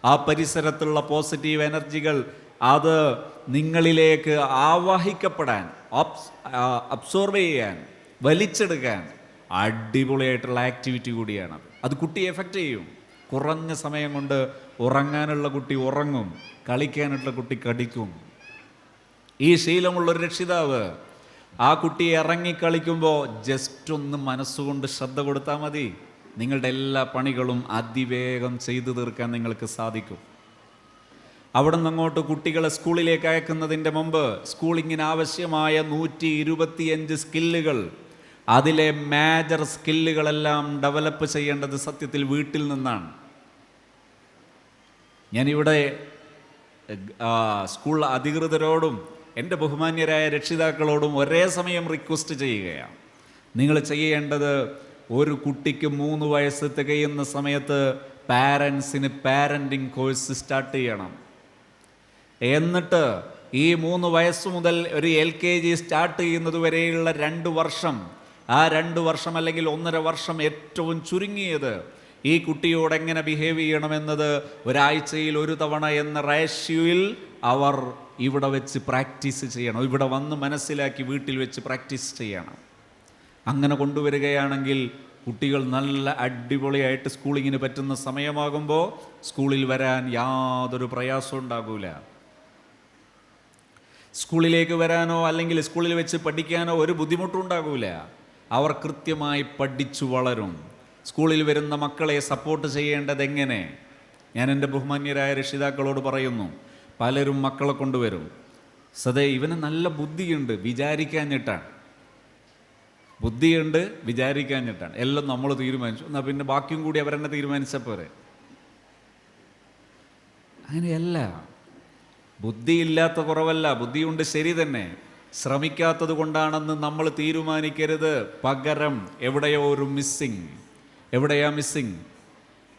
ആ പരിസരത്തുള്ള പോസിറ്റീവ് എനർജികൾ അത് നിങ്ങളിലേക്ക് ആവാഹിക്കപ്പെടാൻ, അബ്സോർബ് ചെയ്യാൻ, വലിച്ചെടുക്കാൻ അടിപൊളിയായിട്ടുള്ള ആക്ടിവിറ്റി കൂടിയാണത്. അത് കുട്ടിയെ എഫക്റ്റ് ചെയ്യും. കുറഞ്ഞ സമയം കൊണ്ട് ഉറങ്ങാനുള്ള കുട്ടി ഉറങ്ങും, കളിക്കാനുള്ള കുട്ടി കളിക്കും. ഈ ശീലമുള്ളൊരു രക്ഷിതാവ് ആ കുട്ടി ഇറങ്ങിക്കളിക്കുമ്പോൾ ജസ്റ്റ് ഒന്ന് മനസ്സുകൊണ്ട് ശ്രദ്ധ കൊടുത്താൽ മതി. നിങ്ങളുടെ എല്ലാ പണികളും അതിവേഗം ചെയ്തു തീർക്കാൻ നിങ്ങൾക്ക് സാധിക്കും. അവിടെ നിന്ന് അങ്ങോട്ട് കുട്ടികളെ സ്കൂളിലേക്ക് അയക്കുന്നതിൻ്റെ മുമ്പ് സ്കൂളിങ്ങിന് ആവശ്യമായ 125 സ്കില്ലുകൾ, അതിലെ മേജർ സ്കില്ലുകളെല്ലാം ഡെവലപ്പ് ചെയ്യേണ്ടത് സത്യത്തിൽ വീട്ടിൽ നിന്നാണ്. ഞാനിവിടെ സ്കൂൾ അധികൃതരോടും എൻ്റെ ബഹുമാന്യരായ രക്ഷിതാക്കളോടും ഒരേ സമയം റിക്വസ്റ്റ് ചെയ്യുകയാണ്. നിങ്ങൾ ചെയ്യേണ്ടത്, ഒരു കുട്ടിക്ക് 3 വയസ്സ് തികയുന്ന സമയത്ത് പാരൻസിന് പാരൻറ്റിങ് കോഴ്സ് സ്റ്റാർട്ട് ചെയ്യണം. എന്നിട്ട് ഈ 3 വയസ്സ് മുതൽ ഒരു LKG സ്റ്റാർട്ട് ചെയ്യുന്നത് വരെയുള്ള 2 വർഷം, ആ 2 വർഷം അല്ലെങ്കിൽ 1.5 വർഷം ഏറ്റവും ചുരുങ്ങിയത് ഈ കുട്ടിയോട് എങ്ങനെ ബിഹേവ് ചെയ്യണമെന്നത് ഒരാഴ്ചയിൽ 1 തവണ എന്ന റേഷ്യോയിൽ അവർ ഇവിടെ വെച്ച് പ്രാക്ടീസ് ചെയ്യണം. ഇവിടെ വന്ന് മനസ്സിലാക്കി വീട്ടിൽ വെച്ച് പ്രാക്ടീസ് ചെയ്യണം. അങ്ങനെ കൊണ്ടുവരികയാണെങ്കിൽ കുട്ടികൾ നല്ല അടിപൊളിയായിട്ട് സ്കൂളിങ്ങിന് പറ്റുന്ന സമയമാകുമ്പോൾ സ്കൂളിൽ വരാൻ യാതൊരു പ്രയാസവും ഉണ്ടാകില്ല. സ്കൂളിലേക്ക് വരാനോ അല്ലെങ്കിൽ സ്കൂളിൽ വെച്ച് പഠിക്കാനോ ഒരു ബുദ്ധിമുട്ടും ഉണ്ടാകില്ല. അവർ കൃത്യമായി പഠിച്ചു വളരും. സ്കൂളിൽ വരുന്ന മക്കളെ സപ്പോർട്ട് ചെയ്യേണ്ടത് എങ്ങനെ? ഞാൻ എൻ്റെ ബഹുമാന്യരായ രക്ഷിതാക്കളോട് പറയുന്നു, പലരും മക്കളെ കൊണ്ടുവരും, സദേ ഇവന് നല്ല ബുദ്ധിയുണ്ട്, വിചാരിക്കാഞ്ഞിട്ടാണ്. ബുദ്ധിയുണ്ട്, വിചാരിക്കാഞ്ഞിട്ടാണ്. എല്ലാം നമ്മൾ തീരുമാനിച്ചു, എന്നാൽ പിന്നെ ബാക്കിയും കൂടി അവരെന്നെ തീരുമാനിച്ച പോരെ. അങ്ങനെയല്ല. ബുദ്ധിയില്ലാത്ത കുറവല്ല, ബുദ്ധിയുണ്ട്, ശരി തന്നെ. ശ്രമിക്കാത്തത് കൊണ്ടാണെന്ന് നമ്മൾ തീരുമാനിക്കരുത്. പകരം എവിടെയോ ഒരു മിസ്സിങ്. എവിടെയാ മിസ്സിങ്?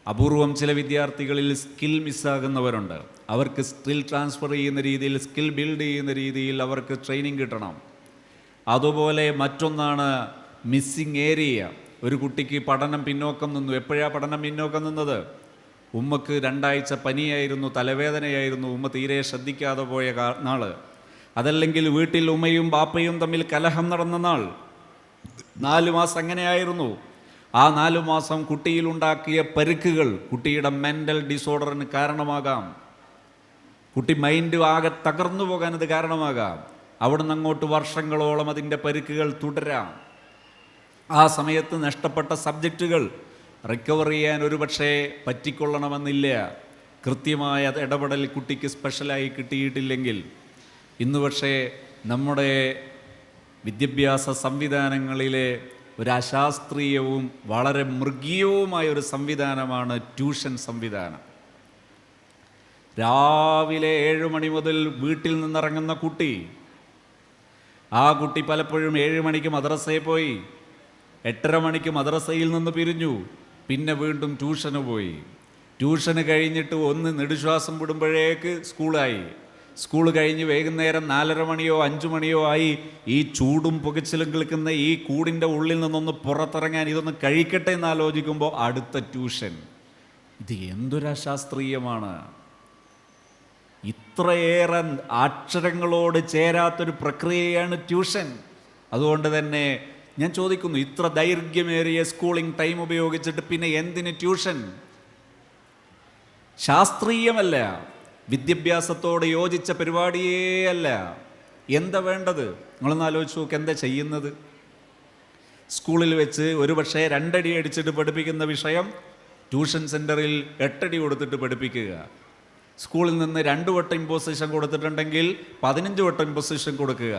അപൂർവം ചില വിദ്യാർത്ഥികളിൽ സ്കിൽ മിസ്സാകുന്നവരുണ്ട്. അവർക്ക് സ്കിൽ ട്രാൻസ്ഫർ ചെയ്യുന്ന രീതിയിൽ, സ്കിൽ ബിൽഡ് ചെയ്യുന്ന രീതിയിൽ അവർക്ക് ട്രെയിനിങ് കിട്ടണം. അതുപോലെ മറ്റൊന്നാണ് മിസ്സിങ് ഏരിയ. ഒരു കുട്ടിക്ക് പഠനം പിന്നോക്കം നിന്നു. എപ്പോഴാണ് പഠനം പിന്നോക്കം നിന്നത്? ഉമ്മക്ക് 2 ആഴ്ച പനിയായിരുന്നു, തലവേദനയായിരുന്നു, ഉമ്മ തീരെ ശ്രദ്ധിക്കാതെ പോയ നാൾ. അതല്ലെങ്കിൽ വീട്ടിൽ ഉമ്മയും ബാപ്പയും തമ്മിൽ കലഹം നടന്ന നാൾ. 4 മാസം അങ്ങനെയായിരുന്നു. ആ 4 മാസം കുട്ടിയിലുണ്ടാക്കിയ പരുക്കുകൾ കുട്ടിയുടെ മെൻ്റൽ ഡിസോർഡറിന് കാരണമാകാം. കുട്ടി മൈൻഡ് ആകെ തകർന്നു പോകാൻ അത് കാരണമാകാം. അവിടുന്ന് അങ്ങോട്ട് വർഷങ്ങളോളം അതിൻ്റെ പരുക്കുകൾ തുടരാം. ആ സമയത്ത് നഷ്ടപ്പെട്ട സബ്ജക്റ്റുകൾ റിക്കവർ ചെയ്യാൻ ഒരു പക്ഷേ പറ്റിക്കൊള്ളണമെന്നില്ല. കൃത്യമായ ഇടപെടൽ കുട്ടിക്ക് സ്പെഷ്യലായി കിട്ടിയിട്ടില്ലെങ്കിൽ ഇന്ന് പക്ഷേ നമ്മുടെ വിദ്യാഭ്യാസ സംവിധാനങ്ങളിലെ ഒരു അശാസ്ത്രീയവും വളരെ മൃഗീയവുമായ ഒരു സംവിധാനമാണ് ട്യൂഷൻ സംവിധാനം. രാവിലെ 7 മണി മുതൽ വീട്ടിൽ നിന്നിറങ്ങുന്ന കുട്ടി, ആ കുട്ടി പലപ്പോഴും 7 മണിക്ക് മദ്രസയിൽ പോയി, 8:30 മണിക്ക് മദ്രസയിൽ നിന്ന് പിരിഞ്ഞു, പിന്നെ വീണ്ടും ട്യൂഷന് പോയി. ട്യൂഷന് കഴിഞ്ഞിട്ട് ഒന്ന് നെടുശ്വാസം വിടുമ്പോഴേക്ക് സ്കൂളായി. സ്കൂൾ കഴിഞ്ഞ് വൈകുന്നേരം 4:30 മണിയോ 5 മണിയോ ആയി. ഈ ചൂടും പുകച്ചിലും കേൾക്കുന്ന ഈ കൂടിൻ്റെ ഉള്ളിൽ നിന്നൊന്ന് പുറത്തിറങ്ങാൻ ഇതൊന്ന് കഴിക്കട്ടെ എന്ന് ആലോചിക്കുമ്പോൾ അടുത്ത ട്യൂഷൻ. ഇത് എന്തൊരശാസ്ത്രീയമാണ്! ഇത്രയേറെ അക്ഷരങ്ങളോട് ചേരാത്തൊരു പ്രക്രിയയാണ് ട്യൂഷൻ. അതുകൊണ്ട് തന്നെ ഞാൻ ചോദിക്കുന്നു, ഇത്ര ദൈർഘ്യമേറിയ സ്കൂളിംഗ് ടൈം ഉപയോഗിച്ചിട്ട് പിന്നെ എന്തിന് ട്യൂഷൻ? ശാസ്ത്രീയമല്ല, വിദ്യാഭ്യാസത്തോട് യോജിച്ച പരിപാടിയേ അല്ല. എന്താ വേണ്ടത്? നിങ്ങളൊന്ന് ആലോചിച്ച് നോക്ക്, എന്താ ചെയ്യുന്നത്? സ്കൂളിൽ വെച്ച് ഒരുപക്ഷെ 2 അടി അടിച്ചിട്ട് പഠിപ്പിക്കുന്ന വിഷയം ട്യൂഷൻ സെൻറ്ററിൽ 8 അടി കൊടുത്തിട്ട് പഠിപ്പിക്കുക. സ്കൂളിൽ നിന്ന് 2 വട്ടം ഇമ്പോസിഷൻ കൊടുത്തിട്ടുണ്ടെങ്കിൽ 15 വട്ടം ഇമ്പോസിഷൻ കൊടുക്കുക.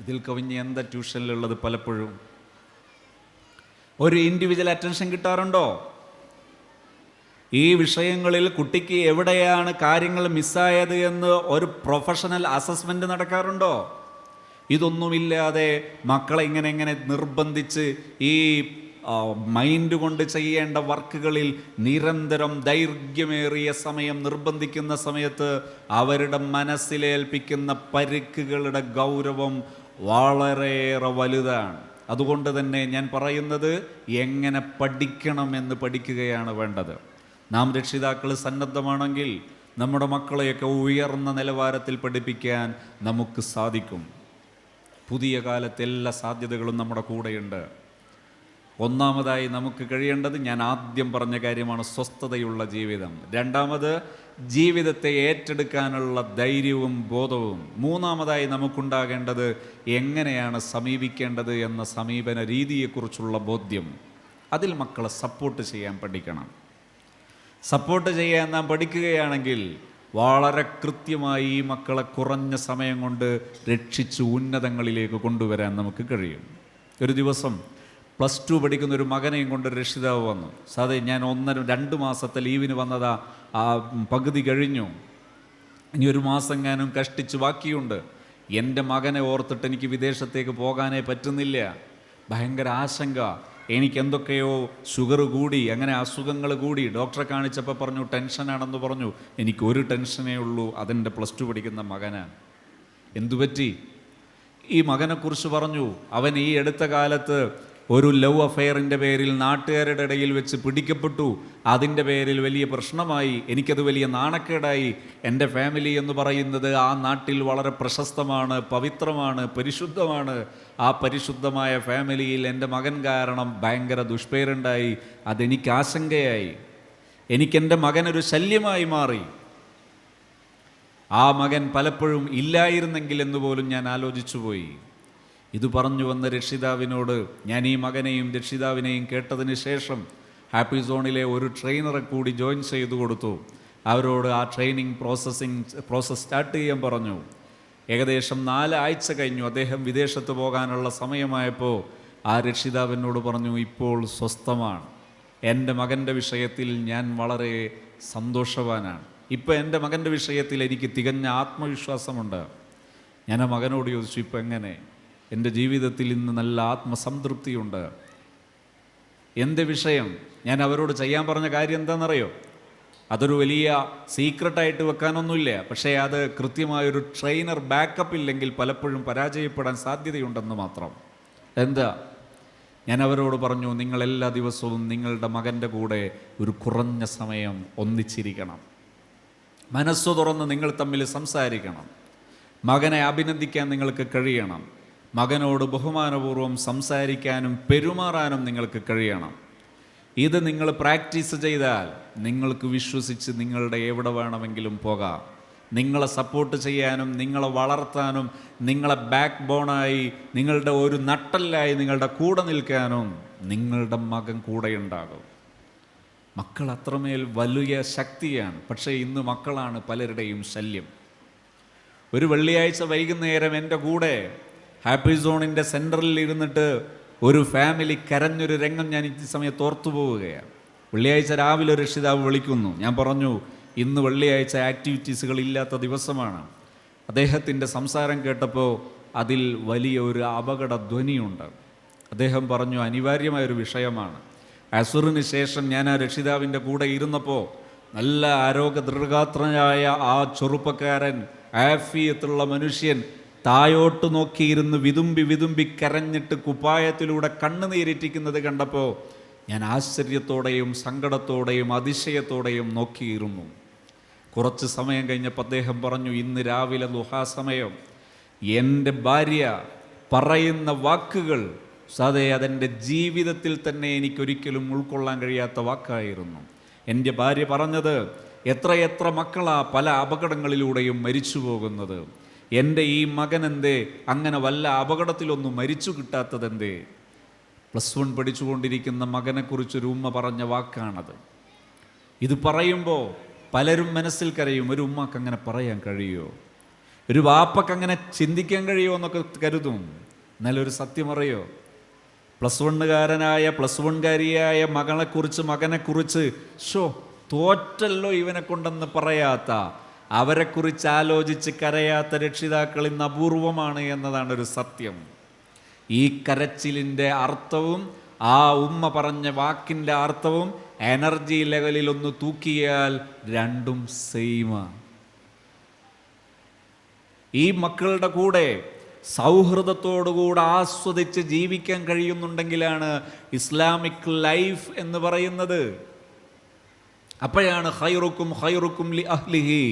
ഇതിൽ കവിഞ്ഞ് എന്താ ട്യൂഷനിലുള്ളത്? പലപ്പോഴും ഒരു ഇൻഡിവിജ്വൽ അറ്റൻഷൻ കിട്ടാറുണ്ടോ? ഈ വിഷയങ്ങളിൽ കുട്ടിക്ക് എവിടെയാണ് കാര്യങ്ങൾ മിസ്സായത് എന്ന് ഒരു പ്രൊഫഷണൽ അസസ്മെൻ്റ് നടക്കാറുണ്ടോ? ഇതൊന്നുമില്ലാതെ മക്കളെ ഇങ്ങനെ നിർബന്ധിച്ച് ഈ മൈൻഡ് കൊണ്ട് ചെയ്യേണ്ട വർക്കുകളിൽ നിരന്തരം ദൈർഘ്യമേറിയ സമയം നിർബന്ധിക്കുന്ന സമയത്ത് അവരുടെ മനസ്സിലേൽപ്പിക്കുന്ന പരുക്കുകളുടെ ഗൗരവം വളരെയേറെ വലുതാണ്. അതുകൊണ്ട് തന്നെ ഞാൻ പറയുന്നത്, എങ്ങനെ പഠിക്കണമെന്ന് പഠിക്കുകയാണ് വേണ്ടത്. നാം രക്ഷിതാക്കൾ സന്നദ്ധമാണെങ്കിൽ നമ്മുടെ മക്കളെയൊക്കെ ഉയർന്ന നിലവാരത്തിൽ പഠിപ്പിക്കാൻ നമുക്ക് സാധിക്കും. പുതിയ കാലത്തെ എല്ലാ സാധ്യതകളും നമ്മുടെ കൂടെയുണ്ട്. ഒന്നാമതായി നമുക്ക് കഴിയേണ്ടത്, ഞാൻ ആദ്യം പറഞ്ഞ കാര്യമാണ്, സ്വസ്ഥതയുള്ള ജീവിതം. രണ്ടാമത്, ജീവിതത്തെ ഏറ്റെടുക്കാനുള്ള ധൈര്യവും ബോധവും. മൂന്നാമതായി നമുക്കുണ്ടാകേണ്ടത് എങ്ങനെയാണ് സമീപിക്കേണ്ടത് എന്ന സമീപന രീതിയെക്കുറിച്ചുള്ള ബോധ്യം. അതിൽ മക്കളെ സപ്പോർട്ട് ചെയ്യാൻ പഠിക്കണം. സപ്പോർട്ട് ചെയ്യാൻ നാം പഠിക്കുകയാണെങ്കിൽ വളരെ കൃത്യമായി ഈ മക്കളെ കുറഞ്ഞ സമയം കൊണ്ട് രക്ഷിച്ച് ഉന്നതങ്ങളിലേക്ക് കൊണ്ടുവരാൻ നമുക്ക് കഴിയും. ഒരു ദിവസം +2 പഠിക്കുന്ന ഒരു മകനെയും കൊണ്ട് രക്ഷിതാവ് വന്നു. സാധേ, ഞാൻ 1-2 മാസത്തെ ലീവിന് വന്നതാ, പകുതി കഴിഞ്ഞു, ഇനി 1 മാസം എങ്ങാനും കഷ്ടിച്ച് ബാക്കിയുണ്ട്. എൻ്റെ മകനെ ഓർത്തിട്ട് എനിക്ക് വിദേശത്തേക്ക് പോകാനേ പറ്റുന്നില്ല. ഭയങ്കര ആശങ്ക. എനിക്ക് എന്തൊക്കെയോ ഷുഗർ കൂടി, അങ്ങനെ അസുഖങ്ങൾ കൂടി. ഡോക്ടറെ കാണിച്ചപ്പോൾ പറഞ്ഞു ടെൻഷനാണെന്ന് പറഞ്ഞു. എനിക്കൊരു ടെൻഷനേ ഉള്ളൂ, അതെൻ്റെ +2 പഠിക്കുന്ന മകനാണ്. എന്തുപറ്റി? ഈ മകനെക്കുറിച്ച് പറഞ്ഞു, അവൻ ഈ അടുത്ത കാലത്ത് ഒരു ലവ് അഫെയറിൻ്റെ പേരിൽ നാട്ടുകാരുടെ ഇടയിൽ വെച്ച് പിടിക്കപ്പെട്ടു. അതിൻ്റെ പേരിൽ വലിയ പ്രശ്നമായി. എനിക്കത് വലിയ നാണക്കേടായി. എൻ്റെ ഫാമിലി എന്ന് പറയുന്നത് ആ നാട്ടിൽ വളരെ പ്രശസ്തമാണ്, പവിത്രമാണ്, പരിശുദ്ധമാണ്. ആ പരിശുദ്ധമായ ഫാമിലിയിൽ എൻ്റെ മകൻ കാരണം ഭയങ്കര ദുഷ്പേരുണ്ടായി. അതെനിക്ക് ആശങ്കയായി. എനിക്കെൻ്റെ മകനൊരു ശല്യമായി മാറി. ആ മകൻ പലപ്പോഴും ഇല്ലായിരുന്നെങ്കിൽ എന്ന് പോലും ഞാൻ ആലോചിച്ചു പോയി. ഇത് പറഞ്ഞു വന്ന രക്ഷിതാവിനോട് ഞാൻ ഈ മകനെയും രക്ഷിതാവിനെയും കേട്ടതിന് ശേഷം ഹാപ്പി സോണിലെ ഒരു ട്രെയിനറെ കൂടി ജോയിൻ ചെയ്തു കൊടുത്തു. അവരോട് ആ ട്രെയിനിങ് പ്രോസസ്സ് സ്റ്റാർട്ട് ചെയ്യാൻ പറഞ്ഞു. ഏകദേശം 4 ആഴ്ച കഴിഞ്ഞു. അദ്ദേഹം വിദേശത്ത് പോകാനുള്ള സമയമായപ്പോൾ ആ രക്ഷിതാവിനോട് പറഞ്ഞു, ഇപ്പോൾ സ്വസ്ഥമാണ്. എൻ്റെ മകൻ്റെ വിഷയത്തിൽ ഞാൻ വളരെ സന്തോഷവാനാണ്. ഇപ്പം എൻ്റെ മകൻ്റെ വിഷയത്തിൽ എനിക്ക് തികഞ്ഞ ആത്മവിശ്വാസമുണ്ട്. ഞാൻ ആ മകനോട് ചോദിച്ചു, ഇപ്പം എങ്ങനെ? എൻ്റെ ജീവിതത്തിൽ ഇന്ന് നല്ല ആത്മസംതൃപ്തിയുണ്ട്. എൻ്റെ വിഷയം ഞാൻ അവരോട് ചെയ്യാൻ പറഞ്ഞ കാര്യം എന്താണെന്നറിയോ? അതൊരു വലിയ സീക്രട്ടായിട്ട് വെക്കാനൊന്നുമില്ല. പക്ഷേ അത് കൃത്യമായൊരു ട്രെയിനർ ബാക്കപ്പ് ഇല്ലെങ്കിൽ പലപ്പോഴും പരാജയപ്പെടാൻ സാധ്യതയുണ്ടെന്ന് മാത്രം. എന്താ? ഞാൻ അവരോട് പറഞ്ഞു, നിങ്ങൾ എല്ലാ ദിവസവും നിങ്ങളുടെ മകൻ്റെ കൂടെ ഒരു കുറഞ്ഞ സമയം ഒന്നിച്ചിരിക്കണം. മനസ്സു തുറന്ന് നിങ്ങൾ തമ്മിൽ സംസാരിക്കണം. മകനെ അഭിനന്ദിക്കാൻ നിങ്ങൾക്ക് കഴിയണം. മകനോട് ബഹുമാനപൂർവ്വം സംസാരിക്കാനും പെരുമാറാനും നിങ്ങൾക്ക് കഴിയണം. ഇത് നിങ്ങൾ പ്രാക്ടീസ് ചെയ്താൽ നിങ്ങൾക്ക് വിശ്വസിച്ച് നിങ്ങളുടെ എവിടെ വേണമെങ്കിലും പോകാം. നിങ്ങളെ സപ്പോർട്ട് ചെയ്യാനും നിങ്ങളെ വളർത്താനും നിങ്ങളെ ബാക്ക് ബോണായി നിങ്ങളുടെ ഒരു നട്ടല്ലായി നിങ്ങളുടെ കൂടെ നിൽക്കാനും നിങ്ങളുടെ മകൻ കൂടെയുണ്ടാകും. മക്കൾ അത്രമേൽ വലിയ ശക്തിയാണ്. പക്ഷേ ഇന്ന് മക്കളാണ് പലരുടെയും ശല്യം. ഒരു വെള്ളിയാഴ്ച വൈകുന്നേരം എൻ്റെ കൂടെ ഹാപ്പി സോണിൻ്റെ സെൻറ്ററിൽ ഇരുന്നിട്ട് ഒരു ഫാമിലി കരഞ്ഞൊരു രംഗം ഞാൻ ഈ സമയത്ത് ഓർത്തു പോവുകയാണ്. വെള്ളിയാഴ്ച രാവിലെ ഒരു രക്ഷിതാവ് വിളിക്കുന്നു. ഞാൻ പറഞ്ഞു, ഇന്ന് വെള്ളിയാഴ്ച ആക്ടിവിറ്റീസുകൾ ഇല്ലാത്ത ദിവസമാണ്. അദ്ദേഹത്തിൻ്റെ സംസാരം കേട്ടപ്പോൾ അതിൽ വലിയ ഒരു അപകട ധ്വനിയുണ്ട്. അദ്ദേഹം പറഞ്ഞു, അനിവാര്യമായൊരു വിഷയമാണ്. അസുറിന് ശേഷം ഞാൻ ആ രക്ഷിതാവിൻ്റെ കൂടെ ഇരുന്നപ്പോൾ നല്ല ആരോഗ്യ ദൃഢഗാത്രനായ ആ ചെറുപ്പക്കാരൻ, ആഫിയത്തുള്ള മനുഷ്യൻ തായോട്ട് നോക്കിയിരുന്ന് വിതുമ്പി വിതുമ്പി കരഞ്ഞിട്ട് കുപ്പായത്തിലൂടെ കണ്ണുനീരിറ്റിക്കുന്നത് കണ്ടപ്പോൾ ഞാൻ ആശ്ചര്യത്തോടെയും സങ്കടത്തോടെയും അതിശയത്തോടെയും നോക്കിയിരുന്നു. കുറച്ച് സമയം കഴിഞ്ഞപ്പോൾ അദ്ദേഹം പറഞ്ഞു, ഇന്ന് രാവിലെ ദുഹാസമയം എൻ്റെ ഭാര്യ പറയുന്ന വാക്കുകൾ അതെൻ്റെ ജീവിതത്തിൽ തന്നെ എനിക്കൊരിക്കലും ഉൾക്കൊള്ളാൻ കഴിയാത്ത വാക്കായിരുന്നു. എൻ്റെ ഭാര്യ പറഞ്ഞത്, എത്രയെത്ര മക്കളാ പല അപകടങ്ങളിലൂടെയും മരിച്ചു പോകുന്നത്. എൻ്റെ ഈ മകനെന്തേ അങ്ങനെ വല്ല അപകടത്തിലൊന്നും മരിച്ചു കിട്ടാത്തതെന്തേ? +1 പഠിച്ചുകൊണ്ടിരിക്കുന്ന മകനെക്കുറിച്ചൊരു ഉമ്മ പറഞ്ഞ വാക്കാണത്. ഇത് പറയുമ്പോൾ പലരും മനസ്സിൽ കരയും. ഒരു ഉമ്മക്ക് അങ്ങനെ പറയാൻ കഴിയുമോ? ഒരു വാപ്പക്ക് അങ്ങനെ ചിന്തിക്കാൻ കഴിയുമോ എന്നൊക്കെ കരുതും. എന്നാലൊരു സത്യം അറിയോ? +1കാരനായ +1കാരിയായ മകനെക്കുറിച്ച് തോറ്റല്ലോ ഇവനെ കൊണ്ടെന്ന് പറയാത്ത, അവരെക്കുറിച്ച് ആലോചിച്ച് കരയാത്ത രക്ഷിതാക്കൾ ഇന്ന് അപൂർവമാണ് എന്നതാണ് ഒരു സത്യം. ഈ കരച്ചിലിൻ്റെ അർത്ഥവും ആ ഉമ്മ പറഞ്ഞ വാക്കിൻ്റെ അർത്ഥവും എനർജി ലെവലിൽ ഒന്ന് തൂക്കിയാൽ രണ്ടും സെയിമാണ്. ഈ മക്കളുടെ കൂടെ സൗഹൃദത്തോടുകൂടെ ആസ്വദിച്ച് ജീവിക്കാൻ കഴിയുന്നുണ്ടെങ്കിലാണ് ഇസ്ലാമിക് ലൈഫ് എന്ന് പറയുന്നത്. അപ്പോഴാണ് ഖൈറുക്കും ലി അഹ്ലിഹി,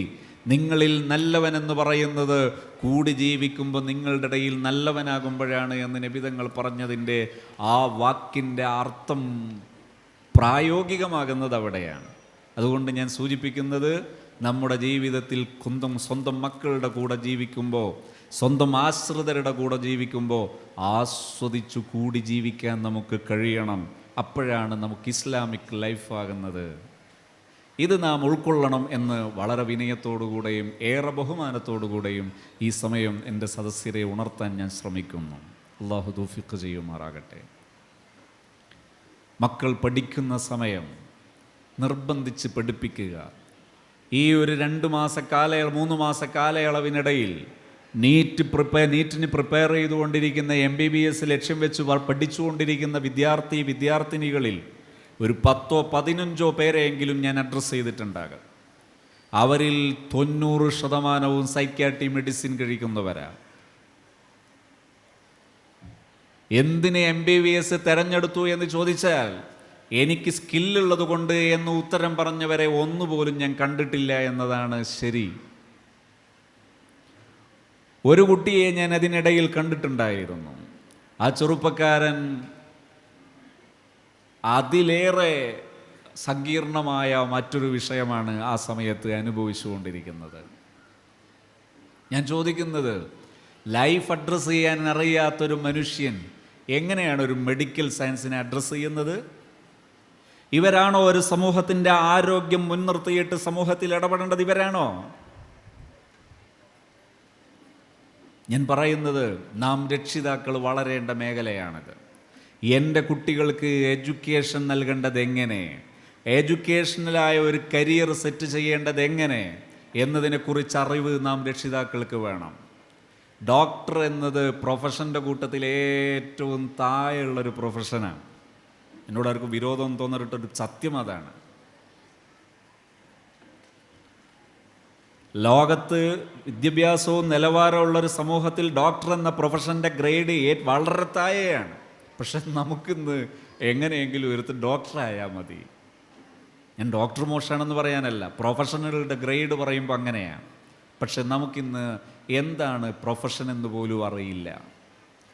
നിങ്ങളിൽ നല്ലവൻ എന്ന് പറയുന്നത് കൂടി ജീവിക്കുമ്പോൾ നിങ്ങളുടെ ഇടയിൽ നല്ലവനാകുമ്പോഴാണ് എന്ന് നബിതങ്ങൾ പറഞ്ഞതിൻ്റെ ആ വാക്കിൻ്റെ അർത്ഥം പ്രായോഗികമാകുന്നത് അവിടെയാണ്. അതുകൊണ്ട് ഞാൻ സൂചിപ്പിക്കുന്നത്, നമ്മുടെ ജീവിതത്തിൽ സ്വന്തം മക്കളുടെ കൂടെ ജീവിക്കുമ്പോൾ, സ്വന്തം ആശ്രിതരുടെ കൂടെ ജീവിക്കുമ്പോൾ ആസ്വദിച്ചു കൂടി ജീവിക്കാൻ നമുക്ക് കഴിയണം. അപ്പോഴാണ് നമുക്ക് ഇസ്ലാമിക് ലൈഫാകുന്നത്. ഇത് നാം ഉൾക്കൊള്ളണം എന്ന് വളരെ വിനയത്തോടുകൂടെയും ഏറെ ബഹുമാനത്തോടുകൂടെയും ഈ സമയം എൻ്റെ സദസ്യരെ ഉണർത്താൻ ഞാൻ ശ്രമിക്കുന്നു. അല്ലാഹു തൗഫീഖ് ചെയ്യുമാറാകട്ടെ. മക്കൾ പഠിക്കുന്ന സമയം നിർബന്ധിച്ച് പഠിപ്പിക്കുക. ഈ ഒരു 2 മാസ 3 മാസ കാലയളവിനിടയിൽ നീറ്റിന് പ്രിപ്പയർ ചെയ്തുകൊണ്ടിരിക്കുന്ന MBBS ലക്ഷ്യം വെച്ച് പഠിച്ചുകൊണ്ടിരിക്കുന്ന വിദ്യാർത്ഥിനികളിൽ ഒരു 10-15 പേരെയെങ്കിലും ഞാൻ അഡ്രസ്സ് ചെയ്തിട്ടുണ്ടാകും. അവരിൽ 90% സൈക്യാട്രി മെഡിസിൻ കഴിക്കുന്നവരാ. എന്തിന് MBBS തിരഞ്ഞെടുത്തു എന്ന് ചോദിച്ചാൽ എനിക്ക് സ്കില്ലുള്ളത് കൊണ്ട് എന്ന് ഉത്തരം പറഞ്ഞവരെ ഒന്നുപോലും ഞാൻ കണ്ടിട്ടില്ല എന്നതാണ് ശരി. ഒരു കുട്ടിയെ ഞാൻ അതിനിടയിൽ കണ്ടിട്ടുണ്ടായിരുന്നു. ആ ചെറുപ്പക്കാരൻ അതിലേറെ സങ്കീർണമായ മറ്റൊരു വിഷയമാണ് ആ സമയത്ത് അനുഭവിച്ചുകൊണ്ടിരിക്കുന്നത്. ഞാൻ ചോദിക്കുന്നത്, ലൈഫ് അഡ്രസ്സ് ചെയ്യാൻ അറിയാത്തൊരു മനുഷ്യൻ എങ്ങനെയാണ് ഒരു മെഡിക്കൽ സയൻസിനെ അഡ്രസ്സ് ചെയ്യുന്നത്? ഇവരാണോ ഒരു സമൂഹത്തിൻ്റെ ആരോഗ്യം മുൻനിർത്തിയിട്ട് സമൂഹത്തിൽ ഇടപെടേണ്ടത്? ഇവരാണോ? ഞാൻ പറയുന്നത്, നാം രക്ഷിതാക്കൾ വളരേണ്ട മേഖലയാണിത്. എൻ്റെ കുട്ടികൾക്ക് എഡ്യൂക്കേഷൻ നൽകേണ്ടത് എങ്ങനെ, എഡ്യൂക്കേഷണലായ ഒരു കരിയർ സെറ്റ് ചെയ്യേണ്ടത് എങ്ങനെ എന്നതിനെക്കുറിച്ച് അറിവ് നാം രക്ഷിതാക്കൾക്ക് വേണം. ഡോക്ടർ എന്നത് പ്രൊഫഷൻ്റെ കൂട്ടത്തിൽ ഏറ്റവും താഴെയുള്ളൊരു പ്രൊഫഷനാണ്. എന്നോട് ആർക്കും വിരോധം തോന്നിട്ടൊരു സത്യം അതാണ്. ലോകത്ത് വിദ്യാഭ്യാസവും നിലവാരമുള്ളൊരു സമൂഹത്തിൽ ഡോക്ടർ എന്ന പ്രൊഫഷൻ്റെ ഗ്രേഡ് വളരെ താഴെയാണ്. പക്ഷെ നമുക്കിന്ന് എങ്ങനെയെങ്കിലും ഒരുത്ത് ഡോക്ടറായാൽ മതി. ഞാൻ ഡോക്ടർ മോശമാണെന്ന് പറയാനല്ല, പ്രൊഫഷണലുടെ ഗ്രേഡ് പറയുമ്പോൾ അങ്ങനെയാണ്. പക്ഷെ നമുക്കിന്ന് എന്താണ് പ്രൊഫഷൻ എന്ന് പോലും അറിയില്ല.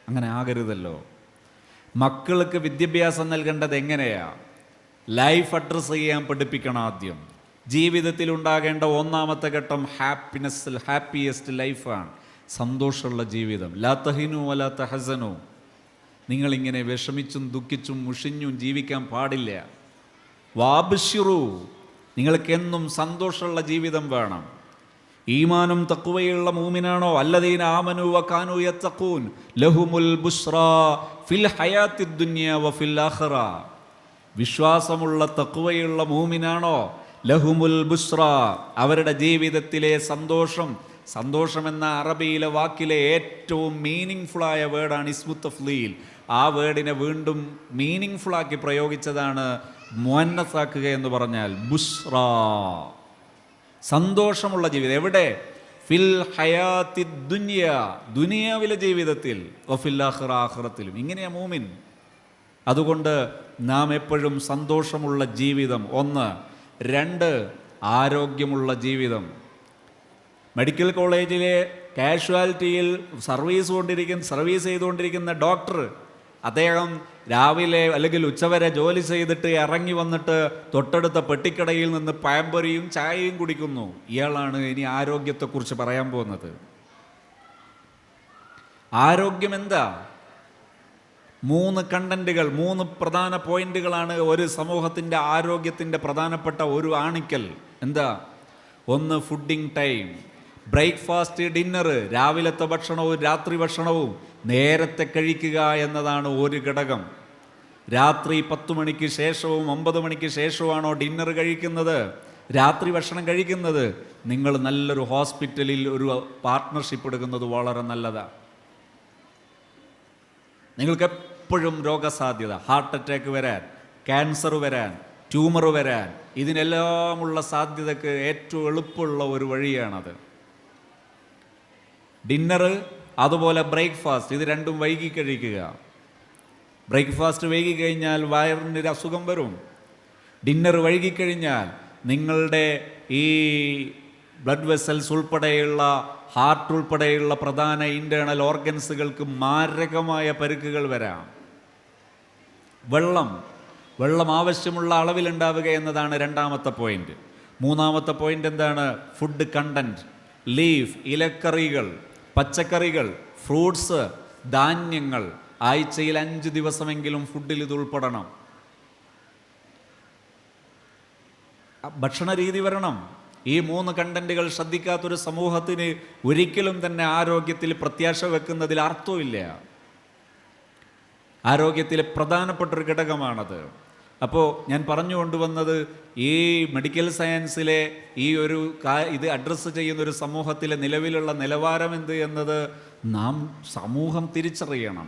അങ്ങനെ ആകരുതല്ലോ. മക്കൾക്ക് വിദ്യാഭ്യാസം നൽകേണ്ടത് എങ്ങനെയാ? ലൈഫ് അഡ്രസ്സ് ചെയ്യാൻ പഠിപ്പിക്കണം. ആദ്യം ജീവിതത്തിൽ ഉണ്ടാകേണ്ട ഒന്നാമത്തെ ഘട്ടം ഹാപ്പിയസ്റ്റ് ലൈഫാണ്, സന്തോഷമുള്ള ജീവിതം. ലാ തഹിനു വലാ തഹസനു. നിങ്ങളിങ്ങനെ വിഷമിച്ചും ദുഃഖിച്ചും മുഷിഞ്ഞും ജീവിക്കാൻ പാടില്ല. വാബ്ശിറു, നിങ്ങൾക്കെന്നും സന്തോഷമുള്ള ജീവിതം വേണം. ഈമാനും തഖ്വയുള്ള മൂമിനാണോ? അല്ലദീന ആമനു വകാനു യത്തഖൂൻ ലഹുമുൽ ബുശ്റാ ഫിൽ ഹയാത്തിദ് ദുനിയ വഫിൽ ആഖിറ. വിശ്വാസമുള്ള തഖ്വയുള്ള മൂമിനാണോ? ലഹുമുൽ ബുശ്റാ, അവരുടെ ജീവിതത്തിലെ സന്തോഷം. സന്തോഷം എന്ന അറബിയിലെ വാക്കിലെ ഏറ്റവും മീനിങ്ഫുള്ളായ വേർഡാണ് ഇസ്മു തഫ്ലീൽ. ആ വേർഡിനെ വീണ്ടും മീനിങ്ഫുള്ളാക്കി പ്രയോഗിച്ചതാണ് മുഅന്നസാക്കുക എന്ന് പറഞ്ഞാൽ ബുശ്റാ, സന്തോഷമുള്ള ജീവിതം. എവിടെ? ഫിൽ ഹയാത്തി ദുനിയ, ദുനിയാവിലെ ജീവിതത്തിൽ, വഫിൽ ആഖിറ, ആഖിറത്തിലും. ഇങ്ങനെയാ മൂമിൻ. അതുകൊണ്ട് നാം എപ്പോഴും സന്തോഷമുള്ള ജീവിതം, ഒന്ന്. രണ്ട്, ആരോഗ്യമുള്ള ജീവിതം. മെഡിക്കൽ കോളേജിലെ കാഷ്വാലിറ്റിയിൽ സർവീസ് ചെയ്തുകൊണ്ടിരിക്കുന്ന ഡോക്ടർ, അദ്ദേഹം രാവിലെ അല്ലെങ്കിൽ ഉച്ചവരെ ജോലി ചെയ്തിട്ട് ഇറങ്ങി വന്നിട്ട് തൊട്ടടുത്ത പെട്ടിക്കടയിൽ നിന്ന് പഴംപൊരിയും ചായയും കുടിക്കുന്നു. ഇയാളാണ് ഇനി ആരോഗ്യത്തെക്കുറിച്ച് പറയാൻ പോകുന്നത്. ആരോഗ്യം എന്താ? 3 കണ്ടന്റുകൾ, 3 പ്രധാന പോയിന്റുകളാണ് ഒരു സമൂഹത്തിൻ്റെ ആരോഗ്യത്തിൻ്റെ പ്രധാനപ്പെട്ട ഒരു ആണിക്കൽ. എന്താ? ഒന്ന്, ഫുഡിങ് ടൈം. ബ്രേക്ക്ഫാസ്റ്റ്, ഡിന്നർ, രാവിലത്തെ ഭക്ഷണവും രാത്രി ഭക്ഷണവും നേരത്തെ കഴിക്കുക എന്നതാണ് ഒരു ഘടകം. രാത്രി 10 മണിക്ക് ശേഷവും 9 മണിക്ക് ശേഷവുമാണോ ഡിന്നർ കഴിക്കുന്നത്, രാത്രി ഭക്ഷണം കഴിക്കുന്നത്? നിങ്ങൾ നല്ലൊരു ഹോസ്പിറ്റലിൽ ഒരു പാർട്ട്ണർഷിപ്പ് എടുക്കുന്നത് വളരെ നല്ലതാണ്. നിങ്ങൾക്ക് എപ്പോഴും രോഗസാധ്യത, ഹാർട്ട് അറ്റാക്ക് വരാൻ, ക്യാൻസർ വരാൻ, ട്യൂമർ വരാൻ, ഇതിനെല്ലാമുള്ള സാധ്യതയ്ക്ക് ഏറ്റവും എളുപ്പമുള്ള ഒരു വഴിയാണത്. ഡിന്നർ അതുപോലെ ബ്രേക്ക്ഫാസ്റ്റ്, ഇത് രണ്ടും വൈകി കഴിക്കുക. ബ്രേക്ക്ഫാസ്റ്റ് വൈകിക്കഴിഞ്ഞാൽ വയറിനൊരു അസുഖം വരും. ഡിന്നർ വൈകിക്കഴിഞ്ഞാൽ നിങ്ങളുടെ ഈ ബ്ലഡ് വെസൽസ് ഉൾപ്പെടെയുള്ള ഹാർട്ട് ഉൾപ്പെടെയുള്ള പ്രധാന ഇൻറ്റേർണൽ ഓർഗൻസുകൾക്ക് മാരകമായ പരുക്കുകൾ വരാം. വെള്ളം ആവശ്യമുള്ള അളവിലുണ്ടാവുക എന്നതാണ് രണ്ടാമത്തെ പോയിന്റ്. മൂന്നാമത്തെ പോയിന്റ് എന്താണ്? Food content. ലീഫ്, ഇലക്കറികൾ, പച്ചക്കറികൾ, ഫ്രൂട്ട്സ്, ധാന്യങ്ങൾ. ആഴ്ചയിൽ 5 ദിവസമെങ്കിലും ഫുഡിൽ ഇത് ഉൾപ്പെടണം. ഭക്ഷണ രീതി വരണം. ഈ 3 കണ്ടന്റുകൾ ശ്രദ്ധിക്കാത്തൊരു സമൂഹത്തിന് ഒരിക്കലും തന്നെ ആരോഗ്യത്തിൽ പ്രത്യാശ വെക്കുന്നതിൽ അർത്ഥമില്ല. ആരോഗ്യത്തിലെ പ്രധാനപ്പെട്ടൊരു ഘടകമാണത്. അപ്പോൾ ഞാൻ പറഞ്ഞു കൊണ്ടുവന്നത്, ഈ മെഡിക്കൽ സയൻസിലെ ഈ ഒരു ഇത് അഡ്രസ്സ് ചെയ്യുന്ന ഒരു സമൂഹത്തിലെ നിലവിലുള്ള നിലവാരം എന്ത് എന്നത് നാം സമൂഹം തിരിച്ചറിയണം.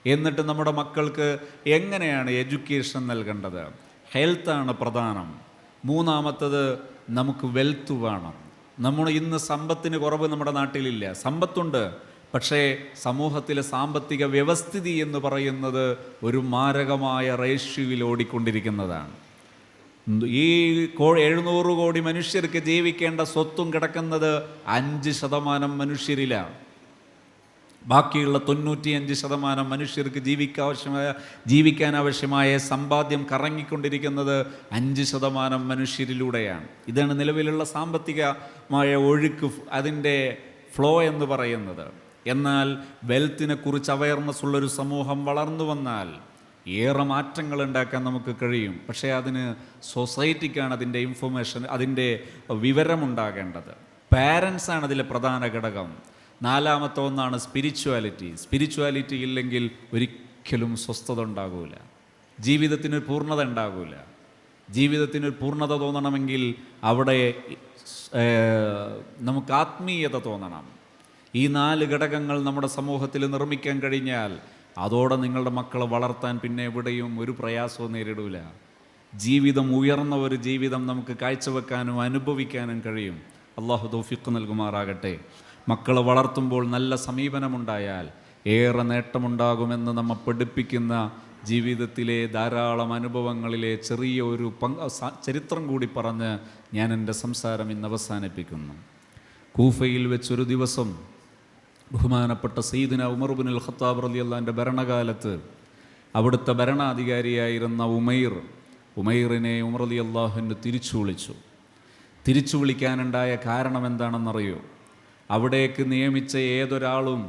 എന്നിട്ട് നമ്മുടെ മക്കൾക്ക് എങ്ങനെയാണ് എഡ്യൂക്കേഷൻ നൽകേണ്ടത്? ഹെൽത്താണ് പ്രധാനം. മൂന്നാമത്തത് നമുക്ക് വെൽത്ത് വേണം. നമ്മൾ ഇന്ന് സമ്പത്തിന് കുറവ് നമ്മുടെ നാട്ടിലില്ല, സമ്പത്തുണ്ട്. പക്ഷേ സമൂഹത്തിലെ സാമ്പത്തിക വ്യവസ്ഥിതി എന്ന് പറയുന്നത് ഒരു മാരകമായ റേഷ്യോയിൽ ഓടിക്കൊണ്ടിരിക്കുന്നതാണ്. ഈ 700 കോടി മനുഷ്യർക്ക് ജീവിക്കേണ്ട സ്വത്തും കിടക്കുന്നത് 5% മനുഷ്യരിലാണ്. ബാക്കിയുള്ള 95% മനുഷ്യർക്ക് ജീവിക്കാൻ ആവശ്യമായ സമ്പാദ്യം കറങ്ങിക്കൊണ്ടിരിക്കുന്നത് 5% മനുഷ്യരിലൂടെയാണ്. ഇതാണ് നിലവിലുള്ള സാമ്പത്തികമായ ഒഴുക്ക്, അതിൻ്റെ ഫ്ലോ എന്ന് പറയുന്നത്. എന്നാൽ വെൽത്തിനെ കുറിച്ച് അവയർനെസ് ഉള്ളൊരു സമൂഹം വളർന്നു വന്നാൽ ഏറെ മാറ്റങ്ങൾ ഉണ്ടാക്കാൻ നമുക്ക് കഴിയും. പക്ഷേ അതിന് സൊസൈറ്റിക്കാണ് അതിൻ്റെ ഇൻഫർമേഷൻ, അതിൻ്റെ വിവരമുണ്ടാകേണ്ടത്. പാരൻസാണ് അതിലെ പ്രധാന ഘടകം. 4ാമത്തെ ഒന്നാണ് സ്പിരിച്വാലിറ്റി ഇല്ലെങ്കിൽ ഒരിക്കലും സ്വസ്ഥത ഉണ്ടാകില്ല, ജീവിതത്തിനൊരു പൂർണ്ണത ഉണ്ടാകില്ല. ജീവിതത്തിനൊരു പൂർണ്ണത തോന്നണമെങ്കിൽ അവിടെ നമുക്ക് ആത്മീയത തോന്നണം. ഈ 4 ഘടകങ്ങൾ നമ്മുടെ സമൂഹത്തിൽ നിർമ്മിക്കാൻ കഴിഞ്ഞാൽ അതോടെ നിങ്ങളുടെ മക്കളെ വളർത്താൻ പിന്നെ എവിടെയും ഒരു പ്രയാസവും നേരിടില്ല. ജീവിതം ഉയർന്ന ഒരു ജീവിതം നമുക്ക് കാഴ്ചവെക്കാനും അനുഭവിക്കാനും കഴിയും. അള്ളാഹു തൗഫീഖ് നൽകുമാറാകട്ടെ. മക്കളെ വളർത്തുമ്പോൾ നല്ല സമീപനമുണ്ടായാൽ ഏറെ നേട്ടമുണ്ടാകുമെന്ന് നമ്മെ പഠിപ്പിക്കുന്ന ജീവിതത്തിലെ ധാരാളം അനുഭവങ്ങളിലെ ചെറിയ ഒരു ചരിത്രം കൂടി പറഞ്ഞ് ഞാൻ എൻ്റെ സംസാരം ഇന്ന് അവസാനിപ്പിക്കുന്നു. കൂഫയിൽ വെച്ചൊരു ദിവസം ബഹുമാനപ്പെട്ട സയ്യിദുന ഉമർ ഇബ്നുൽ ഖത്താബ് റളിയല്ലാഹുവിൻ്റെ ഭരണകാലത്ത് അവിടുത്തെ ഭരണാധികാരിയായിരുന്ന ഉമൈറിനെ ഉമർ റളിയല്ലാഹു തിരിച്ചു വിളിക്കാനുണ്ടായ കാരണം എന്താണെന്നറിയോ? അവിടേക്ക് നിയമിച്ച ഏതൊരാളും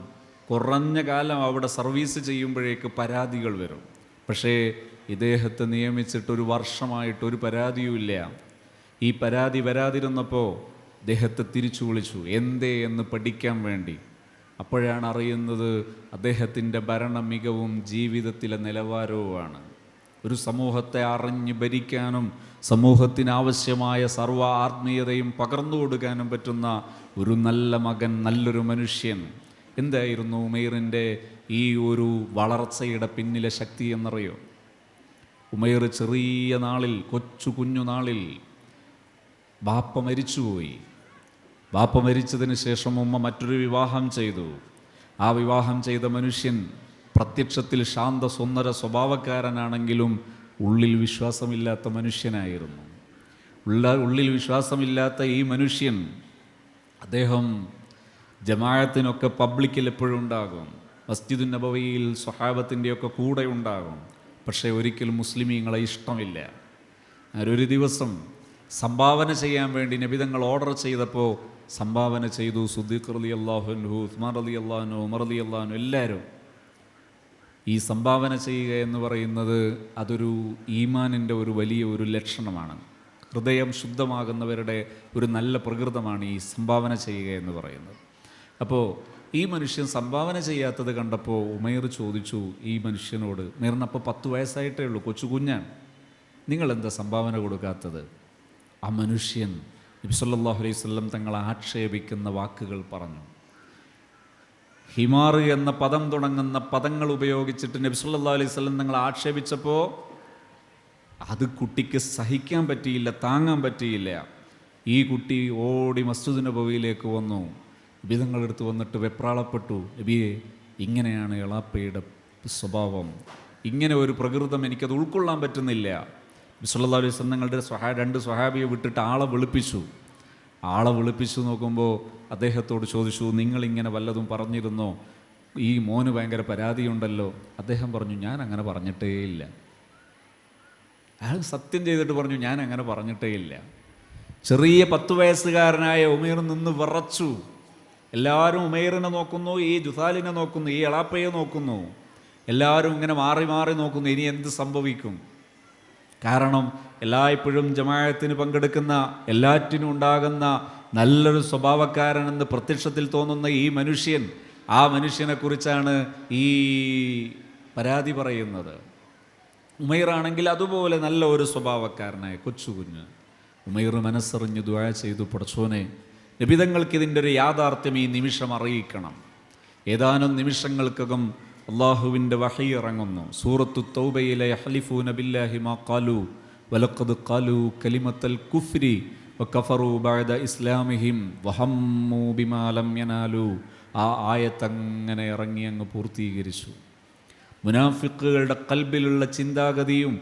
കുറഞ്ഞ കാലം അവിടെ സർവീസ് ചെയ്യുമ്പോഴേക്ക് പരാതികൾ വരും. പക്ഷേ ഇദ്ദേഹത്തെ നിയമിച്ചിട്ടൊരു വർഷമായിട്ടൊരു പരാതിയുമില്ല. ഈ പരാതി വരാതിരുന്നപ്പോൾ അദ്ദേഹത്തെ തിരിച്ചു വിളിച്ചു, എന്തേ എന്ന് പഠിക്കാൻ വേണ്ടി. അപ്പോഴാണ് അറിയുന്നത് അദ്ദേഹത്തിൻ്റെ ഭരണ മികവും ജീവിതത്തിലെ നിലവാരവുമാണ്. ഒരു സമൂഹത്തെ അറിഞ്ഞ് ഭരിക്കാനും സമൂഹത്തിനാവശ്യമായ സർവ്വ ആത്മീയതയും പകർന്നു കൊടുക്കാനും പറ്റുന്ന ഒരു നല്ല മകൻ, നല്ലൊരു മനുഷ്യൻ. എന്തായിരുന്നു ഉമൈറിൻ്റെ ഈ ഒരു വളർച്ചയുടെ പിന്നിലെ ശക്തി എന്നറിയോ? ഉമൈർ ചെറിയ നാളിൽ, കുഞ്ഞുനാളിൽ ബാപ്പ മരിച്ചുപോയി. ബാപ്പ മരിച്ചതിന് ശേഷം ഉമ്മ മറ്റൊരു വിവാഹം ചെയ്തു. ആ വിവാഹം ചെയ്ത മനുഷ്യൻ പ്രത്യക്ഷത്തിൽ ശാന്ത സുന്ദര സ്വഭാവക്കാരനാണെങ്കിലും ഉള്ളിൽ വിശ്വാസമില്ലാത്ത മനുഷ്യനായിരുന്നു. ഉള്ളിൽ വിശ്വാസമില്ലാത്ത ഈ മനുഷ്യൻ, അദ്ദേഹം ജമാഅത്തിനൊക്കെ പബ്ലിക്കിൽ എപ്പോഴും ഉണ്ടാകും, മസ്ജിദുൻ നബവിയിൽ സ്വഹാബത്തിൻ്റെയൊക്കെ കൂടെ ഉണ്ടാകും. പക്ഷേ ഒരിക്കലും മുസ്ലിമീങ്ങളെ ഇഷ്ടമില്ല. ഒരു ദിവസം സംഭാവന ചെയ്യാൻ വേണ്ടി നബി തങ്ങൾ ഓർഡർ ചെയ്തപ്പോൾ സംഭാവന ചെയ്തു. സിദ്ദീഖ് റളിയല്ലാഹു അൻഹു, ഉസ്മാൻ റളിയല്ലാഹു അൻഹു, ഉമർ റളിയല്ലാഹു അൻഹു എല്ലാവരും. ഈ സംഭാവന ചെയ്യുക എന്ന് പറയുന്നത് അതൊരു ഈമാനിൻ്റെ ഒരു വലിയ ഒരു ലക്ഷണമാണ്. ഹൃദയം ശുദ്ധമാകുന്നവരുടെ ഒരു നല്ല പ്രകൃതമാണ് ഈ സംഭാവന ചെയ്യുക എന്ന് പറയുന്നത്. അപ്പോൾ ഈ മനുഷ്യൻ സംഭാവന ചെയ്യാത്തത് കണ്ടപ്പോൾ ഉമൈർ ചോദിച്ചു ഈ മനുഷ്യനോട്, ഉമൈറിനപ്പോൾ 10 വയസ്സായിട്ടേ ഉള്ളൂ, കുഞ്ഞാണ്, നിങ്ങളെന്താ സംഭാവന കൊടുക്കാത്തത്? ആ മനുഷ്യൻ നബി സല്ലല്ലാഹു അലൈഹി വസല്ലം തങ്ങളെ ആക്ഷേപിക്കുന്ന വാക്കുകൾ പറഞ്ഞു. ഹിമാർ എന്ന പദം തുടങ്ങുന്ന പദങ്ങൾ ഉപയോഗിച്ചിട്ട് നബി സല്ലല്ലാഹു അലൈഹി വസല്ലം തങ്ങളെ ആക്ഷേപിച്ചപ്പോൾ അത് കുട്ടിക്ക് സഹിക്കാൻ പറ്റിയില്ല, താങ്ങാൻ പറ്റിയില്ല. ഈ കുട്ടി ഓടി മസ്ജിദ് നബവിയിലേക്ക് വന്നു. നബി തങ്ങളെടുത്ത് വന്നിട്ട് വെപ്രാളപ്പെട്ടു, നബിയെ, ഇങ്ങനെയാണ് എളാപ്പയുടെ സ്വഭാവം, ഇങ്ങനെ ഒരു പ്രകൃതം എനിക്കത് ഉൾക്കൊള്ളാൻ പറ്റുന്നില്ല. നബി സല്ലല്ലാഹു അലൈഹി വസല്ലം തങ്ങളുടെ 2 സ്വഹാബിയെ വിട്ടിട്ട് ആളെ വിളിപ്പിച്ചു നോക്കുമ്പോൾ അദ്ദേഹത്തോട് ചോദിച്ചു, നിങ്ങളിങ്ങനെ വല്ലതും പറഞ്ഞിരുന്നോ? ഈ മോന് ഭയങ്കര പരാതിയുണ്ടല്ലോ. അദ്ദേഹം പറഞ്ഞു, ഞാൻ അങ്ങനെ പറഞ്ഞിട്ടേ ഇല്ല. അയാൾ സത്യം ചെയ്തിട്ട് പറഞ്ഞു, ഞാൻ അങ്ങനെ പറഞ്ഞിട്ടേ ഇല്ല. ചെറിയ 10 വയസ്സുകാരനായ ഉമൈർ നിന്ന് വിറച്ചു. എല്ലാവരും ഉമൈറിനെ നോക്കുന്നു, ഈ ജുസാലിനെ നോക്കുന്നു, ഈ എളാപ്പയെ നോക്കുന്നു. എല്ലാവരും ഇങ്ങനെ മാറി മാറി നോക്കുന്നു, ഇനി എന്ത് സംഭവിക്കും? കാരണം എല്ലായ്പ്പോഴും ജമാഅത്തിന് പങ്കെടുക്കുന്ന, എല്ലാറ്റിനും ഉണ്ടാകുന്ന നല്ലൊരു സ്വഭാവക്കാരനെന്ന് പ്രത്യക്ഷത്തിൽ തോന്നുന്ന ഈ മനുഷ്യൻ, ആ മനുഷ്യനെക്കുറിച്ചാണ് ഈ പരാതി പറയുന്നത്. ഉമൈറാണെങ്കിൽ അതുപോലെ നല്ല ഒരു സ്വഭാവക്കാരനായ കുഞ്ഞ്. ഉമൈർ മനസ്സറിഞ്ഞ് ദുആ ചെയ്തു, പടച്ചോനെ, നബിതങ്ങൾക്ക് ഇതിൻ്റെ ഒരു യാഥാർത്ഥ്യം ഈ നിമിഷം അറിയിക്കണം. ഏതാനും നിമിഷങ്ങൾക്കകം അള്ളാഹുവിൻ്റെ വഹി ഇറങ്ങുന്നു. സൂറത്തു തൗബയിലെ യഹ്ലിഫൂന ബില്ലാഹി മാ ഖാലു വലഖദ് ഖാലു കലിമത്തൽ കുഫ്രി വകഫറു ബഅദ ഇസ്ലാമിഹിം വഹമ്മു ബിമാ ലം യനാലു. ആ ആയത്തങ്ങനെ ഇറങ്ങി അങ്ങ് പൂർത്തീകരിച്ചു. മുനാഫിക്കുകളുടെ കൽബിലുള്ള ചിന്താഗതിയും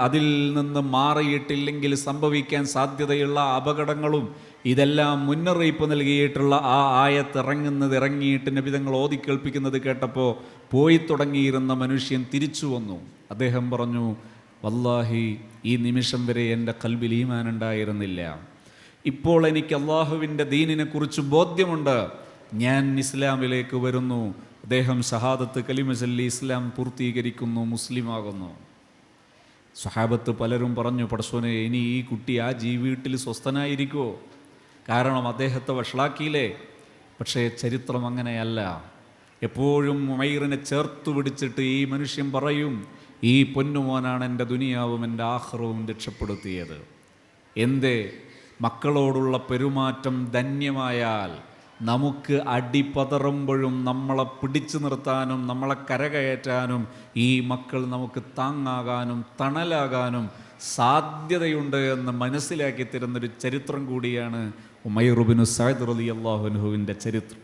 അതിൽ നിന്ന് മാറിയിട്ടില്ലെങ്കിൽ സംഭവിക്കാൻ സാധ്യതയുള്ള അപകടങ്ങളും ഇതെല്ലാം മുന്നറിയിപ്പ് നൽകിയിട്ടുള്ള ആ ആയത്ത് ഇറങ്ങിയിട്ട് നബി തങ്ങൾ ഓതിക്കേൾപ്പിക്കുന്നത് കേട്ടപ്പോൾ പോയി തുടങ്ങിയിരുന്ന മനുഷ്യൻ തിരിച്ചു വന്നു. അദ്ദേഹം പറഞ്ഞു, വല്ലാഹി ഈ നിമിഷം വരെ എൻ്റെ കൽബിൽ ഈമാൻ ഉണ്ടായിരുന്നില്ല. ഇപ്പോൾ എനിക്ക് അള്ളാഹുവിൻ്റെ ദീനിനെ കുറിച്ച് ബോധ്യമുണ്ട്. ഞാൻ ഇസ്ലാമിലേക്ക് വരുന്നു. അദ്ദേഹം ഷഹാദത്ത് കലിമ ചൊല്ലി ഇസ്ലാം പൂർത്തീകരിക്കുന്നു, മുസ്ലിമാകുന്നു. സ്വഹാബത്ത് പലരും പറഞ്ഞു, പടച്ചോനെ ഇനി ഈ കുട്ടി ആ വീട്ടിൽ സ്വസ്ഥനായിരിക്കുമോ? കാരണം അദ്ദേഹത്തെ വഷളാക്കിയില്ലേ. പക്ഷേ ചരിത്രം അങ്ങനെയല്ല. എപ്പോഴും ഉമൈറിനെ ചേർത്ത് പിടിച്ചിട്ട് ഈ മനുഷ്യൻ പറയും, ഈ പൊന്നുമോനാണ് എൻ്റെ ദുനിയാവും എൻ്റെ ആഖിറവും രക്ഷപ്പെടുത്തിയത്. എന്തേ? മക്കളോടുള്ള പെരുമാറ്റം ധന്യമായാൽ നമുക്ക് അടിപതറുമ്പോഴും നമ്മളെ പിടിച്ചു നിർത്താനും നമ്മളെ കരകയറ്റാനും ഈ മക്കൾ നമുക്ക് താങ്ങാകാനും തണലാകാനും സാധ്യതയുണ്ട് എന്ന് മനസ്സിലാക്കി തരുന്നൊരു ചരിത്രം കൂടിയാണ് ഉമൈർ ഇബ്നു സഅദ് റളിയല്ലാഹു അൻഹുവിൻ്റെ ചരിത്രം.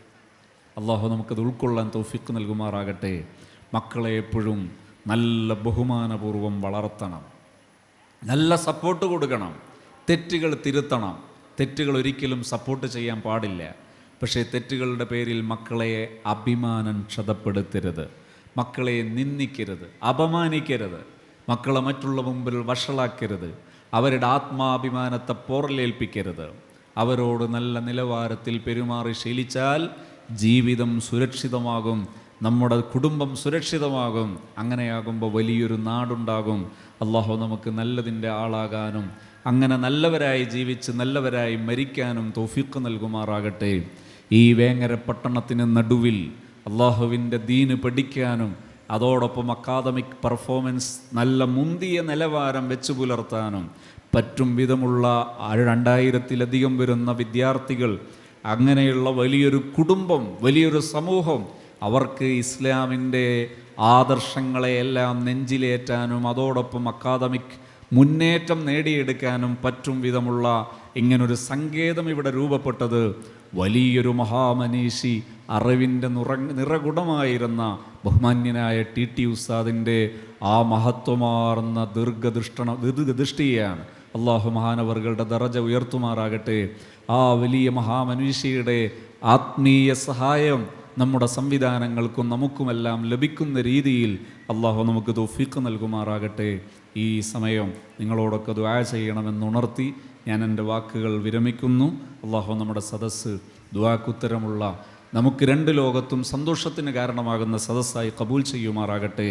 അള്ളാഹു നമുക്കത് ഉൾക്കൊള്ളാൻ തൗഫീഖ് നൽകുമാറാകട്ടെ. മക്കളെ എപ്പോഴും നല്ല ബഹുമാനപൂർവ്വം വളർത്തണം, നല്ല സപ്പോർട്ട് കൊടുക്കണം, തെറ്റുകൾ തിരുത്തണം. തെറ്റുകൾ ഒരിക്കലും സപ്പോർട്ട് ചെയ്യാൻ പാടില്ല. പക്ഷേ തെറ്റുകളുടെ പേരിൽ മക്കളെ അഭിമാനം ക്ഷതപ്പെടുത്തരുത്, മക്കളെ നിന്ദിക്കരുത്, അപമാനിക്കരുത്, മക്കളെ മറ്റുള്ള മുമ്പിൽ വഷളാക്കരുത്, അവരുടെ ആത്മാഭിമാനത്തെ പോറലേൽപ്പിക്കരുത്. അവരോട് നല്ല നിലവാരത്തിൽ പെരുമാറി ശീലിച്ചാൽ ജീവിതം സുരക്ഷിതമാകും, നമ്മുടെ കുടുംബം സുരക്ഷിതമാകും. അങ്ങനെയാകുമ്പോൾ വലിയൊരു നാടുണ്ടാകും. അള്ളാഹു നമുക്ക് നല്ലതിൻ്റെ ആളാകാനും അങ്ങനെ നല്ലവരായി ജീവിച്ച് നല്ലവരായി മരിക്കാനും തൗഫീഖ് നൽകുമാറാകട്ടെ. ഈ വേങ്ങര പട്ടണത്തിന് നടുവിൽ അള്ളാഹുവിൻ്റെ ദീന് പഠിക്കാനും അതോടൊപ്പം അക്കാദമിക് പെർഫോമൻസ് നല്ല മുന്തിയ നിലവാരം വെച്ച് പുലർത്താനും പറ്റും വിധമുള്ള 2000-ലധികം വരുന്ന വിദ്യാർത്ഥികൾ, അങ്ങനെയുള്ള വലിയൊരു കുടുംബം, വലിയൊരു സമൂഹം, അവർക്ക് ഇസ്ലാമിൻ്റെ ആദർശങ്ങളെയെല്ലാം നെഞ്ചിലേറ്റാനും അതോടൊപ്പം അക്കാദമിക് മുന്നേറ്റം നേടിയെടുക്കാനും പറ്റും വിധമുള്ള ഇങ്ങനൊരു സങ്കേതം ഇവിടെ രൂപപ്പെട്ടത് വലിയൊരു മഹാമനീഷി, അറിവിൻ്റെ നിറകുടമായിരുന്ന ബഹുമാന്യനായ ടി ഉസ്താദിൻ്റെ ആ മഹത്വമാർന്ന ദീർഘദൃഷ്ടിയാണ്. അള്ളാഹു മഹാനവറുകളുടെ ദറജ ഉയർത്തുമാറാകട്ടെ. ആ വലിയ മഹാമനീഷിയുടെ ആത്മീയ സഹായം നമ്മുടെ സംവിധാനങ്ങൾക്കും നമുക്കുമെല്ലാം ലഭിക്കുന്ന രീതിയിൽ അള്ളാഹു നമുക്ക് തൗഫീഖ് നൽകുമാറാകട്ടെ. ഈ സമയം നിങ്ങളോടൊക്കെ ദുആ ചെയ്യണമെന്നുണർത്തി ഞാൻ എൻ്റെ വാക്കുകൾ വിരമിക്കുന്നു. അള്ളാഹു നമ്മുടെ സദസ്സ് ദുആക്കുത്തരമുള്ള, നമുക്ക് രണ്ട് ലോകത്തും സന്തോഷത്തിന് കാരണമാകുന്ന സദസ്സായി കബൂൽ ചെയ്യുമാറാകട്ടെ.